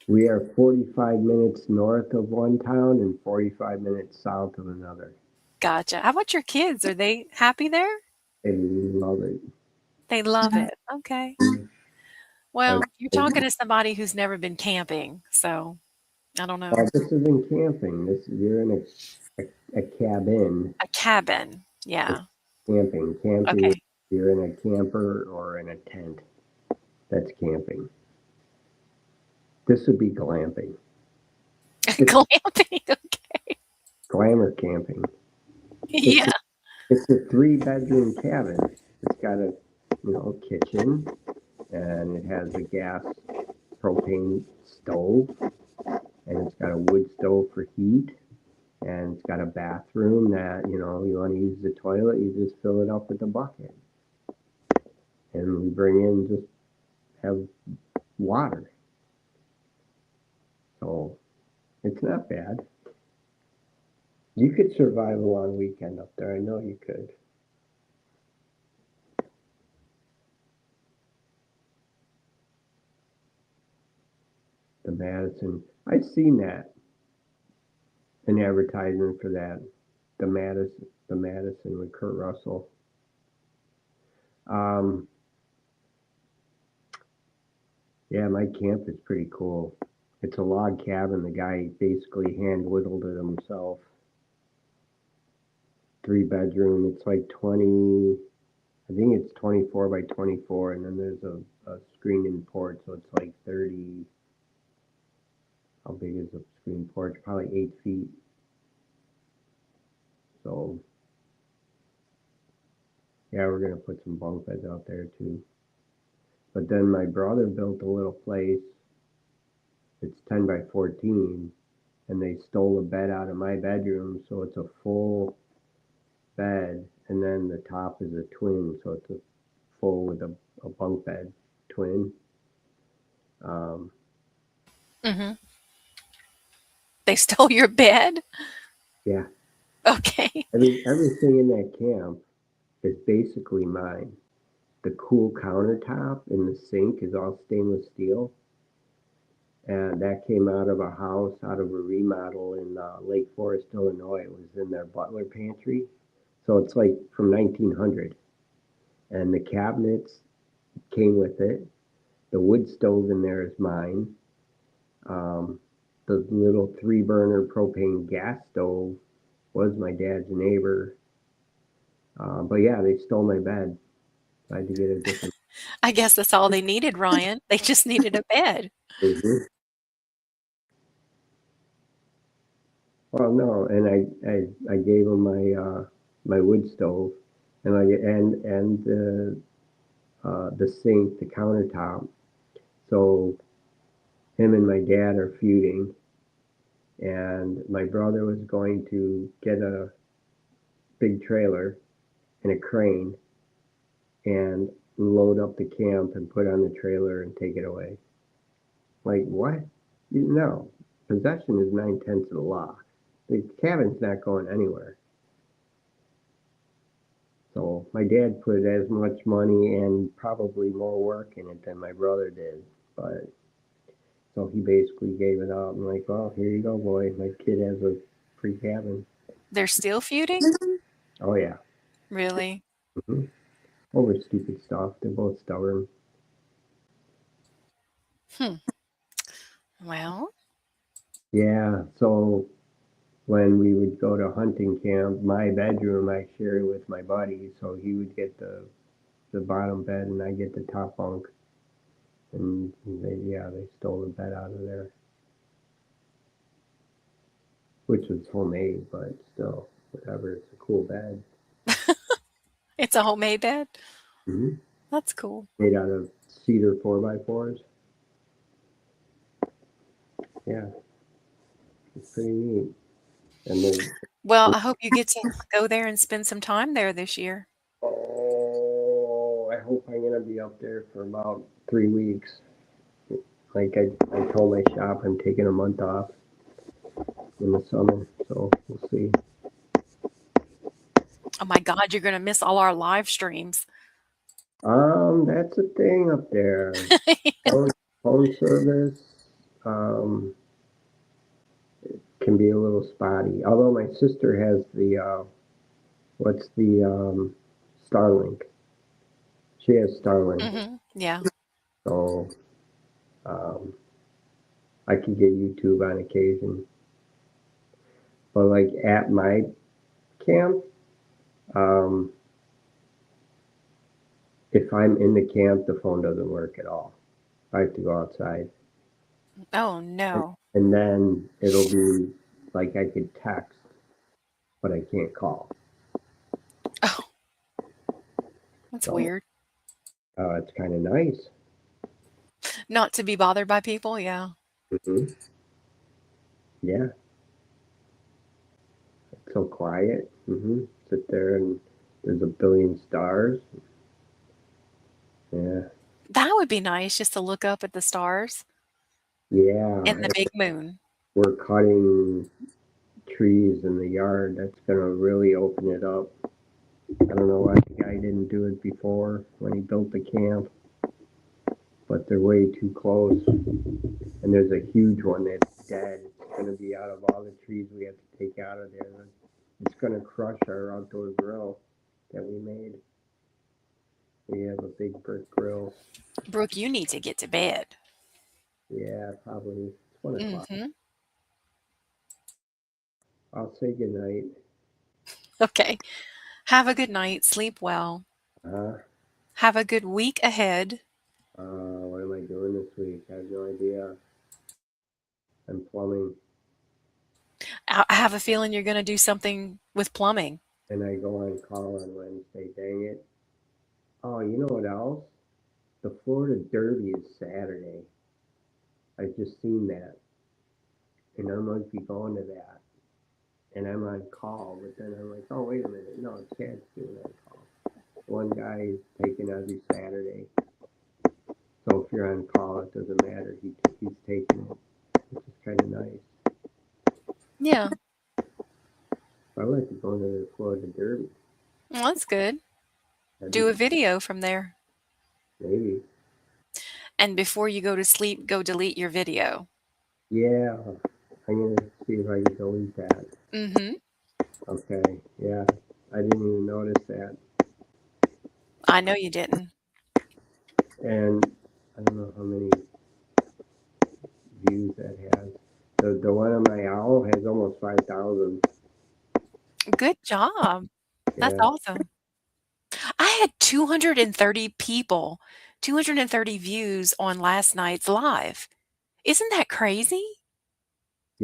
C: We are 45 minutes north of one town and 45 minutes south of another.
A: Gotcha. How about your kids? Are they happy there?
C: They love it.
A: They love it. Okay. Well, you're talking to somebody who's never been camping, so I don't know.
C: This isn't camping. You're in a cabin.
A: A cabin. Yeah.
C: Camping. Camping.
A: Okay.
C: You're in a camper or in a tent. That's camping. This would be glamping.
A: Glamping. Okay.
C: Glamour camping.
A: Yeah.
C: It's a 3-bedroom cabin. It's got a kitchen, and it has a gas propane stove, and it's got a wood stove for heat, and it's got a bathroom that you want to use the toilet, you just fill it up with a bucket, and we bring in just have water. So it's not bad. You could survive a long weekend up there. I know you could. The Madison. I've seen that. An advertisement for that. The Madison with Kurt Russell. Yeah, my camp is pretty cool. It's a log cabin. The guy basically hand whittled it himself. 3-bedroom. It's like 20. I think it's 24 by 24, and then there's a screened-in porch, so it's like 30. How big is the screen porch? Probably 8 feet. So, yeah, we're going to put some bunk beds out there too. But then my brother built a little place. It's 10 by 14, and they stole a bed out of my bedroom, so it's a full bed, and then the top is a twin, so it's a full with a bunk bed twin.
A: Mm-hmm. They stole your bed?
C: Yeah.
A: Okay.
C: Everything in that camp is basically mine. The cool countertop in the sink is all stainless steel. And that came out of a house, out of a remodel in Lake Forest, Illinois. It was in their butler pantry. So it's like from 1900. And the cabinets came with it. The wood stove in there is mine. The little 3-burner propane gas stove was my dad's neighbor. But yeah, they stole my bed. I had to get a different
A: I guess that's all they needed, Ryan. They just needed a bed.
C: Hmm. Well, no, and I gave him my wood stove, and the sink, the countertop. So him and my dad are feuding, and my brother was going to get a big trailer and a crane and load up the camp and put on the trailer and take it away. Like, what? No. Possession is 9/10 of the law. The cabin's not going anywhere. So my dad put as much money and probably more work in it than my brother did. But so he basically gave it up. I'm like, well, here you go, boy. My kid has a free cabin.
A: They're still feuding?
C: Oh, yeah.
A: Really?
C: Hmm. Over stupid stuff. They're both stubborn.
A: Hmm. Well,
C: Yeah. So when we would go to hunting camp, my bedroom I shared with my buddy. So he would get the bottom bed and I get the top bunk. And they stole the bed out of there, which was homemade, but still, whatever. It's a cool bed.
A: it's a homemade bed?
C: Hmm.
A: That's cool.
C: Made out of cedar 4x4s. Yeah, it's pretty neat. And then,
A: Well, I hope you get to go there and spend some time there this year.
C: oh, I hope I'm gonna be up there for about 3 weeks. Like I told my shop, I'm taking a month off in the summer, so we'll see.
A: Oh my God, you're going to miss all our live streams.
C: That's a thing up there. Phone, phone service, um, can be a little spotty. Although my sister has what's the Starlink. She has Starlink,
A: Yeah.
C: so um, I can get YouTube on occasion. But like at my camp, um, if I'm in the camp, the phone doesn't work at all. I have to go outside,
A: Oh,
C: and,
A: no.
C: and then it'll be like I could text, but I can't call.
A: Oh, that's
C: So
A: weird.
C: it's kind of nice.
A: Not to be bothered by people. Yeah.
C: Hmm. Yeah, it's so quiet. Sit there and there's a billion stars. Yeah,
A: That would be nice just to look up at the stars
C: yeah.
A: and the big moon.
C: We're cutting trees in the yard. That's gonna really open it up. I don't know why the guy didn't do it before when he built the camp, but they're way too close. And there's a huge one that's dead. It's gonna be out of all the trees we have to take out of there. It's gonna crush our outdoor grill that we made. We have a big brick grill.
A: Brooke, you need to get to bed.
C: Yeah, probably it's 1 o'clock.
A: Hmm.
C: I'll say goodnight.
A: Okay. Have a good night. Sleep well.
C: Uh,
A: Have a good week ahead.
C: what am I doing this week? I have no idea. I'm plumbing,
A: I have a feeling you're going to do something with plumbing.
C: and I go on call on Wednesday. Dang it! Oh, you know what else? The Florida Derby is Saturday. I just seen that, and I might be going to that. And I'm on call, but then I'm like, oh wait a minute, no, Chad's doing on call. One guy is taking every Saturday, so if you're on call, it doesn't matter. He's taking it, which is kind of nice.
A: Yeah.
C: I like to go to the Florida Derby.
A: Well, that's good.
C: That'd
A: Do
C: be
A: a video from there.
C: maybe.
A: And before you go to sleep, go delete your video.
C: Yeah, I'm gonna see if I can delete that.
A: Hmm.
C: Okay, yeah, I didn't even notice that.
A: I know you didn't.
C: And I don't know how many views that has. The one on my owl has almost 5,000.
A: Good job. That's
C: Yeah.
A: awesome. I had 230 people, 230 views on last night's live. Isn't that crazy?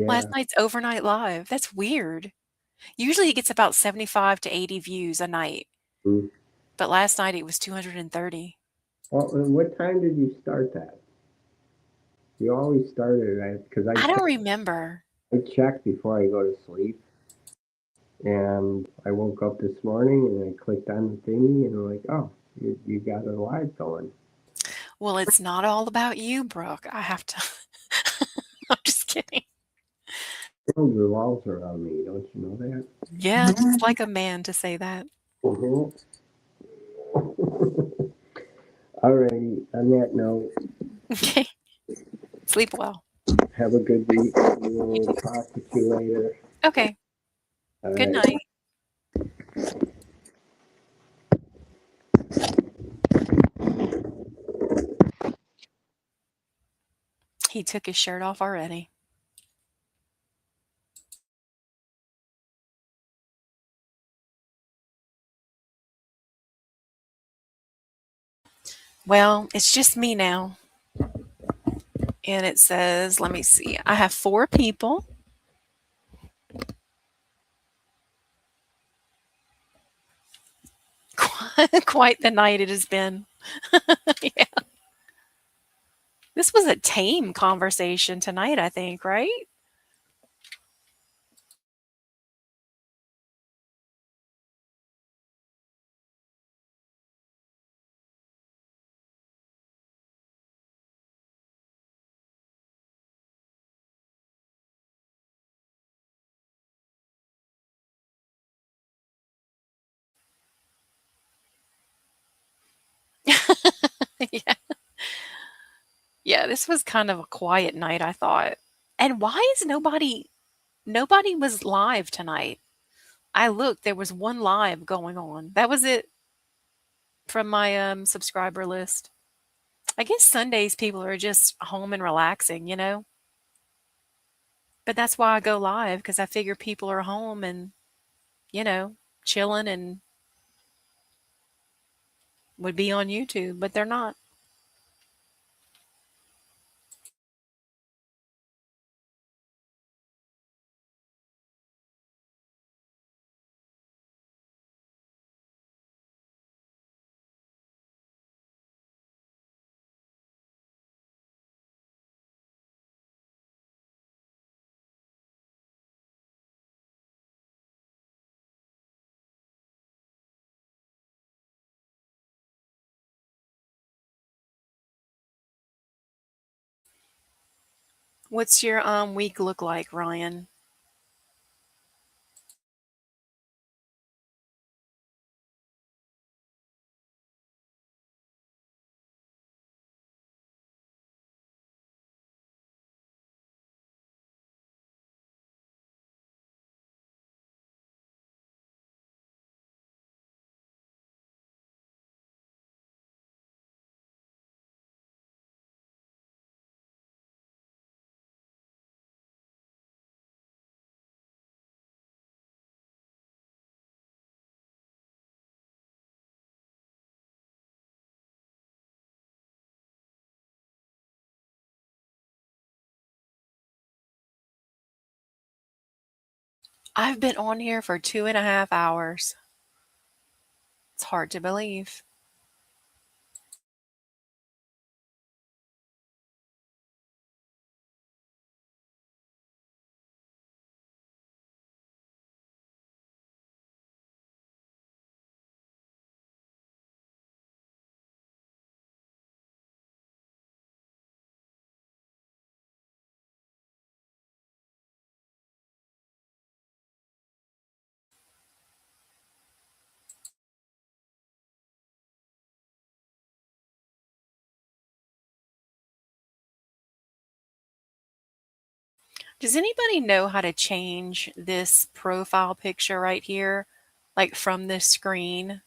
A: Last
C: Yeah.
A: night's overnight live. That's weird. Usually it gets about 75 to 80 views a night,
C: Mm.
A: but last night it was 230.
C: Well, and what time did you start that? You always started at, because
A: I don't remember.
C: I check before I go to sleep. And I woke up this morning and I clicked on the thingy and I'm like, oh, you got a live going.
A: Well, it's not all about you, Brooke. I have to I'm just kidding.
C: The world revolves around me, don't you know that?
A: Yeah, just like a man to say that.
C: Mhm. Alrighty, on that note,
A: Okay. Sleep well.
C: have a good week.
A: You
C: We'll
A: too.
C: talk to you later.
A: Okay.
C: All
A: Good
C: right.
A: night. He took his shirt off already. Well, it's just me now. And it says, let me see, I have 4 people. Quite the night it has been. Yeah. This was a tame conversation tonight, I think, right? Yeah. Yeah, this was kind of a quiet night, I thought. And why is nobody was live tonight? I looked, there was one live going on. That was it from my subscriber list. I guess Sundays people are just home and relaxing, you know? But that's why I go live because I figure people are home and, you know, chilling and would be on YouTube, but they're not. What's your week look like, Ryan? I've been on here for 2.5 hours. It's hard to believe. Does anybody know how to change this profile picture right here? Like from this screen?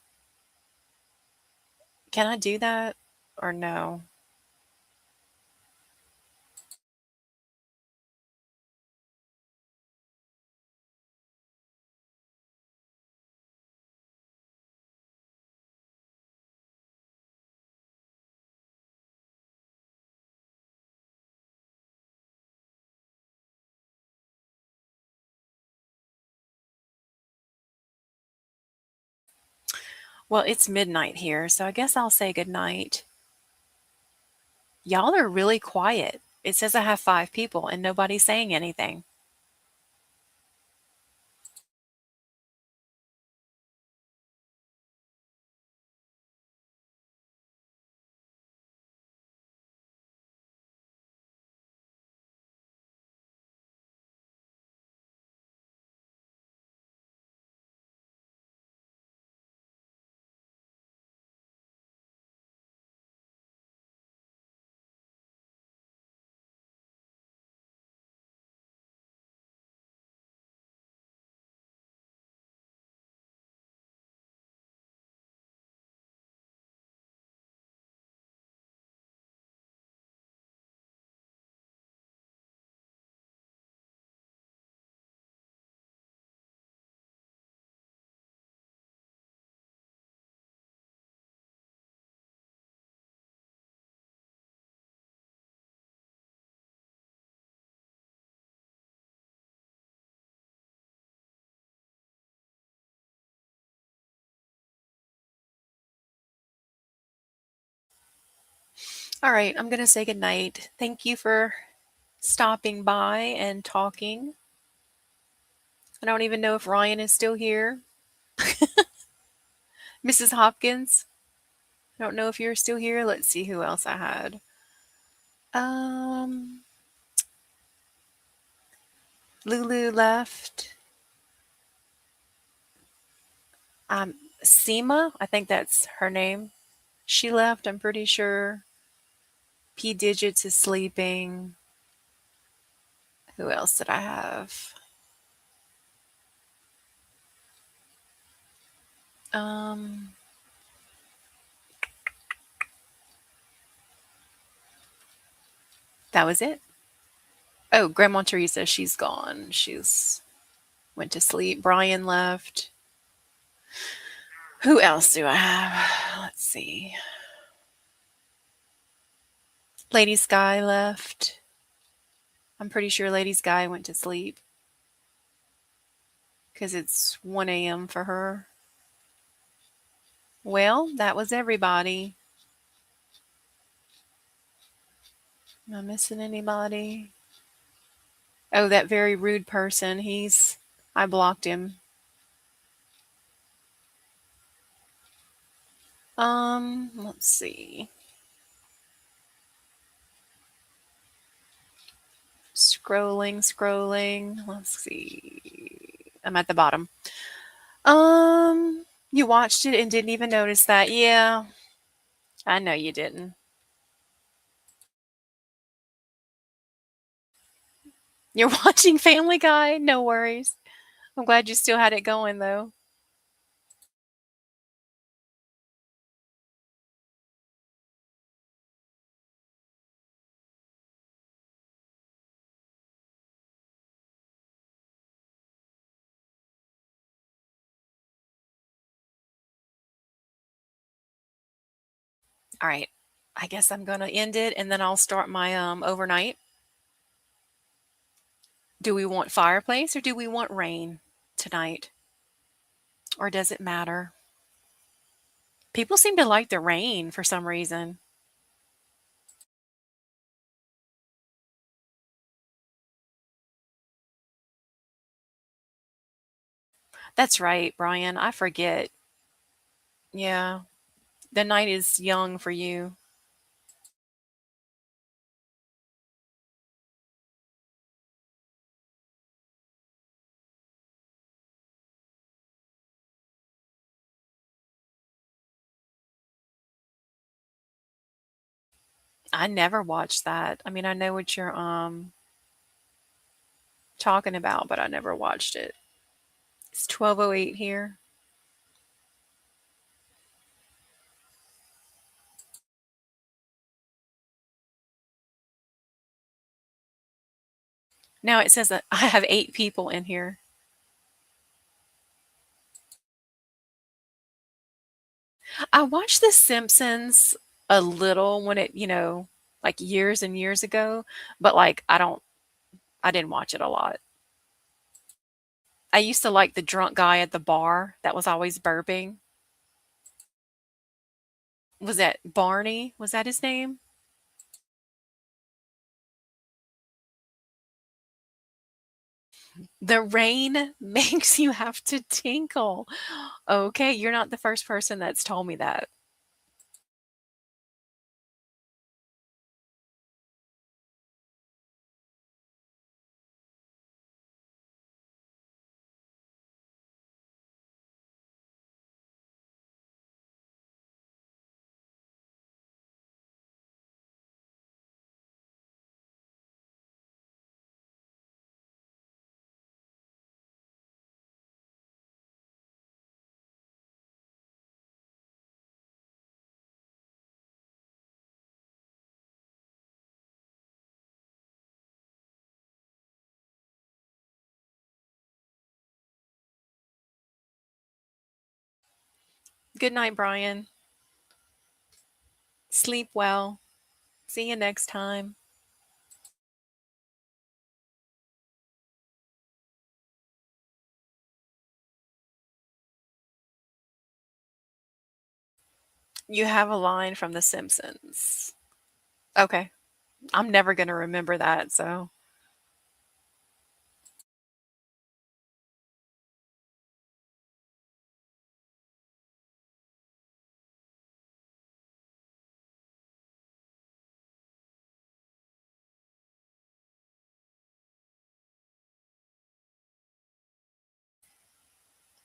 A: Can I do that or no? Well, it's midnight here, so I guess I'll say good night. Y'all are really quiet. It says I have 5 people and nobody's saying anything. All right, I'm going to say good night. Thank you for stopping by and talking. I don't even know if Ryan is still here. Mrs. Hopkins, I don't know if you're still here. Let's see who else I had. Um, Lulu left. Um, Seema, I think that's her name. She left, I'm pretty sure. P Digits is sleeping. Who else did I have? Um, that was it. Oh, Grandma Teresa, she's gone. She's went to sleep. Brian left. Who else do I have? Let's see. Lady Sky left. I'm pretty sure Lady Sky went to sleep because it's 1 a.m. for her. Well, that was everybody. Am I missing anybody? Oh, that very rude person. I blocked him. Let's see. Scrolling. Let's see. I'm at the bottom. You watched it and didn't even notice that. Yeah, I know you didn't. You're watching Family Guy? No worries. I'm glad you still had it going though. All right. I guess I'm going to end it and then I'll start my overnight. Do we want fireplace or do we want rain tonight? Or does it matter? People seem to like the rain for some reason. That's right, Brian. I forget. Yeah. The night is young for you. I never watched that. I mean, I know what you're talking about, but I never watched it. It's 12:08 here. Now it says that I have 8 people in here. I watched The Simpsons a little when like years and years ago, but like I didn't watch it a lot. I used to like the drunk guy at the bar that was always burping. Was that Barney? Was that his name? The rain makes you have to tinkle. Okay, you're not the first person that's told me that. Good night, Brian. Sleep well. See you next time. You have a line from The Simpsons. Okay. I'm never going to remember that, so.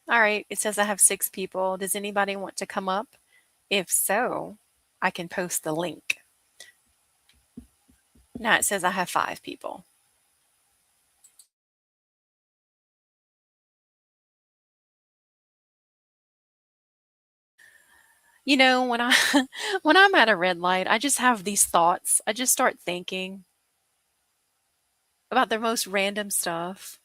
A: All right. It says I have 6 people. Does anybody want to come up? If so, I can post the link. Now it says I have 5 people. You know, when I when I'm at a red light, I just have these thoughts. I just start thinking about the most random stuff.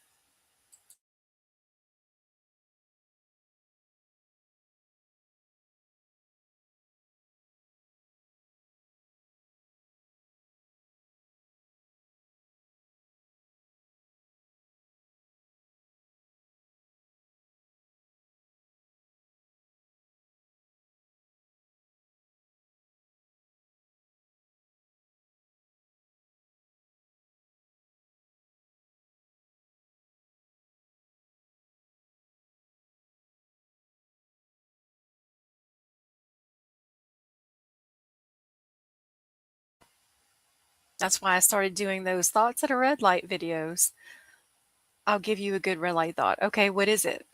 A: That's why I started doing those thoughts at a red light videos. I'll give you a good red light thought. Okay, what is it?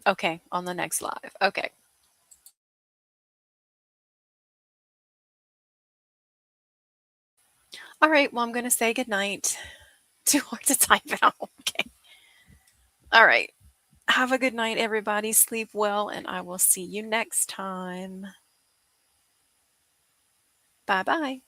A: Okay, on the next live. Okay. All right, well, I'm going to say goodnight. Too hard to type it out. Okay. All right. Have a good night, everybody. Sleep well, and I will see you next time. Bye bye.